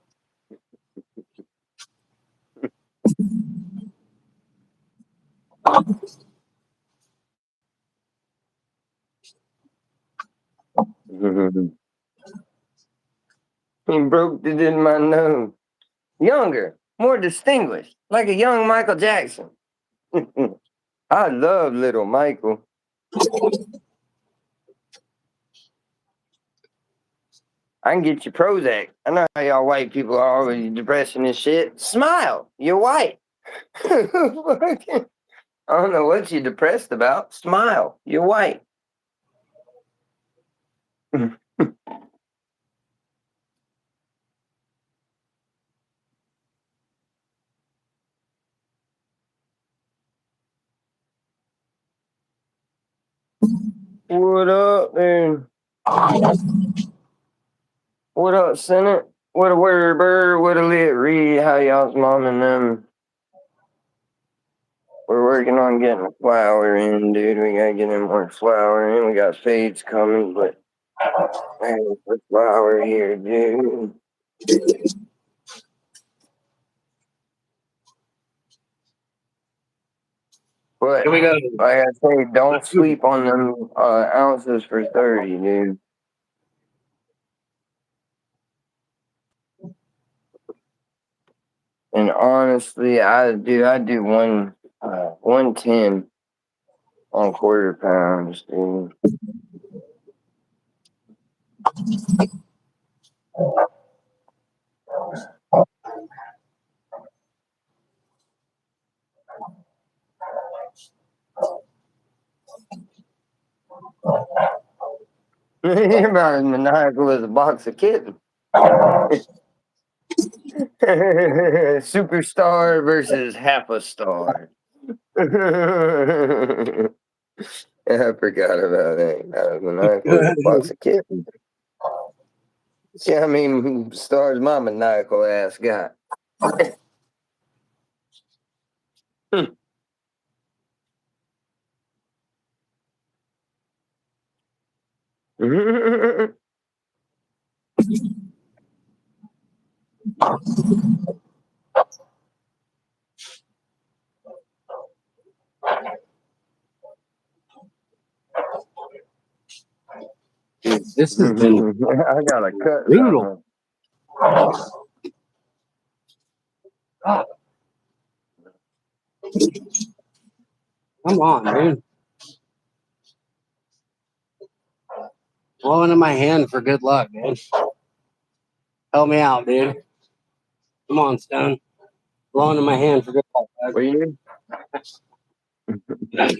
broke it in my nose. Younger, more distinguished, like a young Michael Jackson. I love little Michael. I can get you Prozac. I know how y'all white people are always depressing and shit. Smile, you're white. I don't know what you're depressed about. Smile, you're white. What up, man? What up, Senate? What a word, bird? What a lit read? How y'all's mom and them? We're working on getting a flower in, dude. We gotta get in more flower in. We got fades coming, but man, the flower here, dude. But Here we go. like I say, don't sleep on them ounces for 30, dude. And honestly, I do 110 on quarter pounds, dude. You're about as maniacal as a box of kittens. Superstar versus half a star. I forgot about that. About as maniacal as a box of kittens. See how many stars my maniacal ass got. This has been I gotta cut brutal. something. Come on, dude. Blow into my hand for good luck, dude. Help me out, dude. Come on, Stone. Blow into my hand for good luck, What do you dog.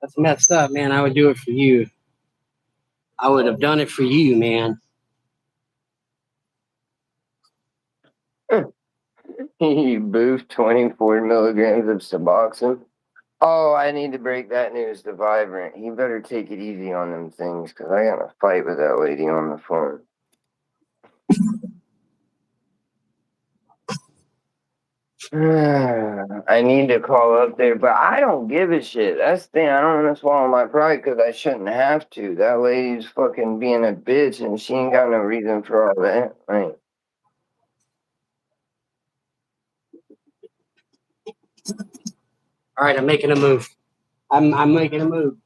That's messed up, man. I would do it for you. I would have done it for you, man. You boost 24 milligrams of Suboxone. Oh, I need to break that news to Vibrant. He better take it easy on them things, because I got a fight with that lady on the phone. I need to call up there, but I don't give a shit. That's the thing. I don't want to swallow my pride because I shouldn't have to. That lady's fucking being a bitch, and she ain't got no reason for all that. Like, All right, I'm making a move. I'm making a move.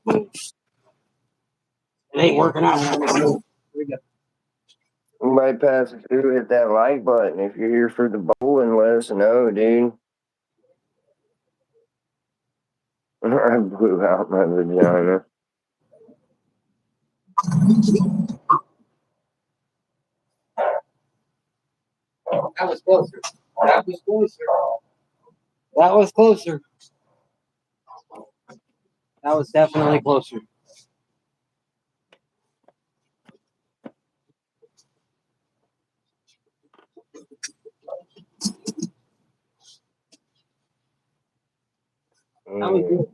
It ain't working out. Here we go. you might pass it through, hit that like button. If you're here for the bowling, let us know, dude. I blew out my vagina. That was closer. That was closer. That was closer. That was definitely closer. That was good.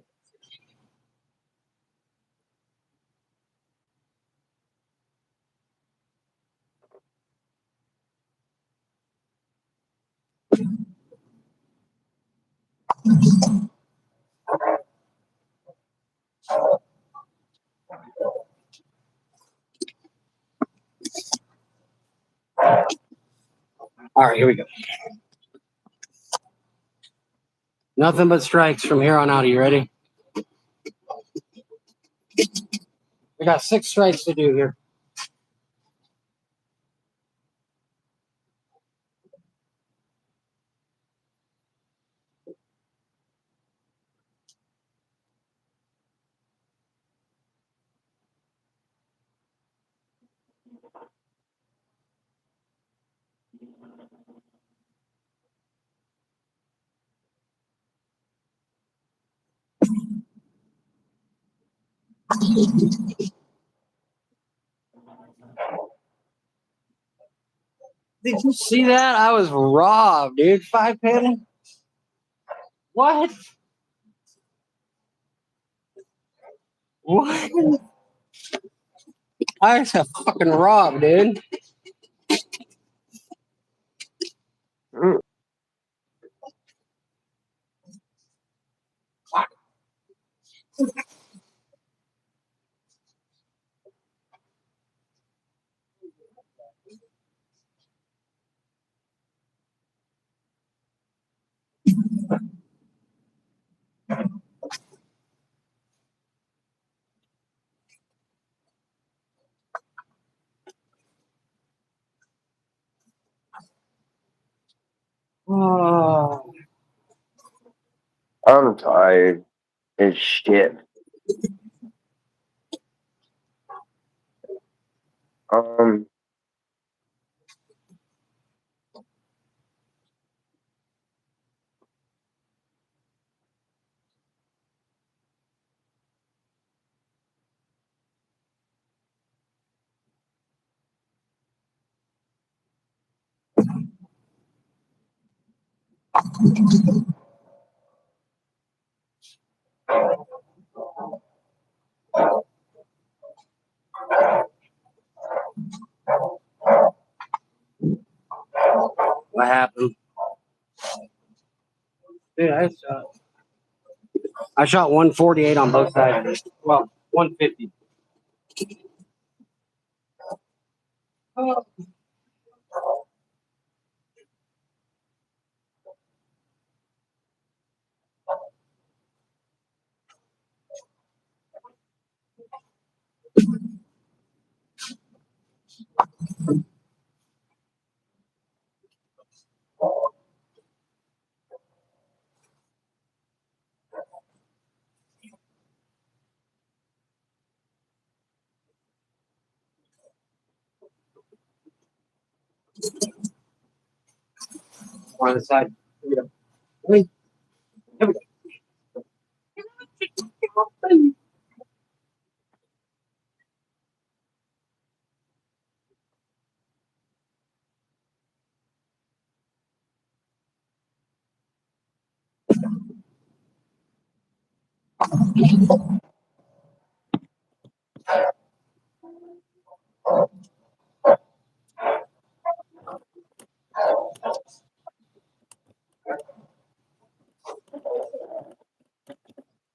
All right, here we go. Nothing but strikes from here on out. Are you ready? We got 6 strikes to do here. Did you see that? I was robbed, dude. 5 penny. What? What? I just got fucking robbed, dude. Oh, I'm tired as shit. Um, what happened? Dude, I shot 148 on both sides. Well, 150. On the side. Here we go. Here we go.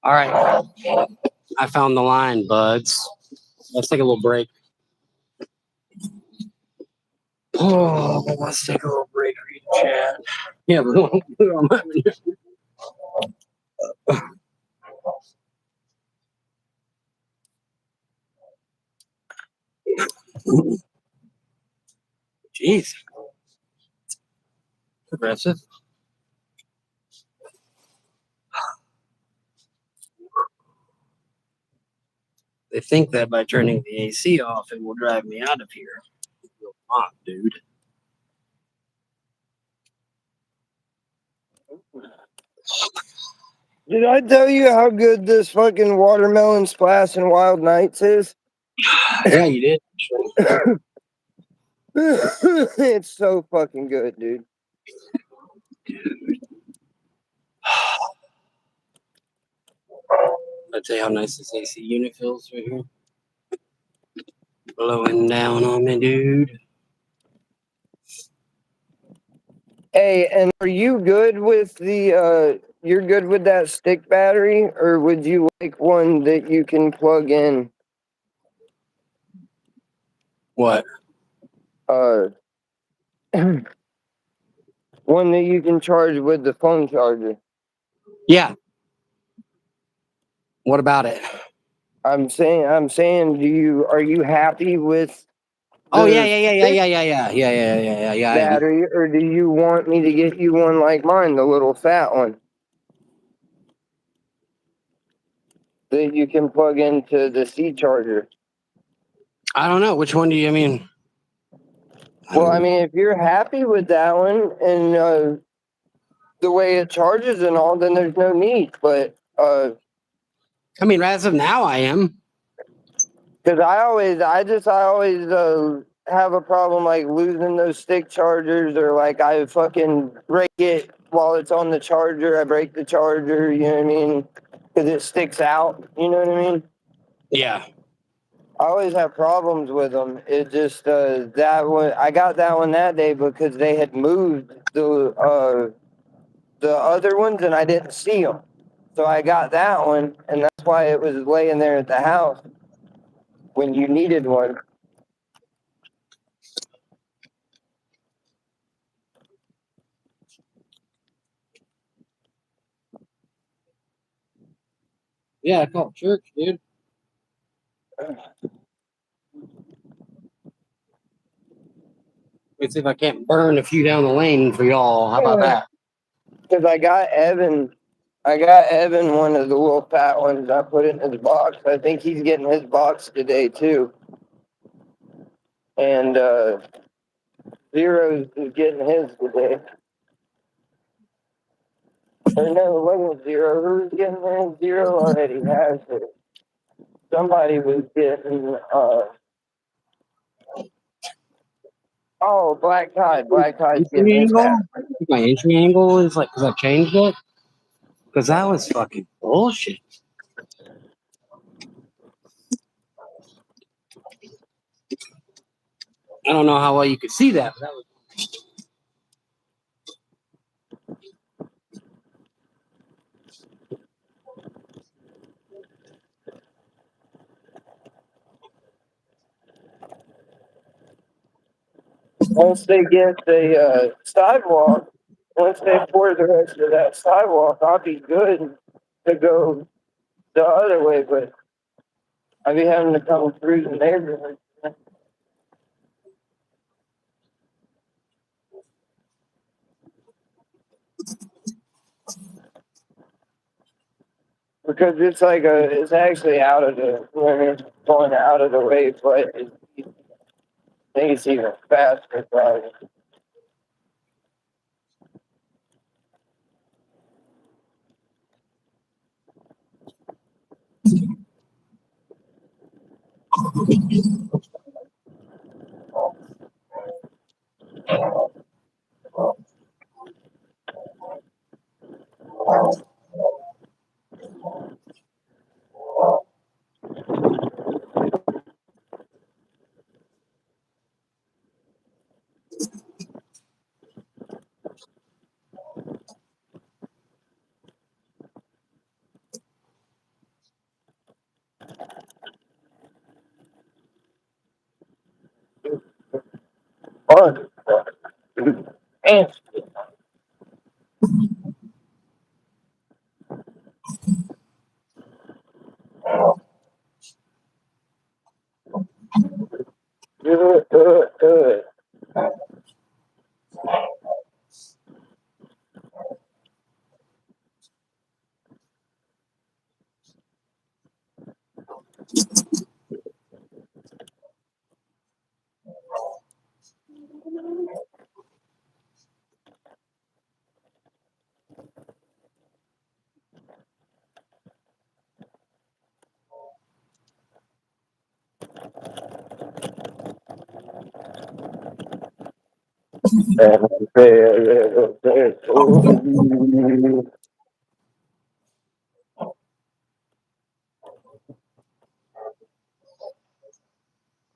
All right. I found the line, buds. Let's take a little break. Oh, let's take a little break. Read the chat. Yeah, jeez, aggressive. They think that by turning the AC off, it will drive me out of here. It will not, dude. did I tell you how good this fucking watermelon splash in Wild Nights is? Yeah, you did. It's so fucking good, dude. I'll tell you how nice this AC unit feels right here. Blowing down on me, dude. Hey, and are you good with the you're good with that stick battery, or would you like one that you can plug in What? uh one that you can charge with the phone charger? Yeah. What about it? I'm saying are you happy with Oh yeah, the yeah, yeah, yeah, stick yeah, yeah, yeah, yeah, yeah, yeah, yeah, yeah. I am. battery, or do you want me to get you one like mine, the little fat one that you can plug into the C charger? I don't know. Which one do you mean? Well, I mean, if you're happy with that one and the way it charges and all, then there's no need. But I mean, as of now, I am. because I always have a problem like losing those stick chargers, or like I fucking break it while it's on the charger. I break the charger, you know what I mean? Because it sticks out, you know what I mean? Yeah. I always have problems with them. It just that one I got that one that day because they had moved the other ones and I didn't see them. So I got that one, and that's why it was laying there at the house when you needed one. Yeah, I call church, dude. Let's see if I can't burn a few down the lane for y'all. How about that? Because I got Evan one of the little fat ones. I put it in his box. I think he's getting his box today too. And Zero's is getting his today. Or no, it wasn't Zero. Who was getting theirs? Zero already has it. Somebody was getting oh, Black Tide. Black Tide's getting Entry his angle? hat. My entry angle is like because I've changed it. Because that was fucking bullshit. I don't know how well you could see that, but that was. Once they get the sidewalk, once they pour the rest of that sidewalk, I'll be good to go the other way, but I'll be having to come through the neighborhood. Because it's actually out of the, going out of the way, but I think it's even faster driving. Fun. And do it.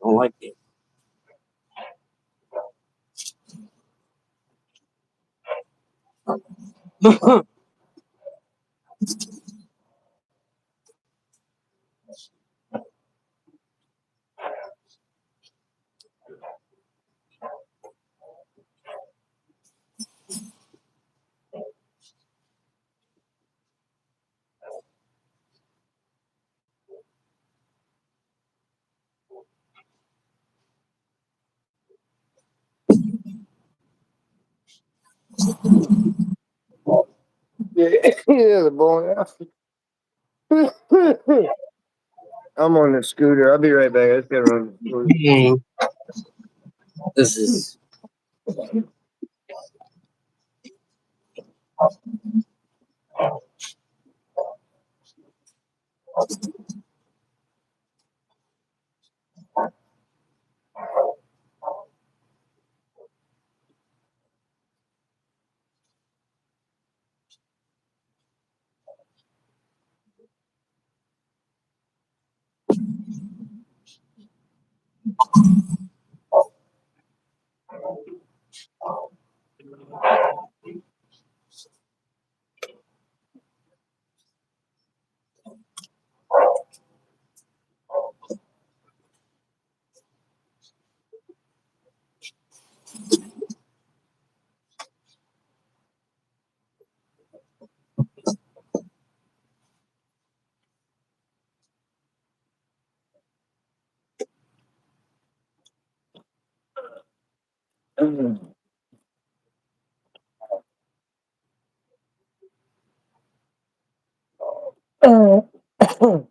I don't like it. Yeah, the boy. I'm on the scooter. I'll be right back. I just gotta run. This is. Mhm. um,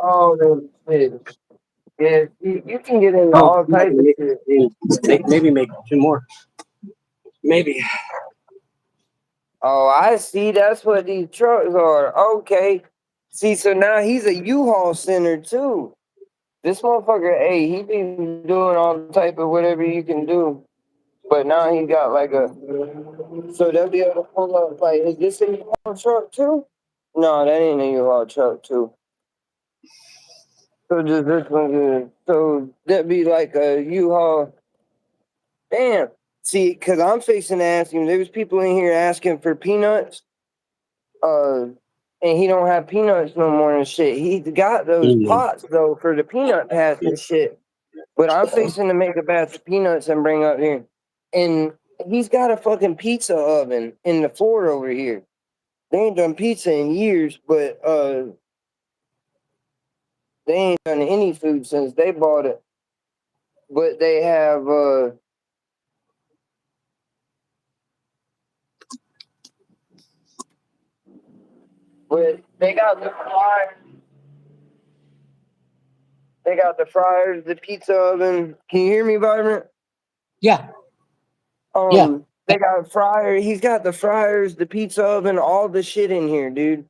oh, those shit. Yeah, you can get into Oh, all types of shit. maybe make two more. Maybe. Oh, I see. That's what these trucks are. Okay. See, so now he's a U-Haul center too. This motherfucker, hey, he be doing all type of whatever you can do. But now he got like a, so they'll be able to pull up, like, is this a U-Haul truck too? No, that ain't a U-Haul truck too. So just this one good. So that'd be like a U-Haul. Damn. See, because I'm fixing to ask him, there was people in here asking for peanuts. And he don't have peanuts no more and shit. He got those pots though for the peanut patch and shit. But I'm fixing to make a batch of peanuts and bring up here. And he's got a fucking pizza oven in the floor over here. They ain't done pizza in years, but they ain't done any food since they bought it. But they have but they got the fryers. They got the fryers, the pizza oven. Can you hear me, Vibrant? Yeah. Yeah. They got fryer. He's got the fryers, the pizza oven, all the shit in here, dude.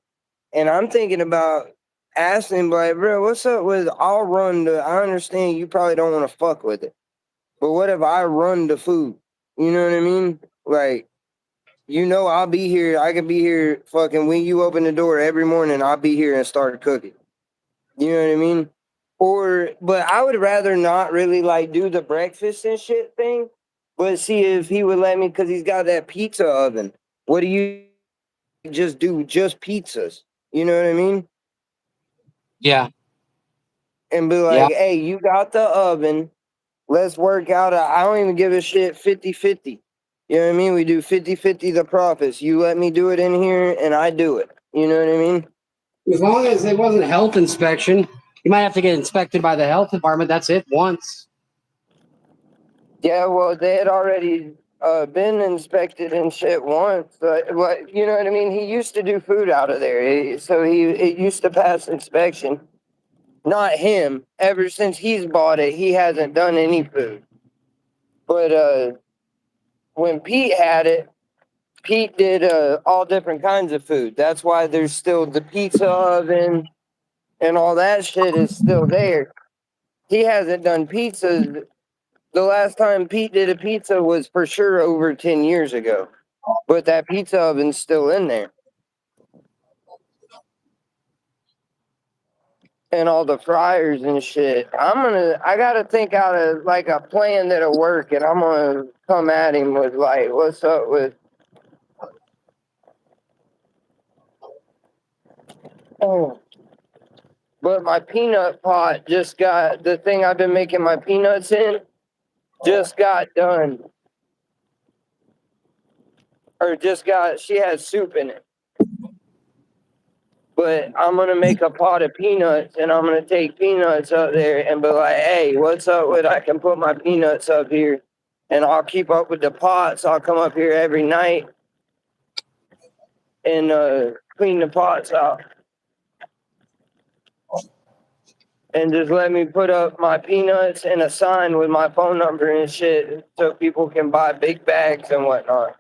And I'm thinking about asking him, like, bro, what's up with I'll run the I understand you probably don't want to fuck with it. But what if I run the food? You know what I mean? Like, I'll be here. I could be here fucking when you open the door every morning, I'll be here and start cooking. You know what I mean? But I would rather not really like do the breakfast and shit thing, but see if he would let me because he's got that pizza oven. What do you just do? Just pizzas. You know what I mean? Yeah. And be Yeah. like, hey, you got the oven. Let's work out. I don't even give a shit 50-50. You know what I mean? We do 50-50 the profits. You let me do it in here and I do it. You know what I mean? As long as it wasn't health inspection, you might have to get inspected by the health department. That's it once. Yeah, well, they had already been inspected and shit once. But you know what I mean? He used to do food out of there, so it used to pass inspection. Not him. Ever since he's bought it, he hasn't done any food. But when Pete had it, Pete did all different kinds of food. That's why there's still the pizza oven and all that shit is still there. He hasn't done pizzas. The last time Pete did a pizza was for sure over 10 years ago. But that pizza oven's still in there. And all the fryers and shit. I gotta think out of like a plan that'll work, and I'm gonna come at him with like, what's up with, oh, but my peanut pot just got, the thing I've been making my peanuts in just got done. Or she has soup in it. But I'm gonna make a pot of peanuts and I'm gonna take peanuts up there and be like, hey, what's up with I can put my peanuts up here and I'll keep up with the pots. I'll come up here every night and clean the pots out. And just let me put up my peanuts and a sign with my phone number and shit so people can buy big bags and whatnot.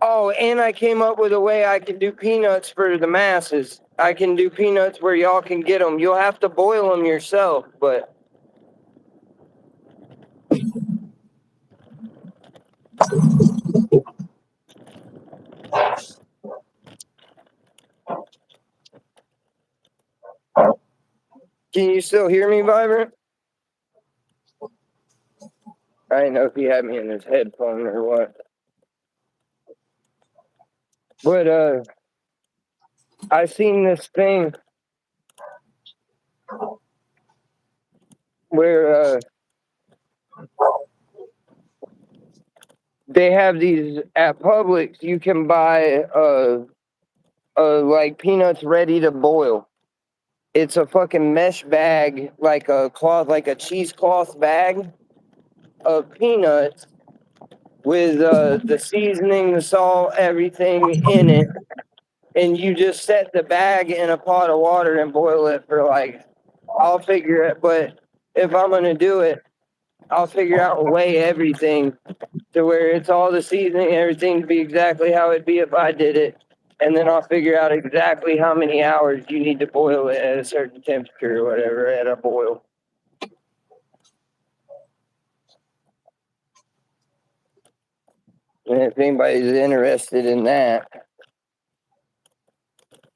Oh, and I came up with a way I can do peanuts for the masses. I can do peanuts where y'all can get them. You'll have to boil them yourself, but can you still hear me, Vibrant? I didn't know if he had me in his headphone or what. But I seen this thing where they have these at Publix. You can buy like peanuts ready to boil. It's a fucking mesh bag, like a cloth, like a cheesecloth bag of peanuts with the seasoning, the salt, everything in it. And you just set the bag in a pot of water and boil it for like, I'll figure it. But if I'm going to do it, I'll figure out and weigh everything to where it's all the seasoning, everything to be exactly how it'd be if I did it. And then I'll figure out exactly how many hours you need to boil it at a certain temperature or whatever at a boil. And if anybody's interested in that,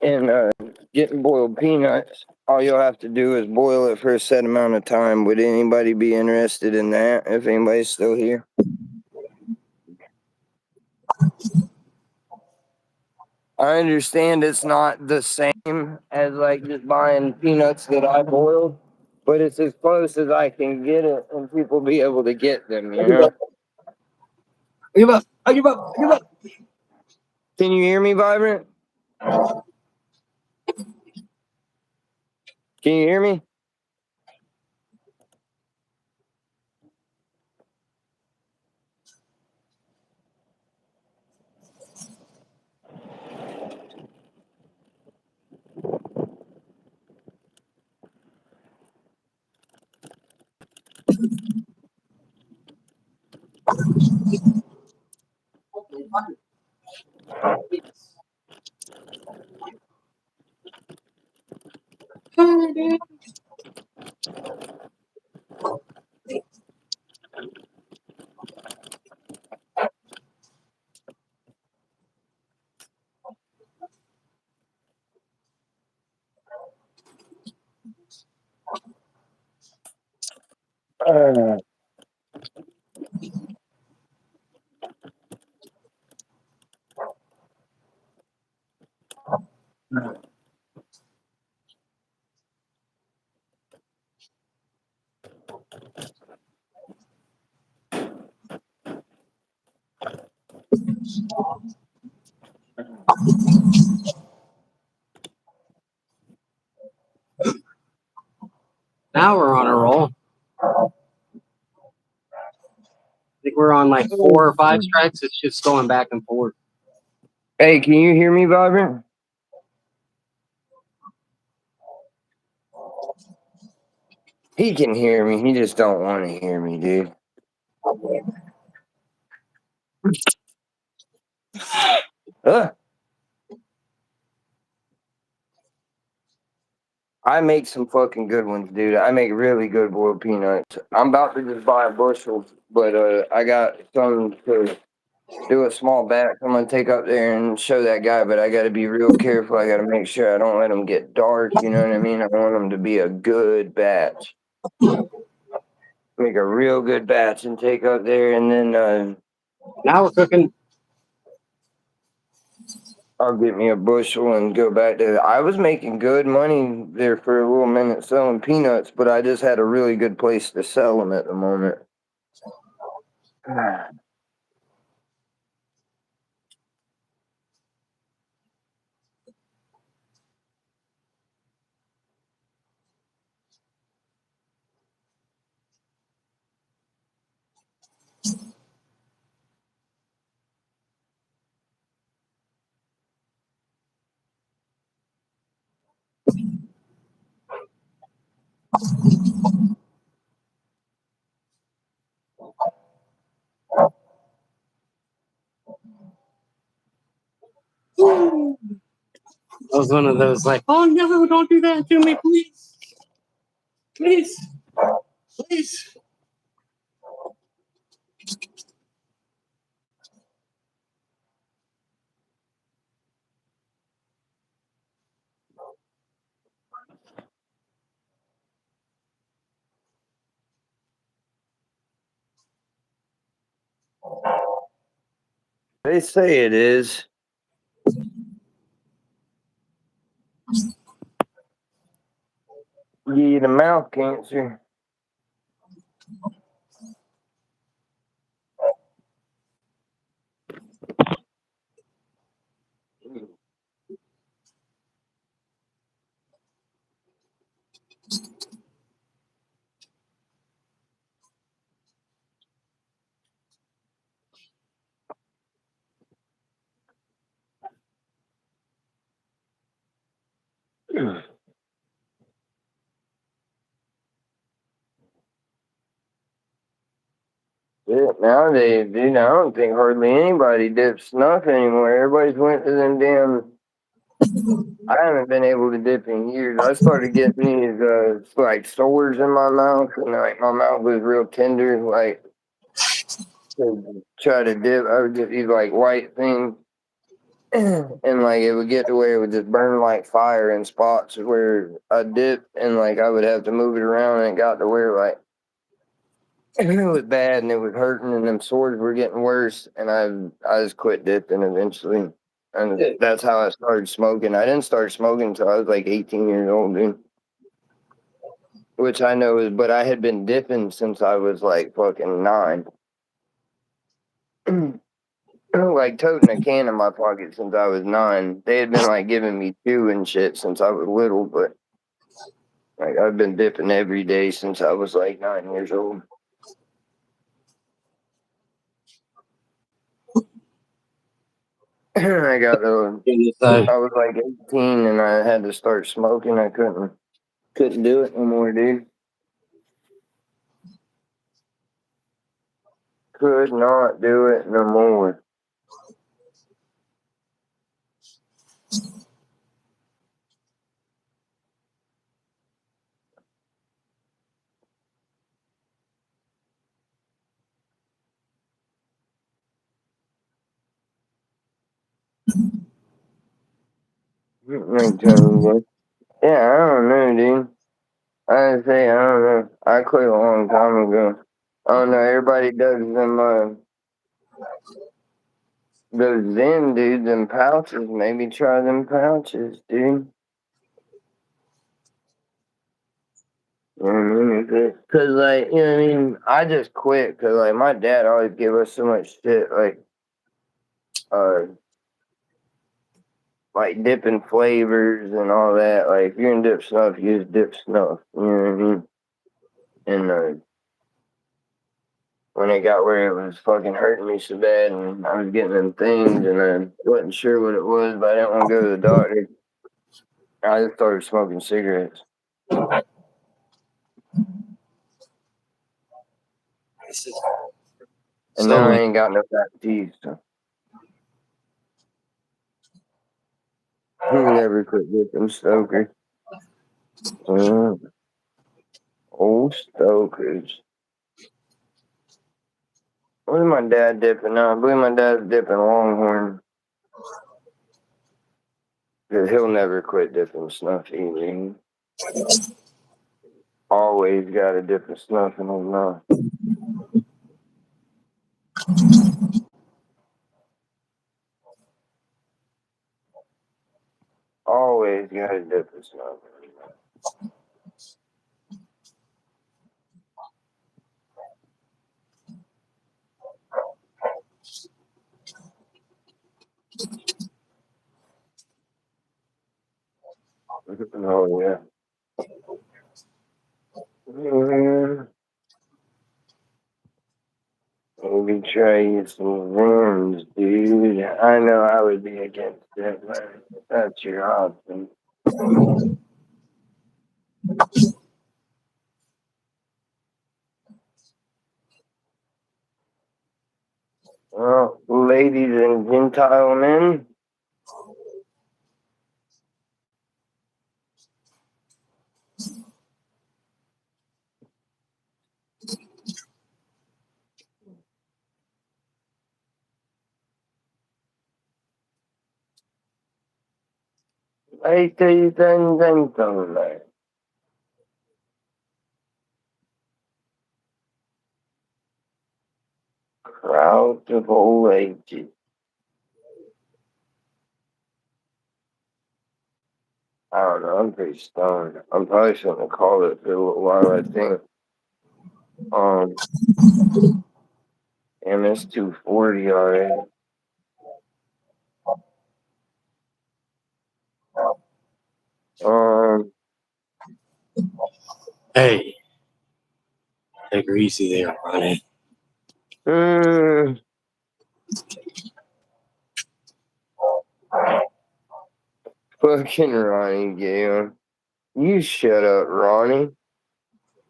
and getting boiled peanuts, all you'll have to do is boil it for a set amount of time. Would anybody be interested in that if anybody's still here? I understand it's not the same as like just buying peanuts that I boiled, but it's as close as I can get it and people be able to get them, you know? I give up. I give up. I give up. Can you hear me, Vibrant? Can you hear me? Uh, Now we're on a roll. I think we're on like 4 or 5 strikes. It's just going back and forth. Hey, can you hear me, Vibrant? He can hear me. He just don't want to hear me, dude. I make some fucking good ones, dude. I make really good boiled peanuts. I'm about to just buy a bushel, but I got some to do a small batch. I'm gonna take up there and show that guy, but I gotta be real careful. I gotta make sure I don't let them get dark. You know what I mean? I want them to be a good batch. Make a real good batch and take up there, and then Now we're cooking. I'll get me a bushel and go back to. I was making good money there for a little minute selling peanuts, but I just had a really good place to sell them at the moment. That was one of those like, oh no, don't do that to me, please. Please. Please. They say it is. You get a mouth cancer. Yeah, nowadays, dude, I don't think hardly anybody dips snuff anymore. Everybody's went to them damn. I haven't been able to dip in years. I started getting these like sores in my mouth, and like my mouth was real tender. Like to try to dip, I would get these like white things, and like it would get to where it would just burn like fire in spots where I dip, and like I would have to move it around, and it got to where like it was bad and it was hurting, and them sores were getting worse, and I just quit dipping eventually, and that's how I started smoking. I didn't start smoking until I was like 18 years old, dude. Which I know is, but I had been dipping since I was like fucking 9. Like toting a can in my pocket since I was 9. They had been like giving me chew and shit since I was little, but like I've been dipping every day since I was like 9 years old. I got the I was like 18 and I had to start smoking. I couldn't do it no more, dude. Could not do it no more. Like, yeah, I don't know, dude. I say I don't know. I quit a long time ago. I don't know. Everybody does them. Those Zen dudes, them pouches. Maybe try them pouches, dude. You know what I mean? Cause like, you know what I mean? I just quit because like my dad always gave us so much shit, uh, like dipping flavors and all that. Like if you're gonna dip snuff, you just dip snuff. You know what I mean? And when it got where it was fucking hurting me so bad, and I was getting them things, and I wasn't sure what it was, but I didn't want to go to the doctor. I just started smoking cigarettes. And now I ain't got no fat teeth, so never quit dipping Stoker. Old Stokers. What is my dad dipping now? I believe my dad's dipping Longhorn. Because he'll never quit dipping snuff either. He always got a dip of snuff in his mouth. Always got a dip of snuff in his mouth. Oh, yeah. Maybe try you some worms, dude. I know I would be against it, but that's your option. Well, ladies and gentlemen, ladies and gentlemen, crowds of all ages. I don't know, I'm pretty stoned. I'm probably shouldn't call it for a little while, I think. MS 240 already. Hey, take her easy there, Ronnie. Fucking Ronnie Gale. You shut up, Ronnie.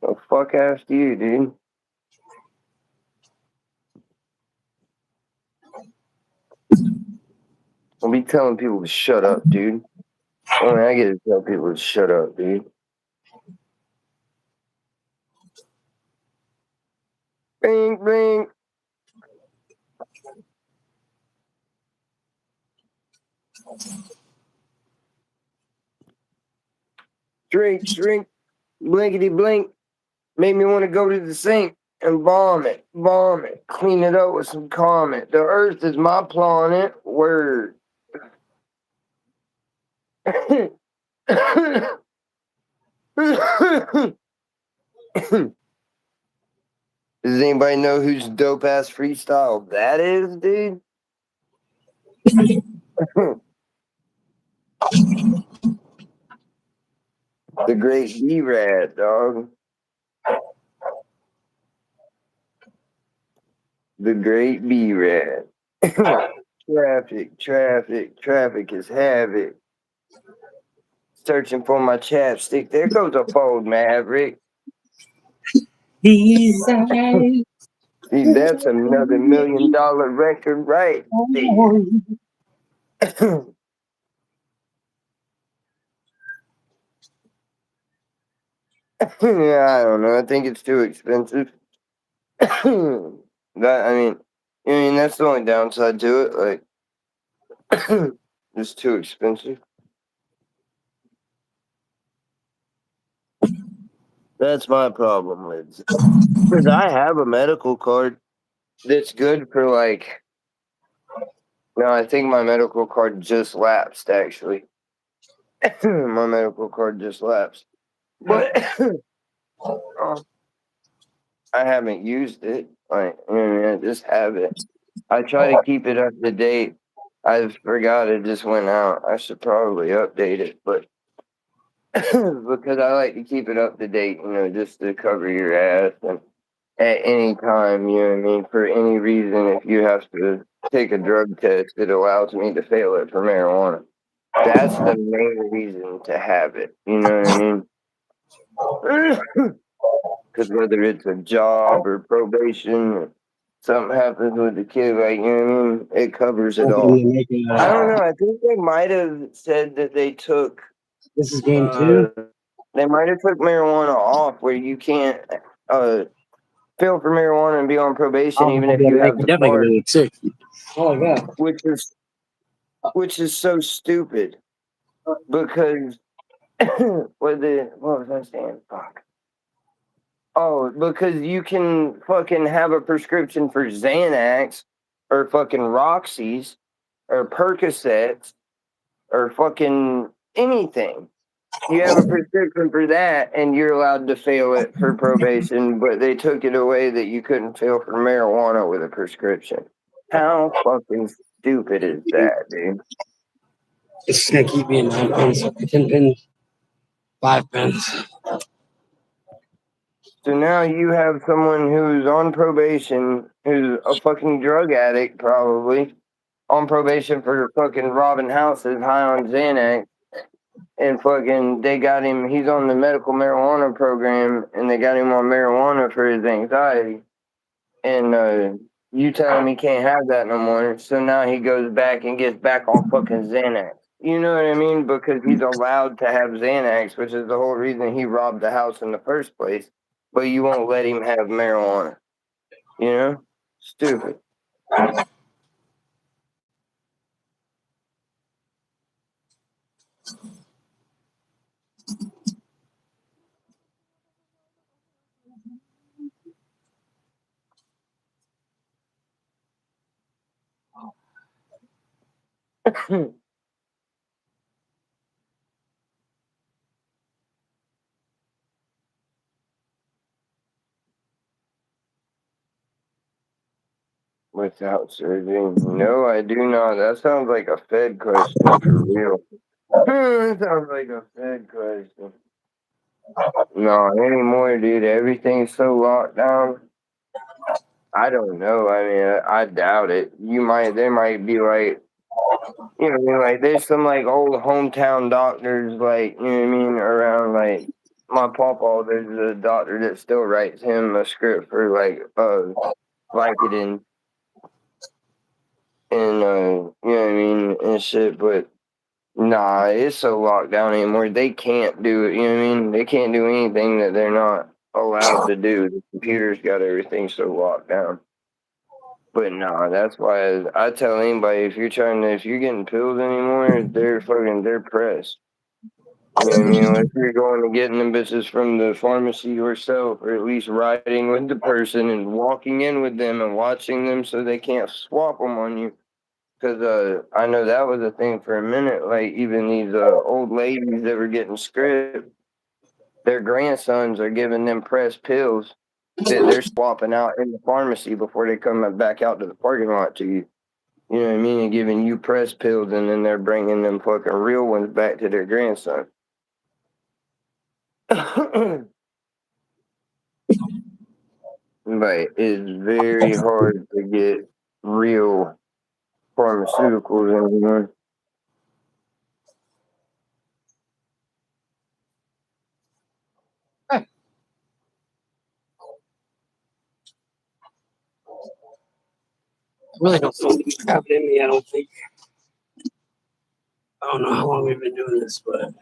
The fuck asked you, dude? I'll be telling people to shut up, dude. Only I get to tell people to shut up, dude. Bing, bing. Drink, blinkety blink. Made me want to go to the sink and vomit, clean it up with some comment. The earth is my planet. Word. Does anybody know whose dope ass freestyle that is, dude? The great B-Rad, dog. The great B-Rad. Traffic is havoc. Searching for my chapstick. There goes a fold, Maverick. These eyes. See, that's another $1 million record right there. Yeah, I don't know. I think it's too expensive. That's the only downside to it. Like, it's too expensive. That's my problem with it. Because I have a medical card that's good for like. No, I think my medical card just lapsed. Actually, my medical card just lapsed, but I haven't used it. I just have it. I try to keep it up to date. I forgot it just went out. I should probably update it, but because I like to keep it up to date, just to cover your ass and at any time, you know what I mean, for any reason, if you have to take a drug test, it allows me to fail it for marijuana. That's the main reason to have it. You know what I mean? Because whether it's a job or probation, or something happens with the kid, like, you know what I mean? It covers it all. I don't know. I think they might have said that they took. This is game 2. They might have took marijuana off where you can't fail for marijuana and be on probation even if you have the card. Oh my god. Which is so stupid because what was I saying? Fuck. Oh, because you can fucking have a prescription for Xanax or fucking Roxy's or Percocets or fucking anything. You have a prescription for that and you're allowed to fail it for probation, but they took it away that you couldn't fail for marijuana with a prescription. How fucking stupid is that, dude? It's gonna keep me in 9 pins, 10 pins, 5 pins. So now you have someone who's on probation, who's a fucking drug addict, probably, on probation for fucking robbing houses, high on Xanax, and fucking they got him, he's on the medical marijuana program, and they got him on marijuana for his anxiety. And you tell him he can't have that no more, so now he goes back and gets back on fucking Xanax. You know what I mean? Because he's allowed to have Xanax, which is the whole reason he robbed the house in the first place. But you won't let him have marijuana. You know? Stupid. Without surgery? No, I do not. That sounds like a Fed question for real. That sounds like a Fed question. No, anymore, dude. Everything's so locked down. I don't know. I mean, I doubt it. They might be like, You know what I mean? Like, there's some, like, old hometown doctors, like, you know what I mean, around, like, my pawpaw, there's a doctor that still writes him a script for, like, Vicodin and, you know what I mean, and shit, but nah, it's so locked down anymore. They can't do it, you know what I mean? They can't do anything that they're not allowed to do. The computer's got everything so locked down. But nah, that's why I tell anybody if you're getting pills anymore, they're pressed. You know what I mean? If you're going to getting them bitches from the pharmacy yourself, or at least riding with the person and walking in with them and watching them so they can't swap them on you. Because I know that was a thing for a minute. Like, even these old ladies that were getting script, their grandsons are giving them pressed pills that they're swapping out in the pharmacy before they come back out to the parking lot to you. You know what I mean? And giving you pressed pills, and then they're bringing them fucking real ones back to their grandson. But it's very hard to get real pharmaceuticals anymore. I really don't feel like have it in me. I don't think. I don't know how long we've been doing this, but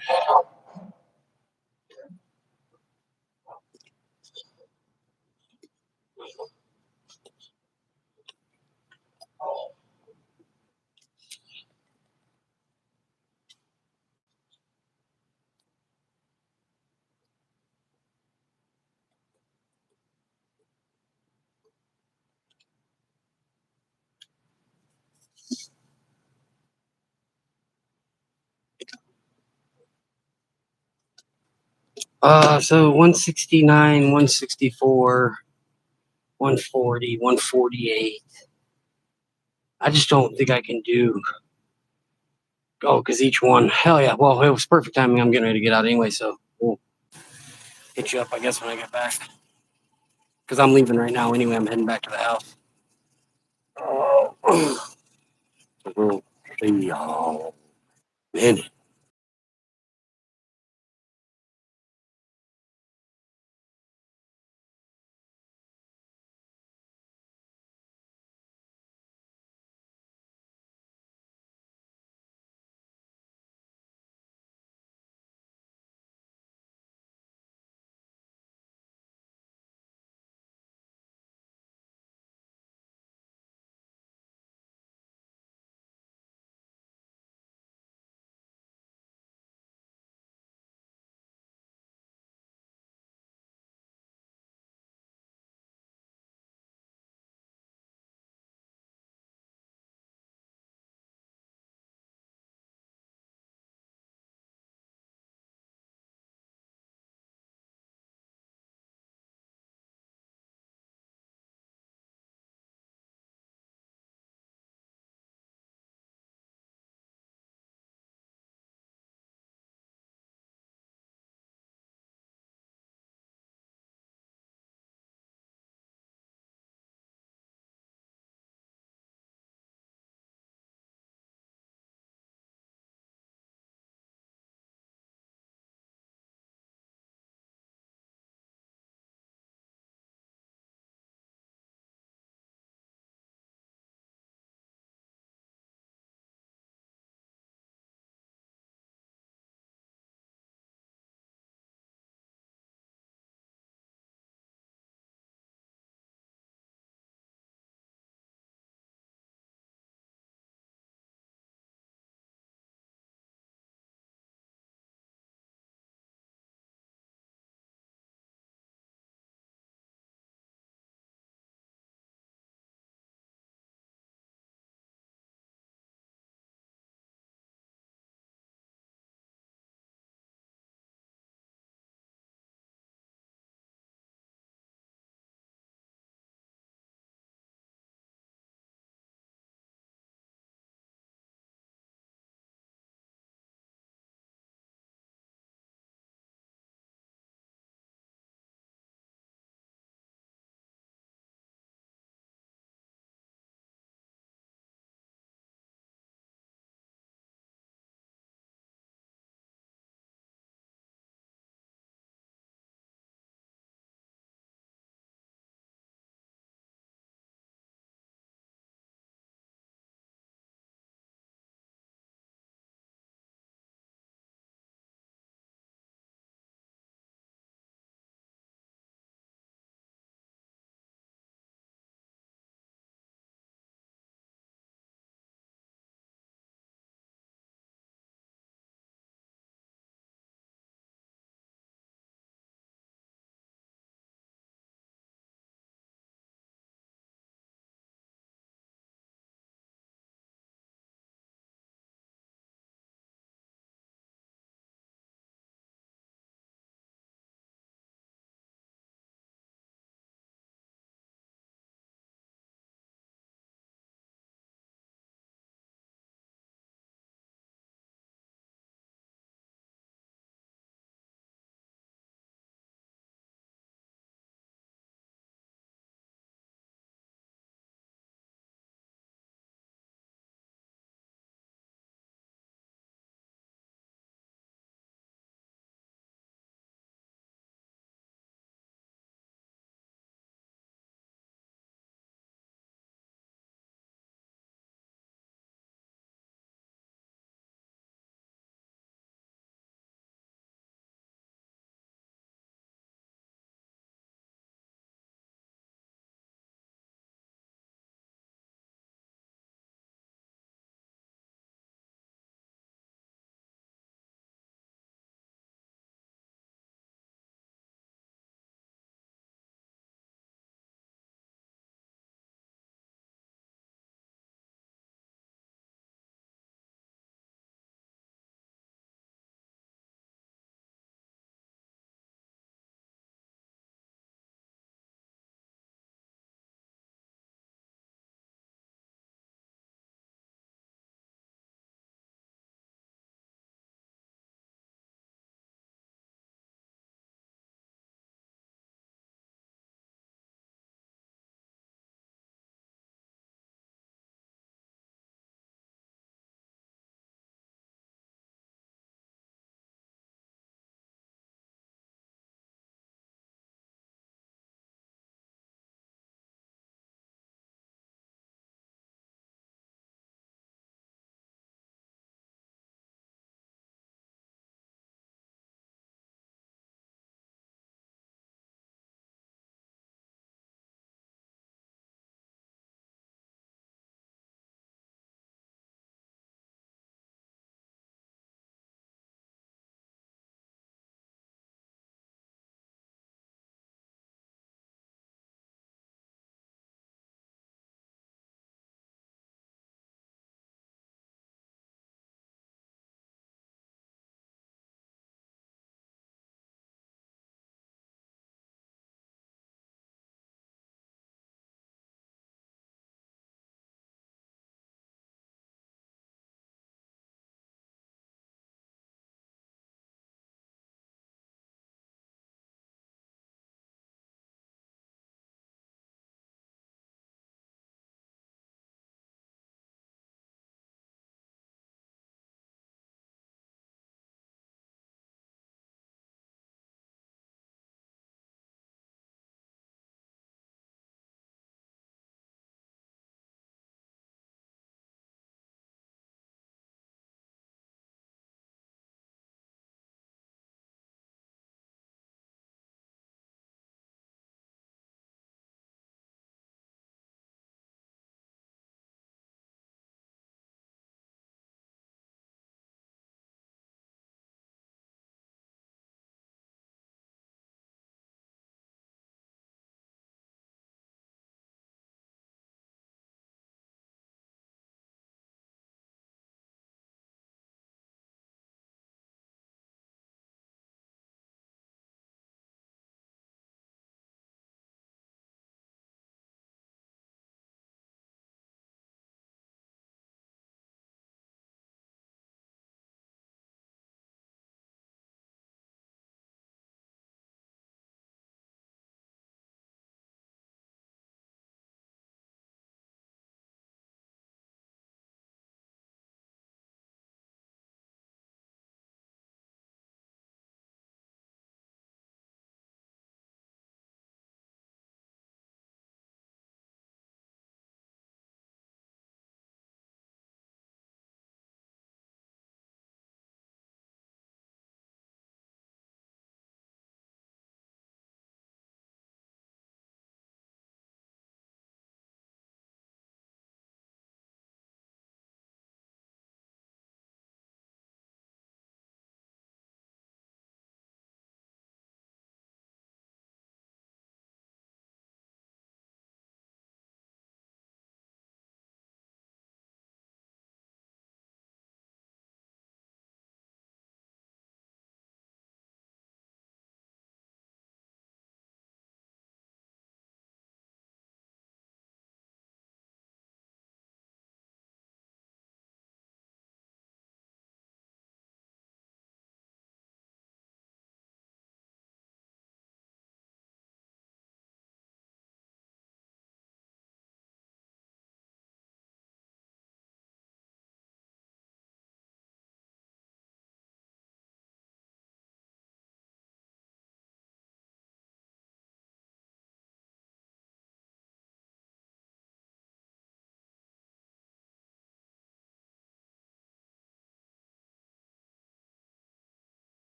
so 169, 164, 140, 148. I just don't think I can do. Oh, because each one, hell yeah. Well, it was perfect timing. I'm getting ready to get out anyway, so we'll hit you up, I guess, when I get back. Because I'm leaving right now anyway. I'm heading back to the house. Oh, we'll see y'all in a minute.